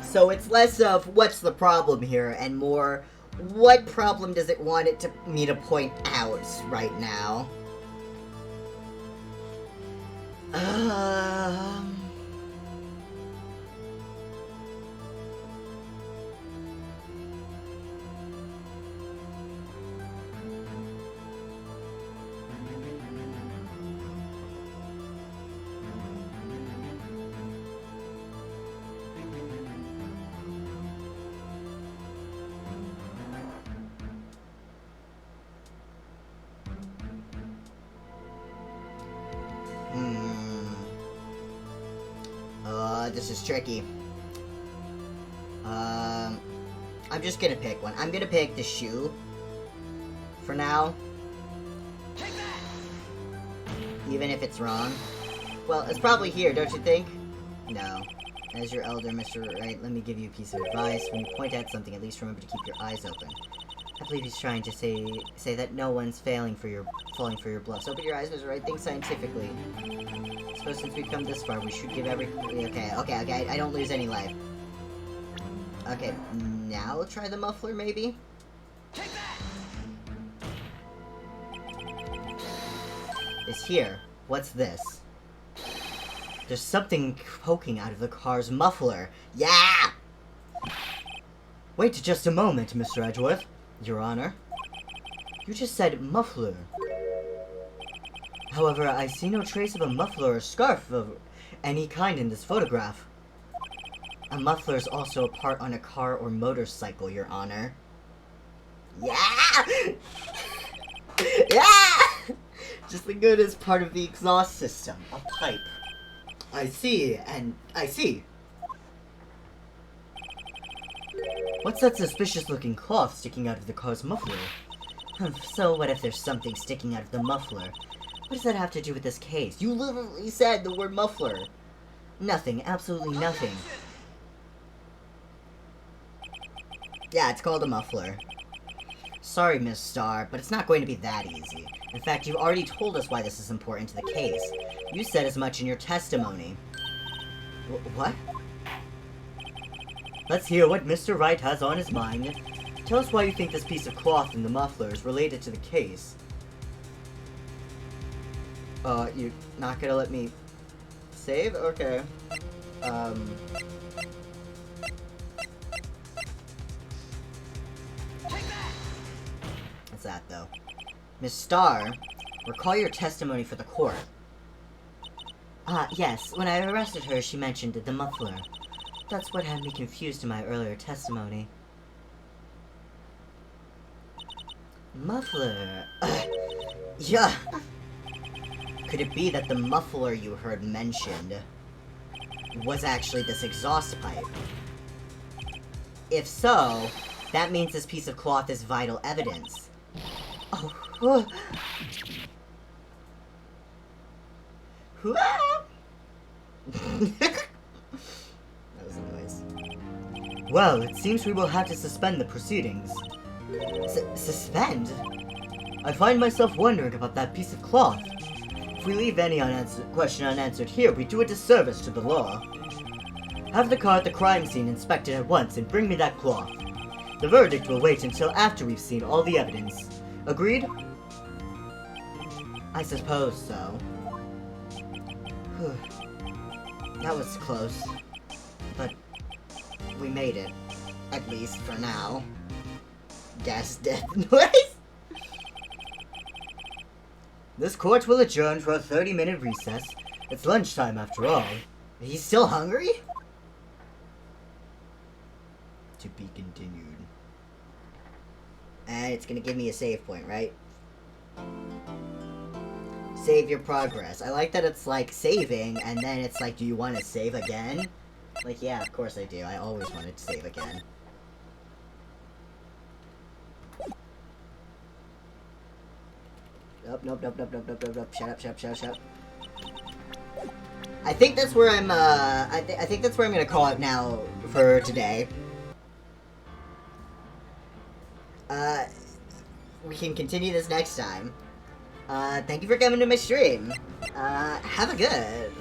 Speaker 1: So it's less of, what's the problem here, and more, what problem does it want me to point out right now? This is tricky. I'm just gonna pick one. I'm gonna pick the shoe. For now. Even if it's wrong. Well, it's probably here, don't you think? No. As your elder, Mr. Wright, let me give you a piece of advice. When you point at something, at least remember to keep your eyes open. I believe he's trying to say that no one's falling for your bluffs. Open your eyes, Mr. Wright. Think scientifically. I suppose since we've come this far, we should give every... Okay, I don't lose any life. Okay, now try the muffler, maybe? It's here. What's this? There's something poking out of the car's muffler. Yeah!
Speaker 3: Wait just a moment, Mr. Edgeworth. Your Honor. You just said muffler. However, I see no trace of a muffler or scarf of any kind in this photograph. A muffler is also a part on a car or motorcycle, Your Honor.
Speaker 1: Yeah! Yeah! Just as good as part of the exhaust system. A pipe. I see, and I see.
Speaker 3: What's that suspicious-looking cloth sticking out of the car's muffler? So what if there's something sticking out of the muffler? What does that have to do with this case?
Speaker 1: You literally said the word muffler.
Speaker 3: Nothing, absolutely nothing.
Speaker 1: Yeah, it's called a muffler.
Speaker 3: Sorry, Miss Starr, but it's not going to be that easy. In fact, you've already told us why this is important to the case. You said as much in your testimony.
Speaker 1: What?
Speaker 3: Let's hear what Mr. Wright has on his mind. Tell us why you think this piece of cloth in the muffler is related to the case.
Speaker 1: You're not gonna let me save? Okay.
Speaker 3: What's that, though? Miss Starr, recall your testimony for the court. Yes. When I arrested her, she mentioned the muffler. That's what had me confused in my earlier testimony. Muffler.
Speaker 1: Yeah.
Speaker 3: Could it be that the muffler you heard mentioned was actually this exhaust pipe? If so, that means this piece of cloth is vital evidence.
Speaker 1: Oh. That was a noise.
Speaker 3: Well, it seems we will have to suspend the proceedings.
Speaker 1: Suspend?
Speaker 3: I find myself wondering about that piece of cloth. If we leave any question unanswered here, we do a disservice to the law. Have the car at the crime scene inspected at once and bring me that cloth. The verdict will wait until after we've seen all the evidence. Agreed?
Speaker 1: I suppose so. That was close. But we made it. At least for now. Gas death noise?
Speaker 3: This court will adjourn for a 30-minute recess. It's lunchtime after all.
Speaker 1: He's still hungry?
Speaker 3: To be continued.
Speaker 1: And it's gonna give me a save point, right? Save your progress. I like that it's like saving, and then it's like, do you want to save again? Like, yeah, of course I do. I always wanted to save again. Nope. Shut up. I think that's where I'm, I think that's where I'm gonna call it now for today. We can continue this next time. Thank you for coming to my stream. Have a good.